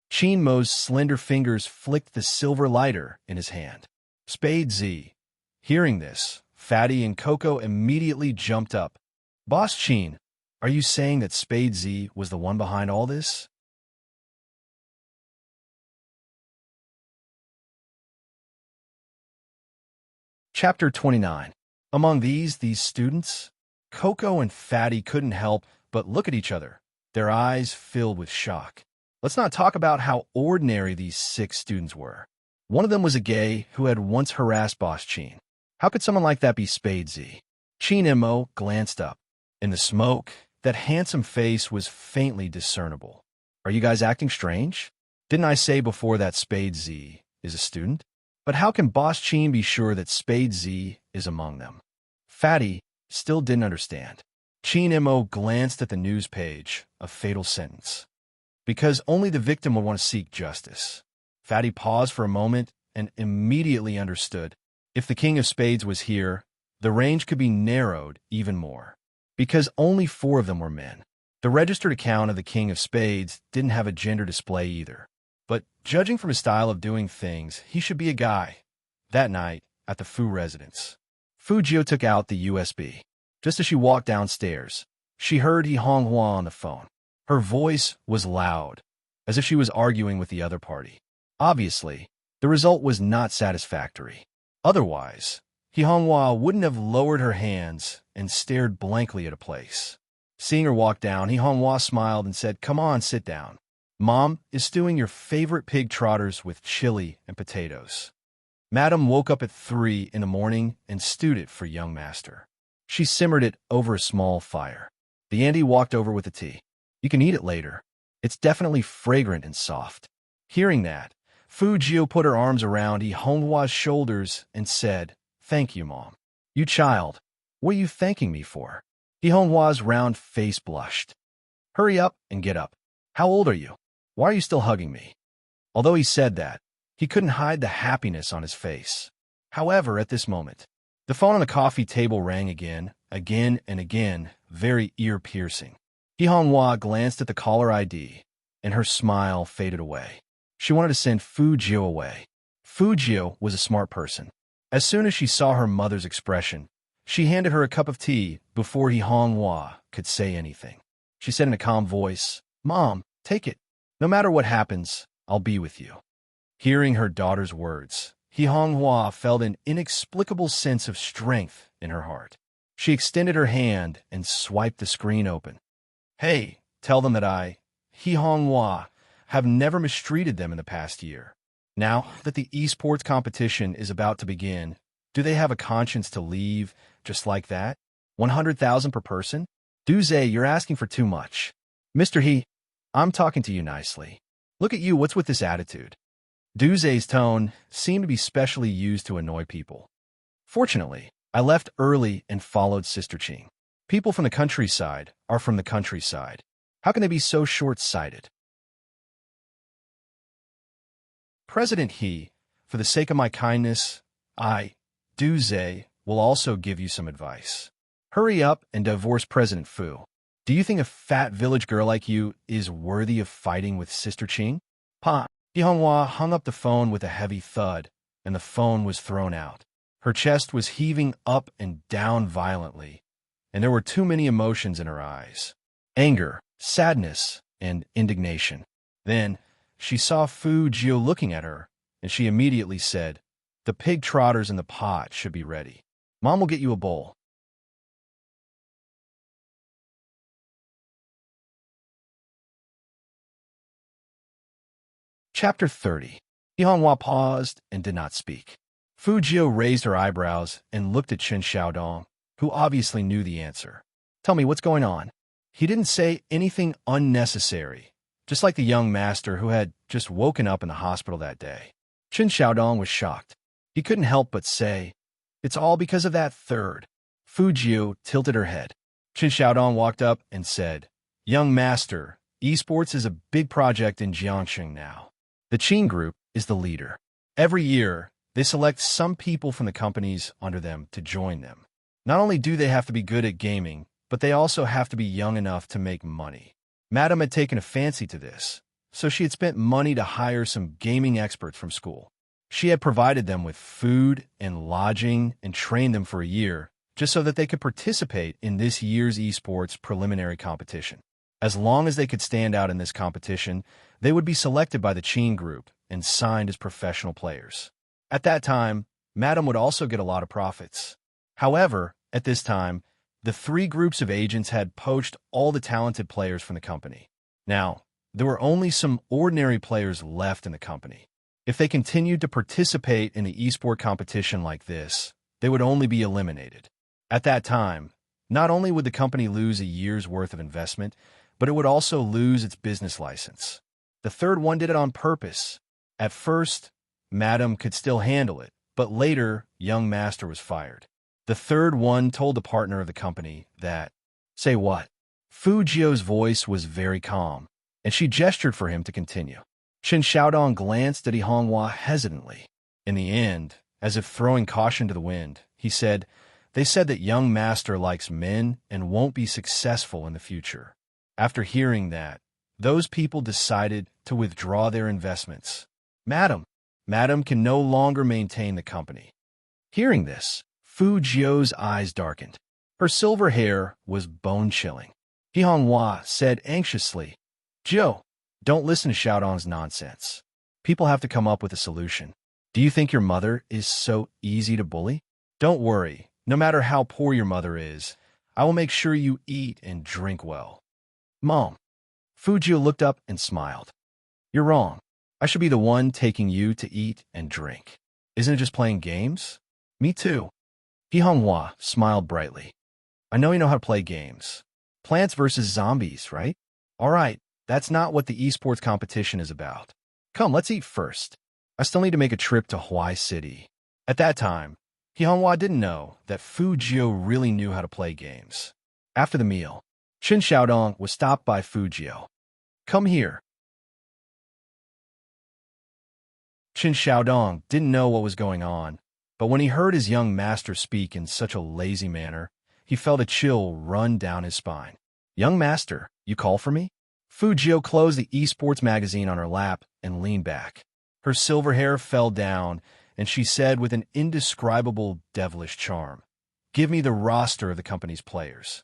Chinmo's slender fingers flicked the silver lighter in his hand. "Spade Z." Hearing this, Fatty and Coco immediately jumped up. "Boss Qin, are you saying that Spade Z was the one behind all this?" Chapter 29. Among these students, Coco and Fatty couldn't help but look at each other, their eyes filled with shock. Let's not talk about how ordinary these 6 students were. One of them was a gay who had once harassed Boss Chin. How could someone like that be Spade Z? Chin Mo glanced up. In the smoke, that handsome face was faintly discernible. Are you guys acting strange? Didn't I say before that Spade Z is a student? But how can Boss Chin be sure that Spade Z is among them? Fatty still didn't understand. Chin Mo glanced at the news page, a fatal sentence. Because only the victim would want to seek justice. Fatty paused for a moment and immediately understood. If the King of Spades was here, the range could be narrowed even more. Because only 4 of them were men. The registered account of the King of Spades didn't have a gender display either. But judging from his style of doing things, he should be a guy. That night, at the Fu residence, Fu Jio took out the USB. Just as she walked downstairs, she heard He Honghua on the phone. Her voice was loud, as if she was arguing with the other party. Obviously, the result was not satisfactory. Otherwise, He Honghua wouldn't have lowered her hands and stared blankly at a place. Seeing her walk down, He Honghua smiled and said, "Come on, sit down. Mom is stewing your favorite pig trotters with chili and potatoes." Madam woke up at 3 in the morning and stewed it for young master. She simmered it over a small fire. The Andy walked over with the tea. "You can eat it later. It's definitely fragrant and soft." Hearing that, Fu Jio put her arms around He Honghua's shoulders and said, "Thank you, Mom." "You child, what are you thanking me for?" He Honghua's round face blushed. "Hurry up and get up. How old are you? Why are you still hugging me?" Although he said that, he couldn't hide the happiness on his face. However, at this moment, the phone on the coffee table rang again and again, very ear-piercing. He Honghua glanced at the caller ID, and her smile faded away. She wanted to send Fu Jio away. Fu Jio was a smart person. As soon as she saw her mother's expression, she handed her a cup of tea before He Honghua could say anything. She said in a calm voice, "Mom, take it. No matter what happens, I'll be with you." Hearing her daughter's words, He Honghua felt an inexplicable sense of strength in her heart. She extended her hand and swiped the screen open. "Hey, tell them that He Honghua, have never mistreated them in the past year. Now that the esports competition is about to begin, do they have a conscience to leave just like that? 100,000 per person? Duze, you're asking for too much. Mr. He, I'm talking to you nicely. Look at you, what's with this attitude?" Duze's tone seemed to be specially used to annoy people. "Fortunately, I left early and followed Sister Ching. People from the countryside are from the countryside. How can they be so short-sighted?" President He, for the sake of my kindness, Duze, will also give you some advice. Hurry up and divorce President Fu. Do you think a fat village girl like you is worthy of fighting with Sister Ching? Pa. He Honghua hung up the phone with a heavy thud, and the phone was thrown out. Her chest was heaving up and down violently, and there were too many emotions in her eyes. Anger, sadness, and indignation. Then, she saw Fu Jio looking at her, and she immediately said, "The pig trotters in the pot should be ready. Mom will get you a bowl." Chapter 30. He Honghua paused and did not speak. Fu Jio raised her eyebrows and looked at Chen Xiaodong, who obviously knew the answer. "Tell me, what's going on?" He didn't say anything unnecessary, just like the young master who had just woken up in the hospital that day. Chen Xiaodong was shocked. He couldn't help but say, "It's all because of that third." Fu Jio tilted her head. Chen Xiaodong walked up and said, "Young master, esports is a big project in Jiangxing now. The Qing Group is the leader. Every year, they select some people from the companies under them to join them. Not only do they have to be good at gaming, but they also have to be young enough to make money." Madam had taken a fancy to this, so she had spent money to hire some gaming experts from school. She had provided them with food and lodging and trained them for a year, just so that they could participate in this year's esports preliminary competition. As long as they could stand out in this competition, they would be selected by the Qing Group and signed as professional players. At that time, Madam would also get a lot of profits. However, at this time, the three groups of agents had poached all the talented players from the company. Now, there were only some ordinary players left in the company. If they continued to participate in the esport competition like this, they would only be eliminated. At that time, not only would the company lose a year's worth of investment, but it would also lose its business license. The third one did it on purpose. At first, Madam could still handle it, but later, young Master was fired. The third one told the partner of the company that, "Say what?" Fujio's voice was very calm, and she gestured for him to continue. Qin Xiaodong glanced at He Honghua hesitantly. In the end, as if throwing caution to the wind, he said, "They said that young Master likes men and won't be successful in the future." After hearing that, those people decided to withdraw their investments. Madam can no longer maintain the company. Hearing this, Fujio's eyes darkened. Her silver hair was bone-chilling. He Honghua said anxiously, "Joe, don't listen to Xiaodong's nonsense. People have to come up with a solution. Do you think your mother is so easy to bully? Don't worry, no matter how poor your mother is, I will make sure you eat and drink well." Mom. Fujio looked up and smiled. "You're wrong. I should be the one taking you to eat and drink. Isn't it just playing games?" "Me too." He Honghua smiled brightly. "I know you know how to play games. Plants vs. Zombies, right? All right, that's not what the esports competition is about. Come, let's eat first. I still need to make a trip to Hawaii City." At that time, He Honghua didn't know that Fujio really knew how to play games. After the meal, Qin Xiaodong was stopped by Fujio. "Come here." Qin Xiaodong didn't know what was going on, but when he heard his young master speak in such a lazy manner, he felt a chill run down his spine. "Young master, you call for me?" Fujio closed the esports magazine on her lap and leaned back. Her silver hair fell down, and she said with an indescribable devilish charm, "Give me the roster of the company's players."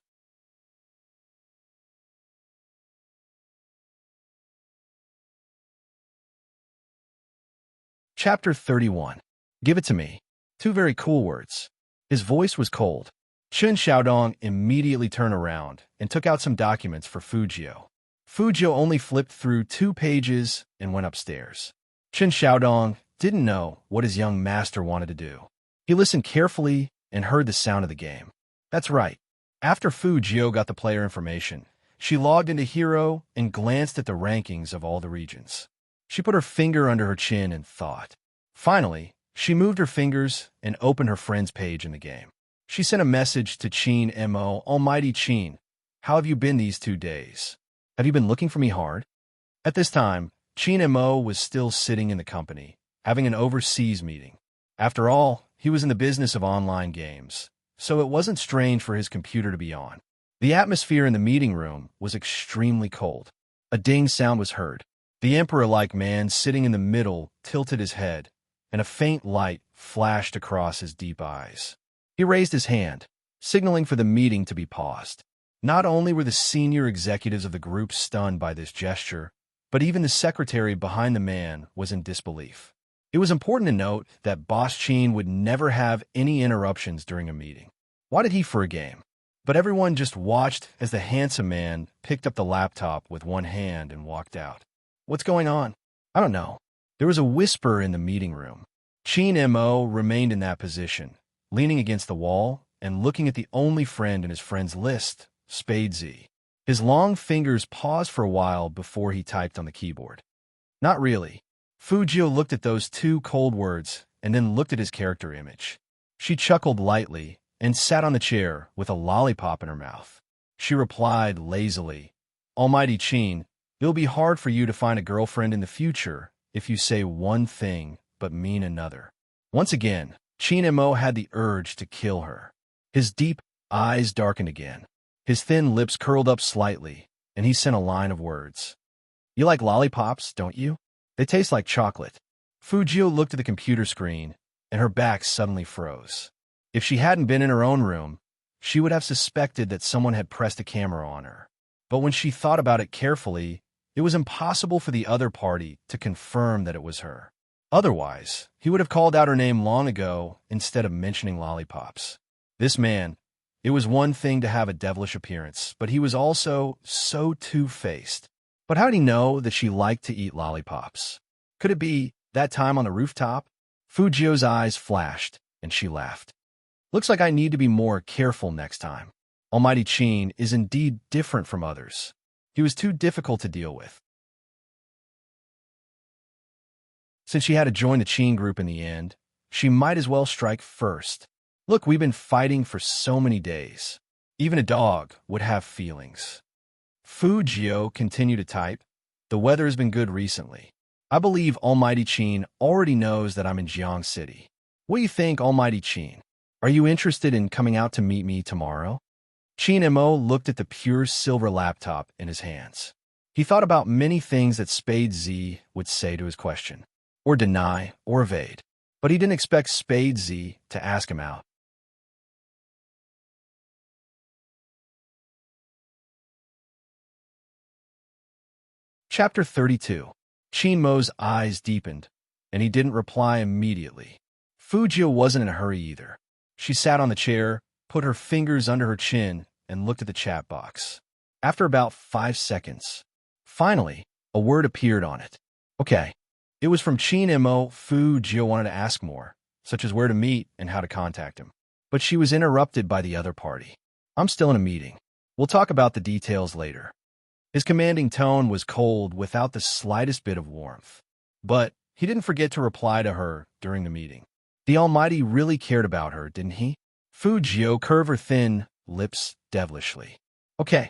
Chapter 31. Give it to me. Two very cool words. His voice was cold. Qin Xiaodong immediately turned around and took out some documents for Fujio. Fujio only flipped through 2 pages and went upstairs. Qin Xiaodong didn't know what his young master wanted to do. He listened carefully and heard the sound of the game. That's right. After Fujio got the player information, she logged into Hero and glanced at the rankings of all the regions. She put her finger under her chin and thought. Finally, she moved her fingers and opened her friend's page in the game. She sent a message to Qin Mo. "Almighty Qin, how have you been these 2 days? Have you been looking for me hard?" At this time, Qin Mo was still sitting in the company, having an overseas meeting. After all, he was in the business of online games, so it wasn't strange for his computer to be on. The atmosphere in the meeting room was extremely cold. A ding sound was heard. The emperor-like man sitting in the middle tilted his head, and a faint light flashed across his deep eyes. He raised his hand, signaling for the meeting to be paused. Not only were the senior executives of the group stunned by this gesture, but even the secretary behind the man was in disbelief. It was important to note that Boss Qin would never have any interruptions during a meeting. Why did he for a game? But everyone just watched as the handsome man picked up the laptop with one hand and walked out. What's going on? I don't know. There was a whisper in the meeting room. Qin Mo remained in that position, leaning against the wall and looking at the only friend in his friend's list, Spade Z. His long fingers paused for a while before he typed on the keyboard. Not really. Fujio looked at those 2 cold words and then looked at his character image. She chuckled lightly and sat on the chair with a lollipop in her mouth. She replied lazily, "Almighty Qin, it'll be hard for you to find a girlfriend in the future if you say one thing but mean another." Once again, Qin Mo had the urge to kill her. His deep eyes darkened again. His thin lips curled up slightly, and he sent a line of words. "You like lollipops, don't you? They taste like chocolate." Fujio looked at the computer screen, and her back suddenly froze. If she hadn't been in her own room, she would have suspected that someone had pressed a camera on her. But when she thought about it carefully, it was impossible for the other party to confirm that it was her. Otherwise, he would have called out her name long ago instead of mentioning lollipops. This man, it was one thing to have a devilish appearance, but he was also so two-faced. But how'd he know that she liked to eat lollipops? Could it be that time on the rooftop? Fujio's eyes flashed, and she laughed. Looks like I need to be more careful next time. Almighty Chin is indeed different from others. He was too difficult to deal with. Since she had to join the Chin group in the end, she might as well strike first. Look, we've been fighting for so many days. Even a dog would have feelings. Fujio continued to type. The weather has been good recently. I believe Almighty Chin already knows that I'm in Jiang City. What do you think, Almighty Chin? Are you interested in coming out to meet me tomorrow? Chin Mo looked at the pure silver laptop in his hands. He thought about many things that Spade Z would say to his question, or deny, or evade. But he didn't expect Spade Z to ask him out. Chapter 32. Chin Mo's eyes deepened, and he didn't reply immediately. Fujio wasn't in a hurry either. She sat on the chair, put her fingers under her chin, and looked at the chat box. After about 5 seconds, finally, a word appeared on it. Okay. It was from Chin Mo. Fujio wanted to ask more, such as where to meet and how to contact him. But she was interrupted by the other party. I'm still in a meeting. We'll talk about the details later. His commanding tone was cold without the slightest bit of warmth. But he didn't forget to reply to her during the meeting. The Almighty really cared about her, didn't he? Fujio curved her thin lips devilishly. Okay,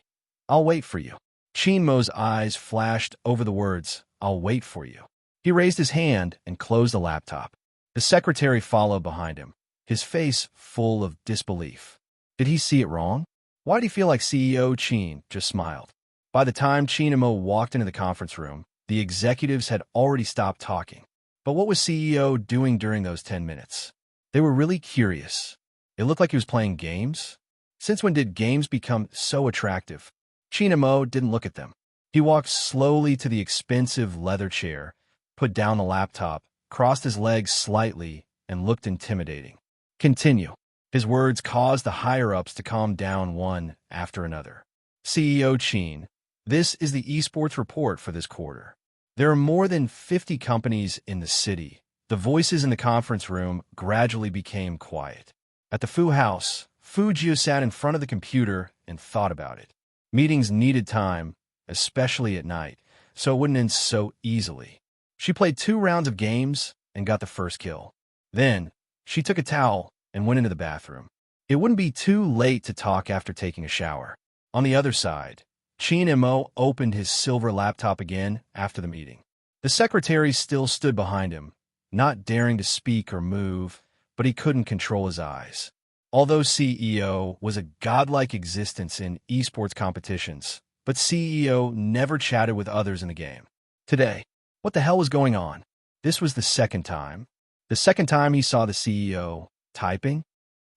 I'll wait for you. Chin Mo's eyes flashed over the words, I'll wait for you. He raised his hand and closed the laptop. The secretary followed behind him, his face full of disbelief. Did he see it wrong? Why did he feel like CEO Chin just smiled? By the time Chin Mo walked into the conference room, the executives had already stopped talking. But what was CEO doing during those 10 minutes? They were really curious. It looked like he was playing games. Since when did games become so attractive? Chin Mo didn't look at them. He walked slowly to the expensive leather chair, put down the laptop, crossed his legs slightly, and looked intimidating. Continue. His words caused the higher-ups to calm down one after another. CEO Chin, this is the esports report for this quarter. There are more than 50 companies in the city. The voices in the conference room gradually became quiet. At the Fu house, Fujio sat in front of the computer and thought about it. Meetings needed time, especially at night, so it wouldn't end so easily. She played 2 rounds of games and got the first kill. Then, she took a towel and went into the bathroom. It wouldn't be too late to talk after taking a shower. On the other side, Chin Mo opened his silver laptop again after the meeting. The secretary still stood behind him, not daring to speak or move, but he couldn't control his eyes. Although CEO was a godlike existence in esports competitions, but CEO never chatted with others in the game. Today, what the hell was going on? This was the second time. The second time he saw the CEO typing.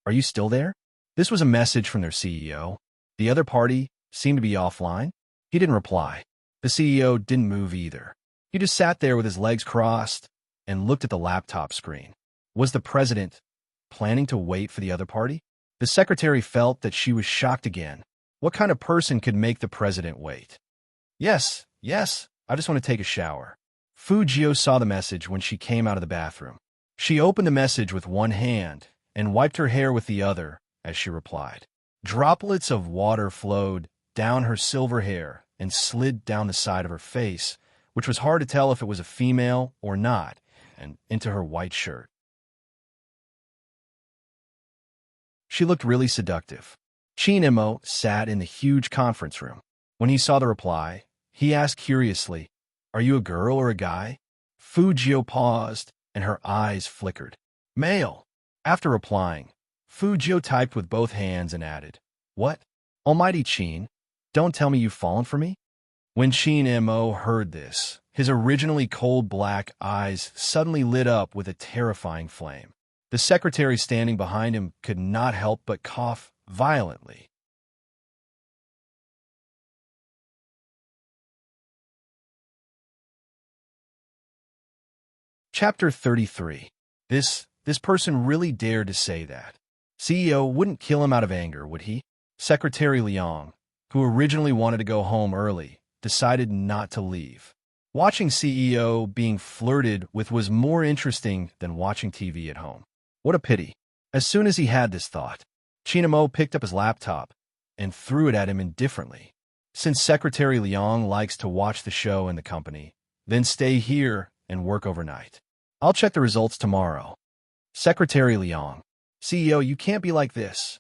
Are you still there? This was a message from their CEO. The other party seemed to be offline. He didn't reply. The CEO didn't move either. He just sat there with his legs crossed and looked at the laptop screen. Was the president planning to wait for the other party? The secretary felt that she was shocked again. What kind of person could make the president wait? Yes, I just want to take a shower. Fujio saw the message when she came out of the bathroom. She opened the message with one hand and wiped her hair with the other as she replied. Droplets of water flowed down her silver hair and slid down the side of her face, which was hard to tell if it was a female or not, and into her white shirt. She looked really seductive. Chin Mo sat in the huge conference room. When he saw the reply, he asked curiously, Are you a girl or a guy? Fujio paused, and her eyes flickered. Male. After replying, Fujio typed with both hands and added, What? Almighty Chin, don't tell me you've fallen for me? When Chin Mo heard this, his originally cold black eyes suddenly lit up with a terrifying flame. The secretary standing behind him could not help but cough violently. Chapter 33. This person really dared to say that. CEO wouldn't kill him out of anger, would he? Secretary Liang, who originally wanted to go home early, decided not to leave. Watching CEO being flirted with was more interesting than watching TV at home. What a pity. As soon as he had this thought, Chinamo picked up his laptop and threw it at him indifferently. Since Secretary Liang likes to watch the show in the company, then stay here and work overnight. I'll check the results tomorrow. Secretary Liang, CEO, you can't be like this.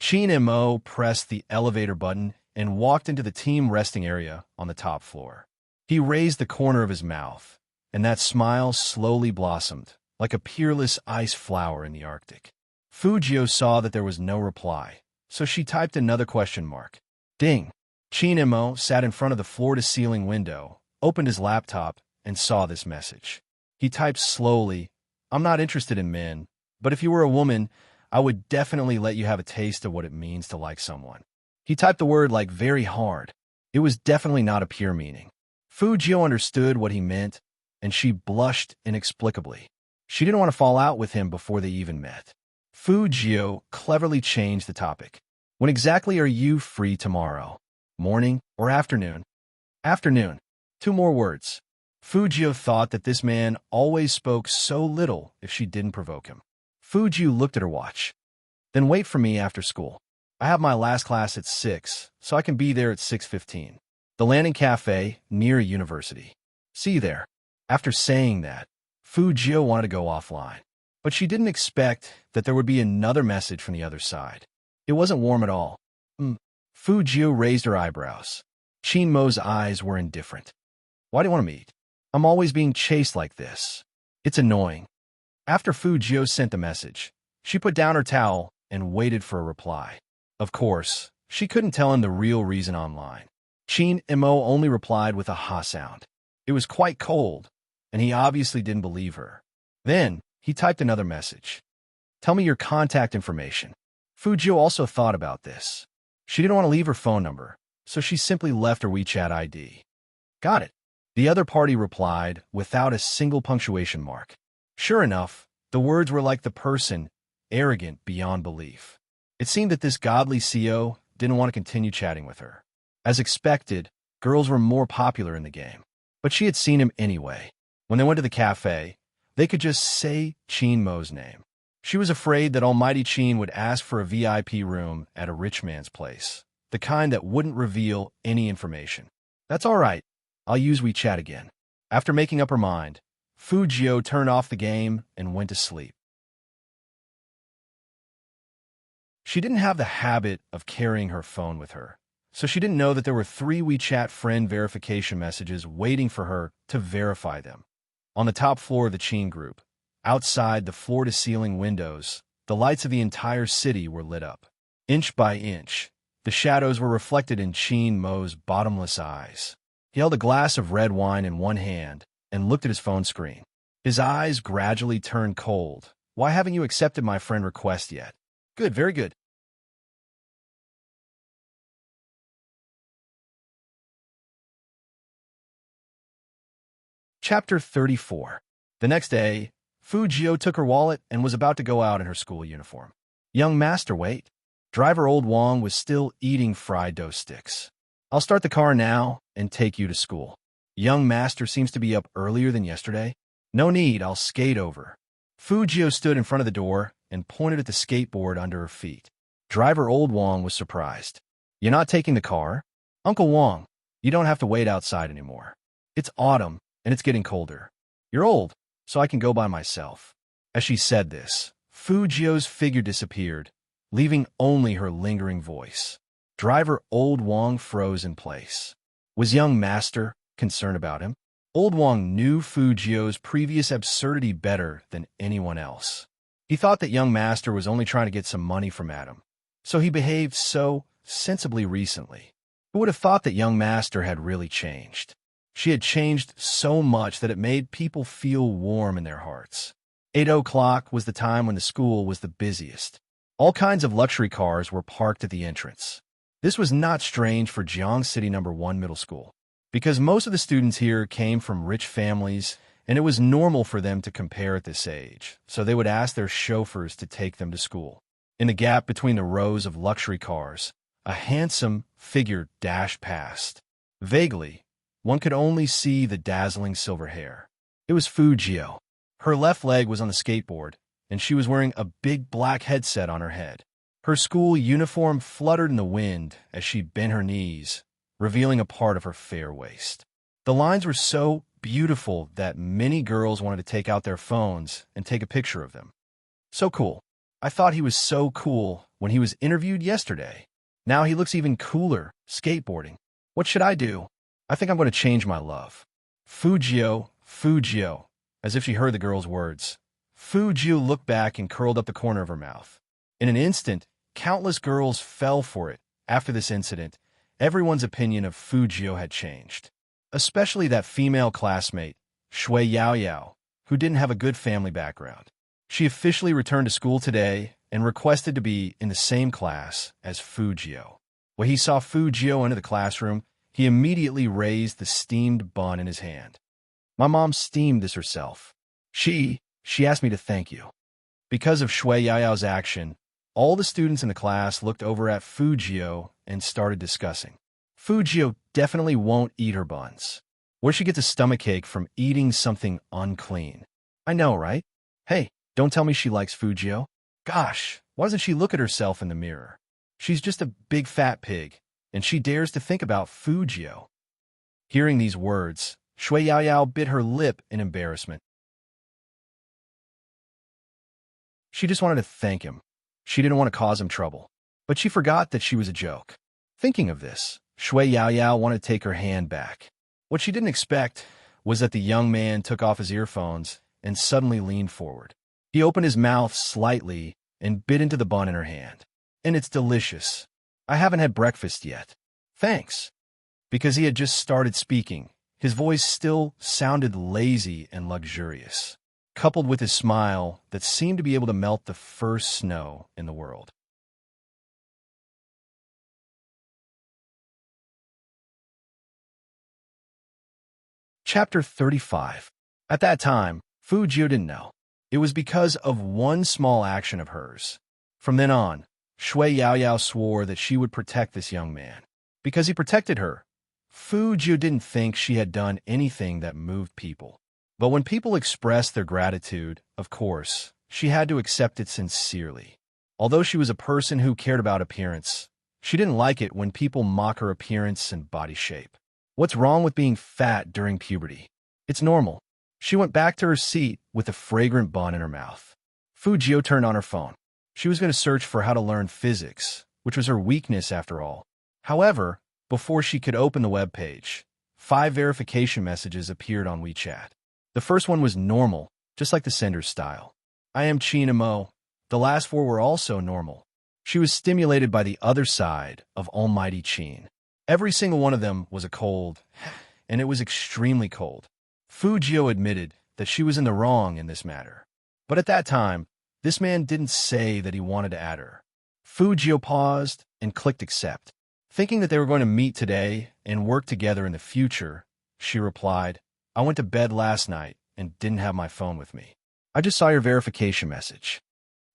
Chinamo pressed the elevator button and walked into the team resting area on the top floor. He raised the corner of his mouth, and that smile slowly blossomed, like a peerless ice flower in the Arctic. Fujio saw that there was no reply, so she typed another question mark. Ding! Chinamo sat in front of the floor-to-ceiling window, opened his laptop, and saw this message. He typed slowly, I'm not interested in men, but if you were a woman, I would definitely let you have a taste of what it means to like someone. He typed the word like very hard. It was definitely not a pure meaning. Fujio understood what he meant, and she blushed inexplicably. She didn't want to fall out with him before they even met. Fujio cleverly changed the topic. When exactly are you free tomorrow? Morning or afternoon? Afternoon. 2 more words. Fujio thought that this man always spoke so little if she didn't provoke him. Fujio looked at her watch. Then wait for me after school. I have my last class at 6, so I can be there at 6:15. The Landing Cafe near university. See you there. After saying that, Fujio wanted to go offline. But she didn't expect that there would be another message from the other side. It wasn't warm at all. Fujio raised her eyebrows. Chinmo's eyes were indifferent. Why do you want to meet? I'm always being chased like this. It's annoying. After Fujio sent the message, she put down her towel and waited for a reply. Of course, she couldn't tell him the real reason online. Chinmo only replied with a ha sound. It was quite cold, and he obviously didn't believe her. Then, he typed another message. Tell me your contact information. Fujio also thought about this. She didn't want to leave her phone number, so she simply left her WeChat ID. Got it. The other party replied without a single punctuation mark. Sure enough, the words were like the person, arrogant beyond belief. It seemed that this godly CEO didn't want to continue chatting with her. As expected, girls were more popular in the game. But she had seen him anyway. When they went to the cafe, they could just say Chinmo's name. She was afraid that Almighty Chin would ask for a VIP room at a rich man's place, the kind that wouldn't reveal any information. That's all right. I'll use WeChat again. After making up her mind, Fujio turned off the game and went to sleep. She didn't have the habit of carrying her phone with her, so she didn't know that there were 3 WeChat friend verification messages waiting for her to verify them. On the top floor of the Chin group, outside the floor-to-ceiling windows, the lights of the entire city were lit up. Inch by inch, the shadows were reflected in Chinmo's bottomless eyes. He held a glass of red wine in one hand and looked at his phone screen. His eyes gradually turned cold. Why haven't you accepted my friend request yet? Good, very good. Chapter 34. The next day, Fujio took her wallet and was about to go out in her school uniform. Young master, wait. Driver Old Wong was still eating fried dough sticks. I'll start the car now and take you to school. Young master seems to be up earlier than yesterday. No need, I'll skate over. Fujio stood in front of the door and pointed at the skateboard under her feet. Driver Old Wong was surprised. You're not taking the car? Uncle Wong, you don't have to wait outside anymore. It's autumn, and it's getting colder. You're old, so I can go by myself. As she said this, Fujio's figure disappeared, leaving only her lingering voice. Driver Old Wong froze in place. Was young master concerned about him? Old Wong knew Fujio's previous absurdity better than anyone else. He thought that young master was only trying to get some money from Adam, so he behaved so sensibly recently. Who would have thought that young master had really changed? She had changed so much that it made people feel warm in their hearts. 8 o'clock was the time when the school was the busiest. All kinds of luxury cars were parked at the entrance. This was not strange for Jiang City No. 1 Middle School, because most of the students here came from rich families, and it was normal for them to compare at this age, so they would ask their chauffeurs to take them to school. In the gap between the rows of luxury cars, a handsome figure dashed past. Vaguely, one could only see the dazzling silver hair. It was Fujio. Her left leg was on the skateboard, and she was wearing a big black headset on her head. Her school uniform fluttered in the wind as she bent her knees, revealing a part of her fair waist. The lines were so beautiful that many girls wanted to take out their phones and take a picture of them. So cool. I thought he was so cool when he was interviewed yesterday. Now he looks even cooler, skateboarding. What should I do? I think I'm going to change my love. Fujio, Fujio, as if she heard the girl's words. Fujio looked back and curled up the corner of her mouth. In an instant, countless girls fell for it. After this incident, everyone's opinion of Fujio had changed. Especially that female classmate, Shui Yao Yao, who didn't have a good family background. She officially returned to school today and requested to be in the same class as Fujio. When he saw Fujio enter the classroom, he immediately raised the steamed bun in his hand. My mom steamed this herself. She asked me to thank you. Because of Shui Yaoyao's action, all the students in the class looked over at Fujio and started discussing. Fujio definitely won't eat her buns. Where she gets a stomachache from eating something unclean. I know, right? Hey, don't tell me she likes Fujio. Gosh, why doesn't she look at herself in the mirror? She's just a big fat pig, and she dares to think about Fujio. Hearing these words, Shui Yaoyao bit her lip in embarrassment. She just wanted to thank him. She didn't want to cause him trouble. But she forgot that she was a joke. Thinking of this, Shui Yaoyao wanted to take her hand back. What she didn't expect was that the young man took off his earphones and suddenly leaned forward. He opened his mouth slightly and bit into the bun in her hand. And it's delicious. I haven't had breakfast yet. Thanks. Because he had just started speaking, his voice still sounded lazy and luxurious, coupled with his smile that seemed to be able to melt the first snow in the world. Chapter 35. At that time, Fujio didn't know. It was because of one small action of hers. From then on, Shui Yaoyao swore that she would protect this young man. Because he protected her, Fujio didn't think she had done anything that moved people. But when people expressed their gratitude, of course, she had to accept it sincerely. Although she was a person who cared about appearance, she didn't like it when people mock her appearance and body shape. What's wrong with being fat during puberty? It's normal. She went back to her seat with a fragrant bun in her mouth. Fujio turned on her phone. She was going to search for how to learn physics, which was her weakness after all. However, before she could open the web page, 5 verification messages appeared on WeChat. The first one was normal, just like the sender's style. I am China Mo. The last 4 were also normal. She was stimulated by the other side of Almighty Qin. Every single one of them was a cold, and it was extremely cold. Fujio admitted that she was in the wrong in this matter. But at that time, this man didn't say that he wanted to add her. Fujio paused and clicked accept. Thinking that they were going to meet today and work together in the future, she replied, I went to bed last night and didn't have my phone with me. I just saw your verification message.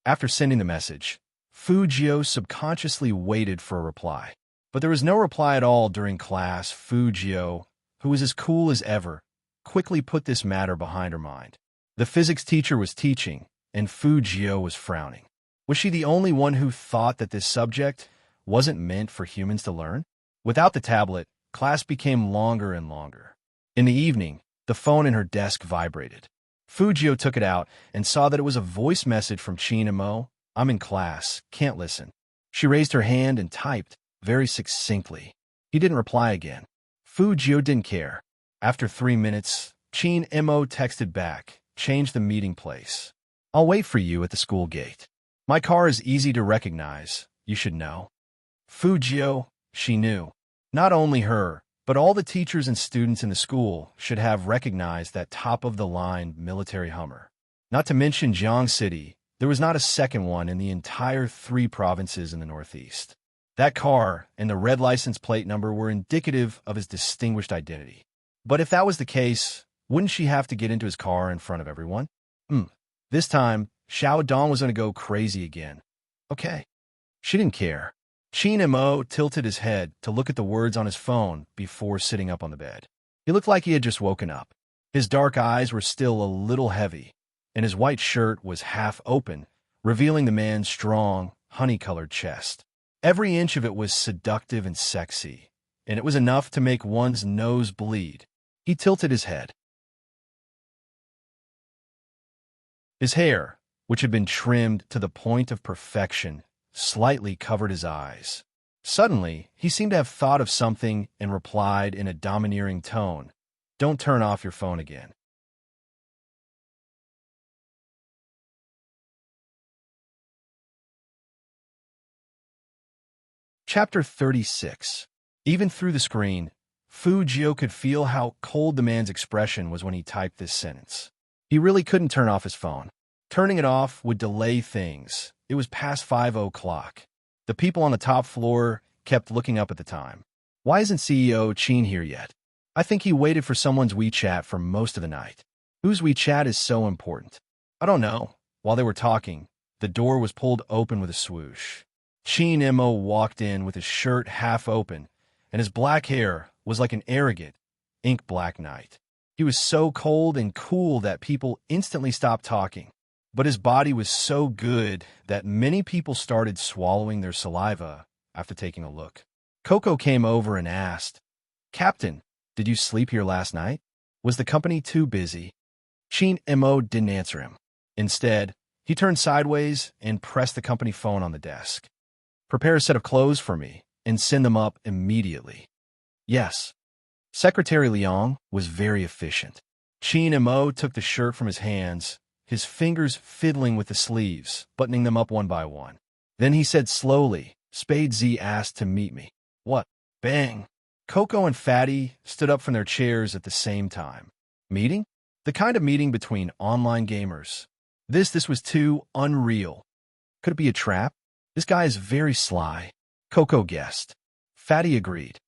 After sending the message, Fujio subconsciously waited for a reply. But there was no reply at all during class. Fujio, who was as cool as ever, quickly put this matter behind her mind. The physics teacher was teaching, and Fujio was frowning. Was she the only one who thought that this subject wasn't meant for humans to learn? Without the tablet, class became longer and longer. In the evening, the phone in her desk vibrated. Fujio took it out and saw that it was a voice message from China Mo. I'm in class, can't listen. She raised her hand and typed, very succinctly. He didn't reply again. Fujio didn't care. After 3 minutes, Chin Mo texted back, change the meeting place. I'll wait for you at the school gate. My car is easy to recognize, you should know. Fujio, she knew. Not only her, but all the teachers and students in the school should have recognized that top-of-the-line military Hummer. Not to mention Jiang City, there was not a second one in the entire 3 provinces in the Northeast. That car and the red license plate number were indicative of his distinguished identity. But if that was the case, wouldn't she have to get into his car in front of everyone? This time, Xiao Dong was going to go crazy again. Okay. She didn't care. Chin Mo tilted his head to look at the words on his phone before sitting up on the bed. He looked like he had just woken up. His dark eyes were still a little heavy, and his white shirt was half open, revealing the man's strong, honey-colored chest. Every inch of it was seductive and sexy, and it was enough to make one's nose bleed. He tilted his head. His hair, which had been trimmed to the point of perfection, slightly covered his eyes. Suddenly, he seemed to have thought of something and replied in a domineering tone, "Don't turn off your phone again." Chapter 36. Even through the screen, Fu Jio could feel how cold the man's expression was when he typed this sentence. He really couldn't turn off his phone. Turning it off would delay things. It was past 5 o'clock. The people on the top floor kept looking up at the time. Why isn't CEO Chin here yet? I think he waited for someone's WeChat for most of the night. Whose WeChat is so important? I don't know. While they were talking, the door was pulled open with a swoosh. Chin Mo walked in with his shirt half open, and his black hair was like an arrogant, ink-black night. He was so cold and cool that people instantly stopped talking. But his body was so good that many people started swallowing their saliva after taking a look. Coco came over and asked, "Captain, did you sleep here last night? Was the company too busy?" Chin Mo didn't answer him. Instead, he turned sideways and pressed the company phone on the desk. "Prepare a set of clothes for me and send them up immediately." Yes. Secretary Liang was very efficient. Chin Mo took the shirt from his hands, his fingers fiddling with the sleeves, buttoning them up one by one. Then he said slowly, "Spade Z asked to meet me." "What?" Bang! Coco and Fatty stood up from their chairs at the same time. Meeting? The kind of meeting between online gamers. This was too unreal. Could it be a trap? This guy is very sly. Coco guessed. Fatty agreed.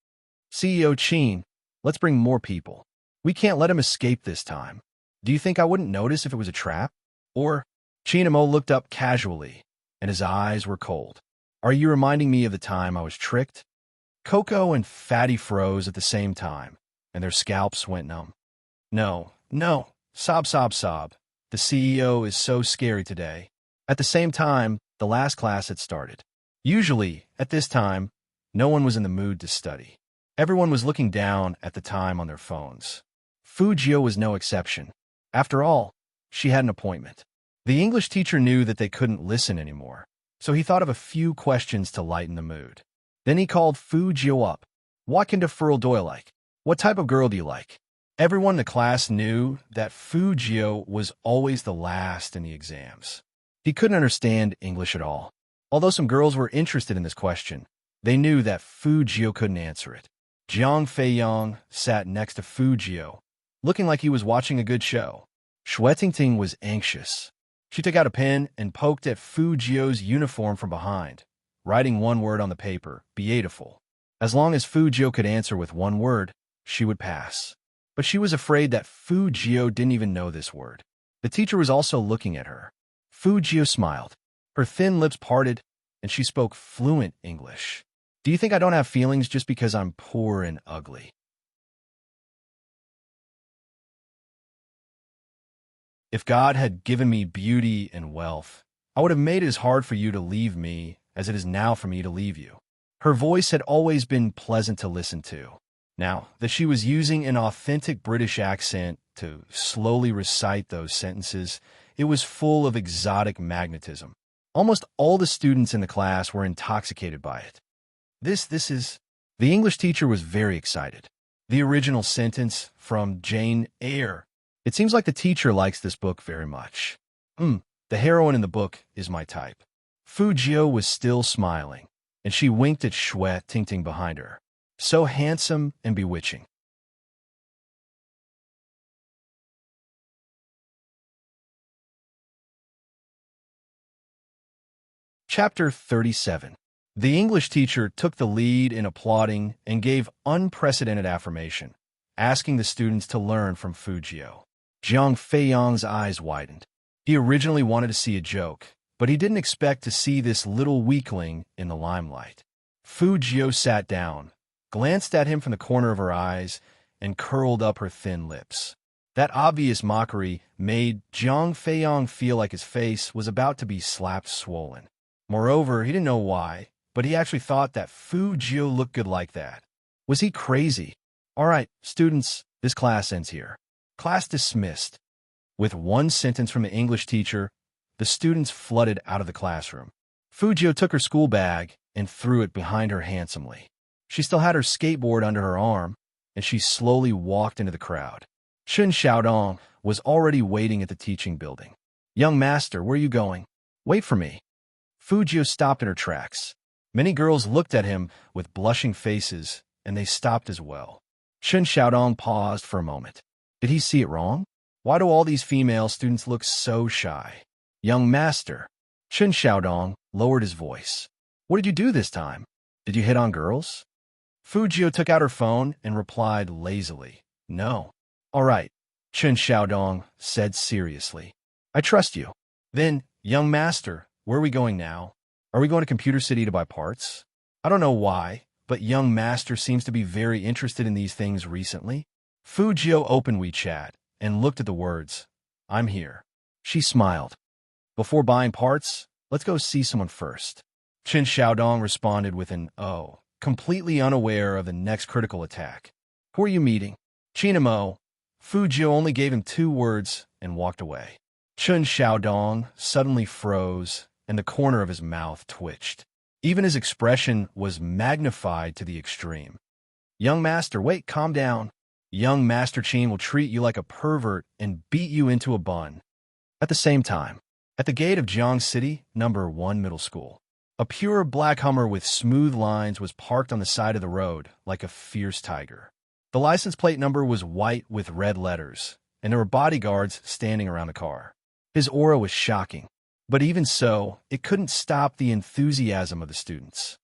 "CEO Chin, let's bring more people. We can't let him escape this time. Do you think I wouldn't notice if it was a trap? Or?" Chin Mo looked up casually, and his eyes were cold. "Are you reminding me of the time I was tricked?" Coco and Fatty froze at the same time, and their scalps went numb. No, sob, sob, sob. The CEO is so scary today. At the same time, the last class had started. Usually, at this time, no one was in the mood to study. Everyone was looking down at the time on their phones. Fu Jio was no exception. After all, she had an appointment. The English teacher knew that they couldn't listen anymore, so he thought of a few questions to lighten the mood. Then he called Fu Jio up. "What can Deferral Doyle like? What type of girl do you like?" Everyone in the class knew that Fu Jio was always the last in the exams. He couldn't understand English at all. Although some girls were interested in this question, they knew that Fu Jio couldn't answer it. Jiang Feiyang sat next to Fu Jio, looking like he was watching a good show. Ting was anxious. She took out a pen and poked at Fu Jio's uniform from behind, writing one word on the paper, "Beautiful." As long as Fu Jio could answer with one word, she would pass. But she was afraid that Fu Jio didn't even know this word. The teacher was also looking at her. Fu Jio smiled. Her thin lips parted, and she spoke fluent English. "Do you think I don't have feelings just because I'm poor and ugly?" "If God had given me beauty and wealth, I would have made it as hard for you to leave me as it is now for me to leave you." Her voice had always been pleasant to listen to. Now that she was using an authentic British accent to slowly recite those sentences, it was full of exotic magnetism. Almost all the students in the class were intoxicated by it. This is... The English teacher was very excited. The original sentence from Jane Eyre. "It seems like the teacher likes this book very much. The heroine in the book is my type." Fu Jio was still smiling, and she winked at Ting behind her. So handsome and bewitching. Chapter 37. The English teacher took the lead in applauding and gave unprecedented affirmation, asking the students to learn from Fu Jio. Jiang Feiyang's eyes widened. He originally wanted to see a joke, but he didn't expect to see this little weakling in the limelight. Fu Jio sat down, glanced at him from the corner of her eyes, and curled up her thin lips. That obvious mockery made Jiang Feiyong feel like his face was about to be slapped swollen. Moreover, he didn't know why, but he actually thought that Fu Jio looked good like that. Was he crazy? All right, students, this class ends here. Class dismissed. With one sentence from the English teacher, the students flooded out of the classroom. Fu Jio took her school bag and threw it behind her handsomely. She still had her skateboard under her arm, and she slowly walked into the crowd. Chun Xiaodong was already waiting at the teaching building. "Young master, where are you going?" "Wait for me." Fu Jio stopped in her tracks. Many girls looked at him with blushing faces, and they stopped as well. Chun Xiaodong paused for a moment. Did he see it wrong? Why do all these female students look so shy? "Young master." Chun Xiaodong lowered his voice. "What did you do this time? Did you hit on girls?" Fu Jio took out her phone and replied lazily, "No." "All right," Chun Xiaodong said seriously. "I trust you." "Then, young master, where are we going now? Are we going to Computer City to buy parts?" "I don't know why, but young master seems to be very interested in these things recently." Fu Jio opened WeChat and looked at the words, "I'm here." She smiled. "Before buying parts, let's go see someone first." Chun Xiaodong responded with an "oh," completely unaware of the next critical attack. "Who are you meeting?" "Chinamo." Fu Jio only gave him 2 words and walked away. Chun Xiaodong suddenly froze, and the corner of his mouth twitched. Even his expression was magnified to the extreme. "Young master, wait, calm down. Young Master Qin will treat you like a pervert and beat you into a bun." At the same time, at the gate of Jiang City, number 1 middle school, a pure black Hummer with smooth lines was parked on the side of the road like a fierce tiger. The license plate number was white with red letters, and there were bodyguards standing around the car. His aura was shocking, but even so, it couldn't stop the enthusiasm of the students.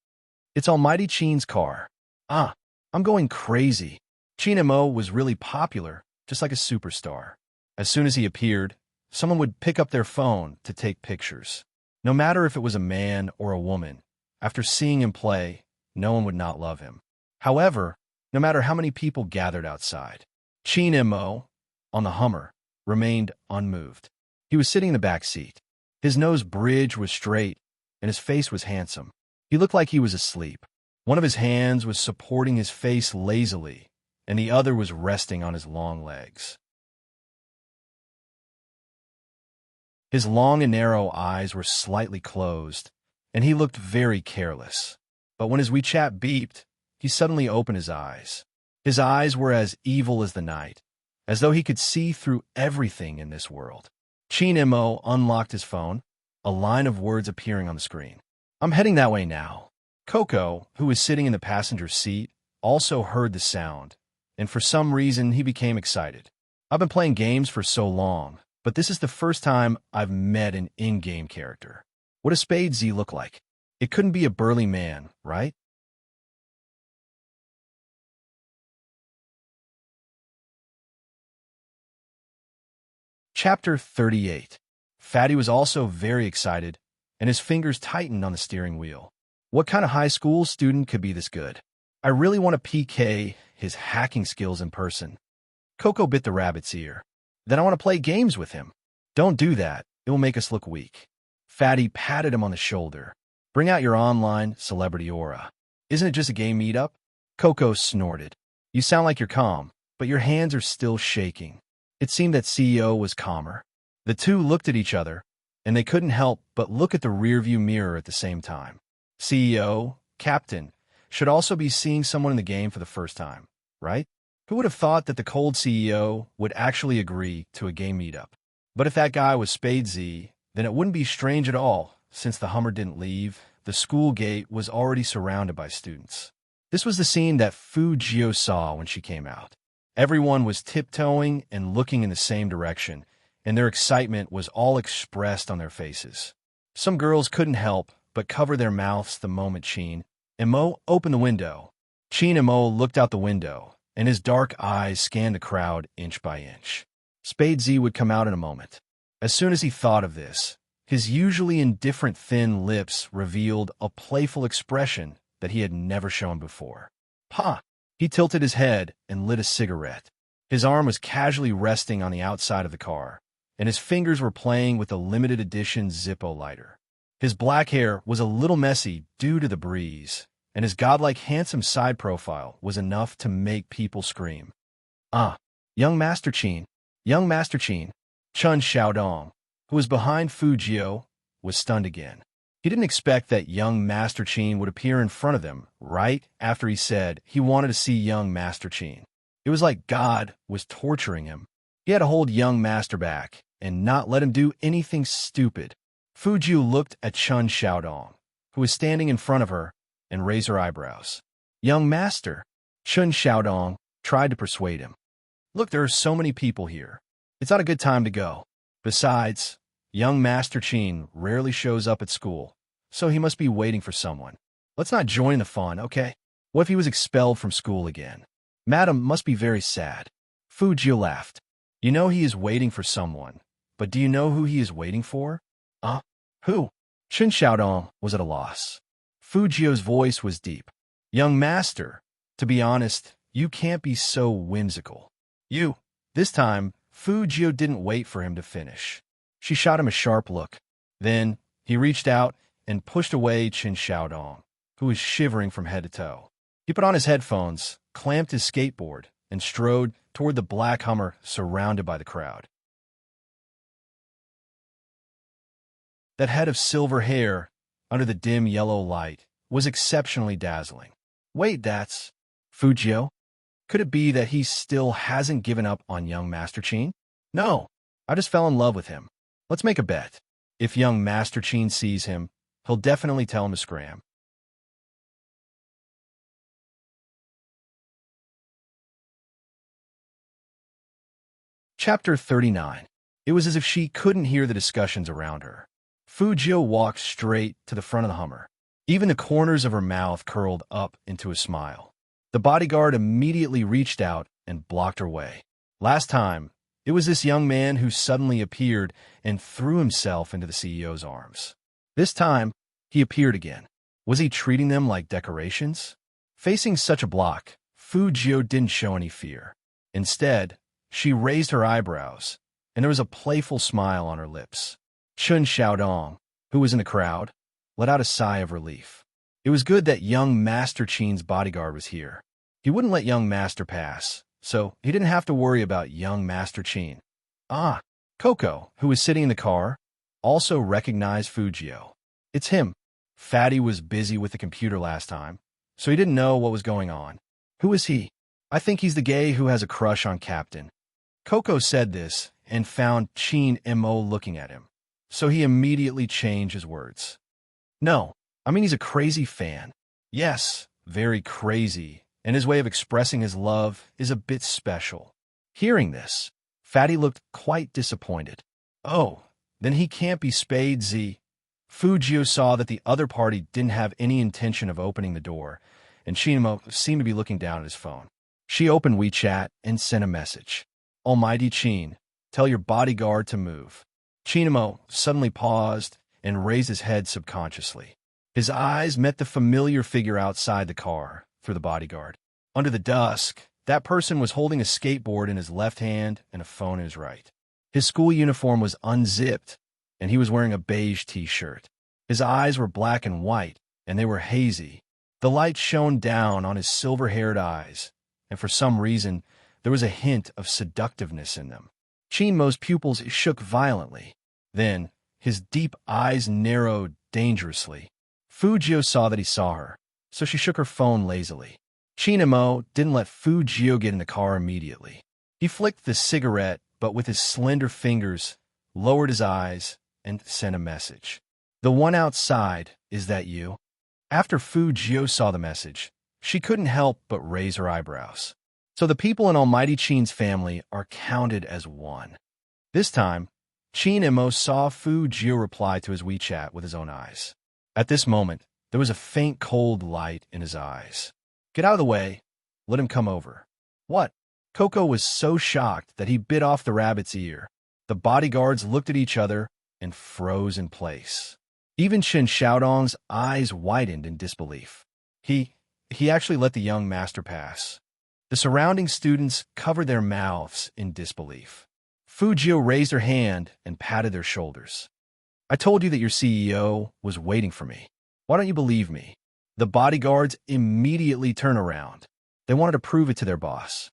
"It's Almighty Qin's car. Ah, I'm going crazy." Qin Mo was really popular, just like a superstar. As soon as he appeared, someone would pick up their phone to take pictures. No matter if it was a man or a woman, after seeing him play, no one would not love him. However, no matter how many people gathered outside, Qin Mo, on the Hummer, remained unmoved. He was sitting in the back seat. His nose bridge was straight, and his face was handsome. He looked like he was asleep. One of his hands was supporting his face lazily, and the other was resting on his long legs. His long and narrow eyes were slightly closed, and he looked very careless. But when his WeChat beeped, he suddenly opened his eyes. His eyes were as evil as the night, as though he could see through everything in this world. Qin Mo unlocked his phone, a line of words appearing on the screen. "I'm heading that way now." Coco, who was sitting in the passenger seat, also heard the sound, and for some reason he became excited. "I've been playing games for so long, but this is the first time I've met an in-game character. What does Spade Z look like? It couldn't be a burly man, right?" Chapter 38. Fatty was also very excited, and his fingers tightened on the steering wheel. What kind of high school student could be this good? I really want to PK his hacking skills in person. Coco bit the rabbit's ear. Then I want to play games with him. Don't do that. It will make us look weak. Fatty patted him on the shoulder. Bring out your online celebrity aura. Isn't it just a game meetup? Coco snorted. You sound like you're calm, but your hands are still shaking. It seemed that CEO was calmer. The two looked at each other, and they couldn't help but look at the rearview mirror at the same time. CEO, Captain, should also be seeing someone in the game for the first time, right? Who would have thought that the cold CEO would actually agree to a game meetup? But if that guy was Spade Z, then it wouldn't be strange at all, since the Hummer didn't leave. The school gate was already surrounded by students. This was the scene that Fu Jio saw when she came out. Everyone was tiptoeing and looking in the same direction, and their excitement was all expressed on their faces. Some girls couldn't help but cover their mouths the moment Qin Mo opened the window. Qin Mo looked out the window, and his dark eyes scanned the crowd inch by inch. Spade Z would come out in a moment. As soon as he thought of this, His usually indifferent thin lips revealed a playful expression that he had never shown before. Ha! He tilted his head and lit a cigarette. His arm was casually resting on the outside of the car, and his fingers were playing with a limited edition Zippo lighter. His black hair was a little messy due to the breeze, and his godlike handsome side profile was enough to make people scream. Ah, young Master Qin, young Master Qin. Chun Xiaodong, who was behind Fujio, was stunned again. He didn't expect that young Master Qin would appear in front of them right after he said he wanted to see young Master Qin. It was like God was torturing him. He had to hold young Master back and not let him do anything stupid. Fujio looked at Chun Xiaodong, who was standing in front of her, and raised her eyebrows. Young Master, Chun Xiaodong tried to persuade him. Look, there are so many people here. It's not a good time to go. Besides, young Master Qin rarely shows up at school, so he must be waiting for someone. Let's not join the fun, okay? What if he was expelled from school again? Madam must be very sad. Fujio laughed. You know he is waiting for someone, but do you know who he is waiting for? Who? Chun Xiaodong was at a loss. Fujio's voice was deep. Young Master, to be honest, you can't be so whimsical. This time, Fujio didn't wait for him to finish. She shot him a sharp look. Then, he reached out and pushed away Chun Xiaodong, who was shivering from head to toe. He put on his headphones, clamped his skateboard, and strode toward the black Hummer surrounded by the crowd. That head of silver hair, under the dim yellow light, was exceptionally dazzling. Wait, that's Fujio? Could it be that he still hasn't given up on young Master Qin? No, I just fell in love with him. Let's make a bet. If young Master Qin sees him, he'll definitely tell him to scram. Chapter 39. It was as if she couldn't hear the discussions around her. Fujio walked straight to the front of the Hummer. Even the corners of her mouth curled up into a smile. The bodyguard immediately reached out and blocked her way. Last time, it was this young man who suddenly appeared and threw himself into the CEO's arms. This time, he appeared again. Was he treating them like decorations? Facing such a block, Fujio didn't show any fear. Instead, she raised her eyebrows, and there was a playful smile on her lips. Chun Xiaodong, who was in the crowd, let out a sigh of relief. It was good that young Master Qin's bodyguard was here. He wouldn't let young Master pass, so he didn't have to worry about young Master Qin. Coco, who was sitting in the car, also recognized Fujio. It's him. Fatty was busy with the computer last time, so he didn't know what was going on. Who is he? I think he's the gay who has a crush on Captain. Coco said this and found Qin Mo looking at him, so he immediately changed his words. No, I mean he's a crazy fan. Yes, very crazy, and his way of expressing his love is a bit special. Hearing this, Fatty looked quite disappointed. Oh, then he can't be Spade Z. Fujio saw that the other party didn't have any intention of opening the door, and Shinamo seemed to be looking down at his phone. She opened WeChat and sent a message. Almighty Qin, tell your bodyguard to move. Shinamo suddenly paused and raised his head subconsciously. His eyes met the familiar figure outside the car through the bodyguard. Under the dusk, that person was holding a skateboard in his left hand and a phone in his right. His school uniform was unzipped, and he was wearing a beige t-shirt. His eyes were black and white, and they were hazy. The light shone down on his silver-haired eyes, and for some reason, there was a hint of seductiveness in them. Chinmo's pupils shook violently. Then, his deep eyes narrowed dangerously. Fujio saw that he saw her, so she shook her phone lazily. Chinmo didn't let Fujio get in the car immediately. He flicked the cigarette, but with his slender fingers, lowered his eyes, and sent a message. The one outside, is that you? After Fujio saw the message, she couldn't help but raise her eyebrows. So the people in Almighty Qin's family are counted as one. This time, Qin saw Fujio reply to his WeChat with his own eyes. At this moment, there was a faint cold light in his eyes. Get out of the way. Let him come over. What? Coco was so shocked that he bit off the rabbit's ear. The bodyguards looked at each other and froze in place. Even Shen Xiaodong's eyes widened in disbelief. He actually let the young master pass. The surrounding students covered their mouths in disbelief. Fu Jiu raised her hand and patted their shoulders. I told you that your CEO was waiting for me. Why don't you believe me? The bodyguards immediately turned around. They wanted to prove it to their boss.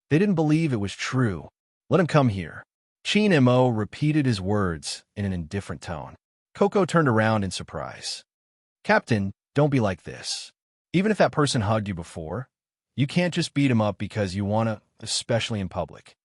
They didn't believe it was true. Let him come here. Qin Mo repeated his words in an indifferent tone. Coco turned around in surprise. Captain, don't be like this. Even if that person hugged you before, you can't just beat him up because you want to, especially in public.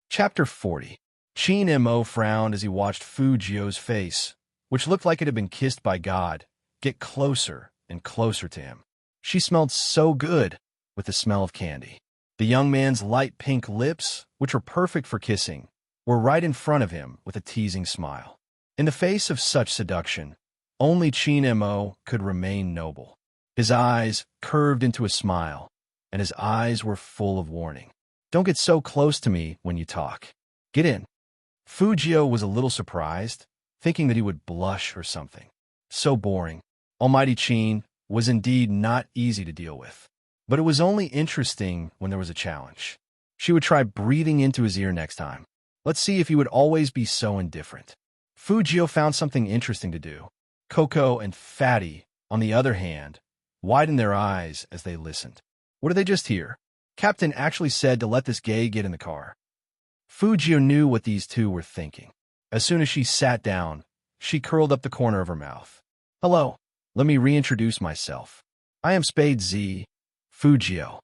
Chapter 40. Qin Mo frowned as he watched Fu Jiu's face, which looked like it had been kissed by God, get closer and closer to him. She smelled so good, with the smell of candy. The young man's light pink lips, which were perfect for kissing, were right in front of him with a teasing smile. In the face of such seduction, only Qin Mo could remain noble. His eyes curved into a smile, and his eyes were full of warning. Don't get so close to me when you talk. Get in. Fu Jiu was a little surprised, thinking that he would blush or something. So boring. Almighty Qin was indeed not easy to deal with. But it was only interesting when there was a challenge. She would try breathing into his ear next time. Let's see if he would always be so indifferent. Fu Jiu found something interesting to do. Coco and Fatty, on the other hand, widened their eyes as they listened. What did they just hear? Captain actually said to let this gay get in the car. Fu Jiu knew what these two were thinking. As soon as she sat down, she curled up the corner of her mouth. Hello, let me reintroduce myself. I am Spade Z, Fu Jiu.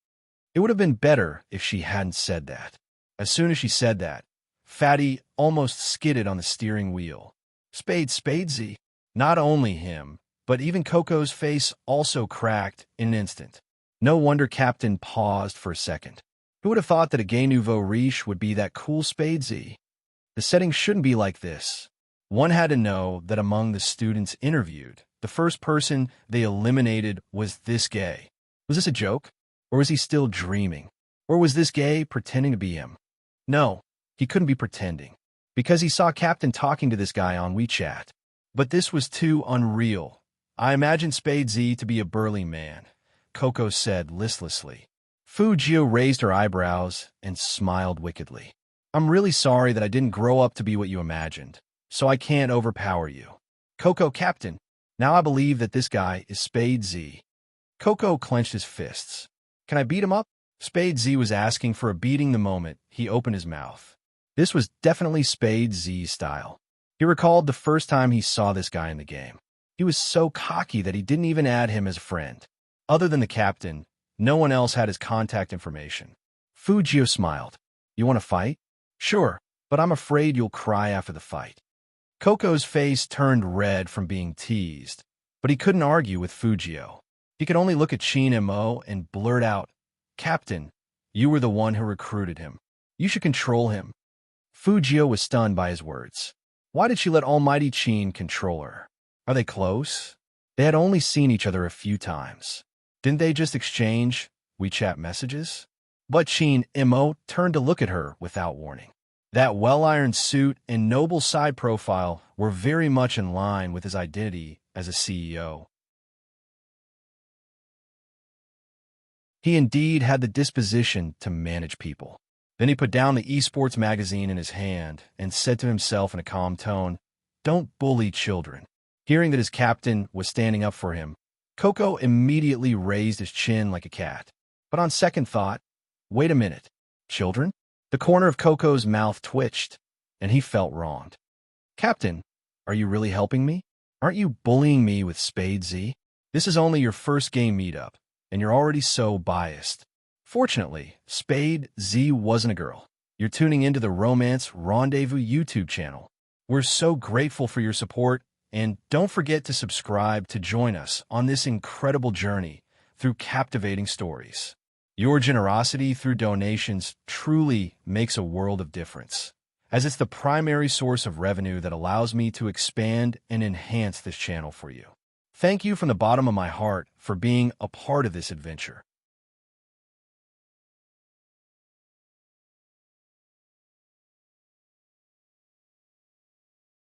It would have been better if she hadn't said that. As soon as she said that, Fatty almost skidded on the steering wheel. Spade Z. Not only him, but even Coco's face also cracked in an instant. No wonder Captain paused for a second. Who would have thought that a gay nouveau riche would be that cool Spade Z? The setting shouldn't be like this. One had to know that among the students interviewed, the first person they eliminated was this gay. Was this a joke? Or was he still dreaming? Or was this gay pretending to be him? No, he couldn't be pretending, because he saw Captain talking to this guy on WeChat. But this was too unreal. I imagined Spade Z to be a burly man, Coco said listlessly. Fu Jiu raised her eyebrows and smiled wickedly. I'm really sorry that I didn't grow up to be what you imagined, so I can't overpower you. Coco, Captain, now I believe that this guy is Spade Z. Coco clenched his fists. Can I beat him up? Spade Z was asking for a beating the moment he opened his mouth. This was definitely Spade Z's style. He recalled the first time he saw this guy in the game. He was so cocky that he didn't even add him as a friend. Other than the captain, no one else had his contact information. Fu Jiu smiled. You want to fight? Sure, but I'm afraid you'll cry after the fight. Coco's face turned red from being teased, but he couldn't argue with Fu Jiu. He could only look at Qin Mo and blurt out, Captain, you were the one who recruited him. You should control him. Fu Jiu was stunned by his words. Why did she let Almighty Qin control her? Are they close? They had only seen each other a few times. Didn't they just exchange WeChat messages? But Qin Mo turned to look at her without warning. That well-ironed suit and noble side profile were very much in line with his identity as a CEO. He indeed had the disposition to manage people. Then he put down the esports magazine in his hand and said to himself in a calm tone, Don't bully children. Hearing that his captain was standing up for him, Coco immediately raised his chin like a cat. But on second thought, wait a minute. Children? The corner of Coco's mouth twitched, and he felt wronged. Captain, are you really helping me? Aren't you bullying me with Spade Z? This is only your first game meetup, and you're already so biased. Fortunately, Spade Z wasn't a girl. You're tuning into the Romance Rendezvous YouTube channel. We're so grateful for your support, and don't forget to subscribe to join us on this incredible journey through captivating stories. Your generosity through donations truly makes a world of difference, as it's the primary source of revenue that allows me to expand and enhance this channel for you. Thank you from the bottom of my heart for being a part of this adventure.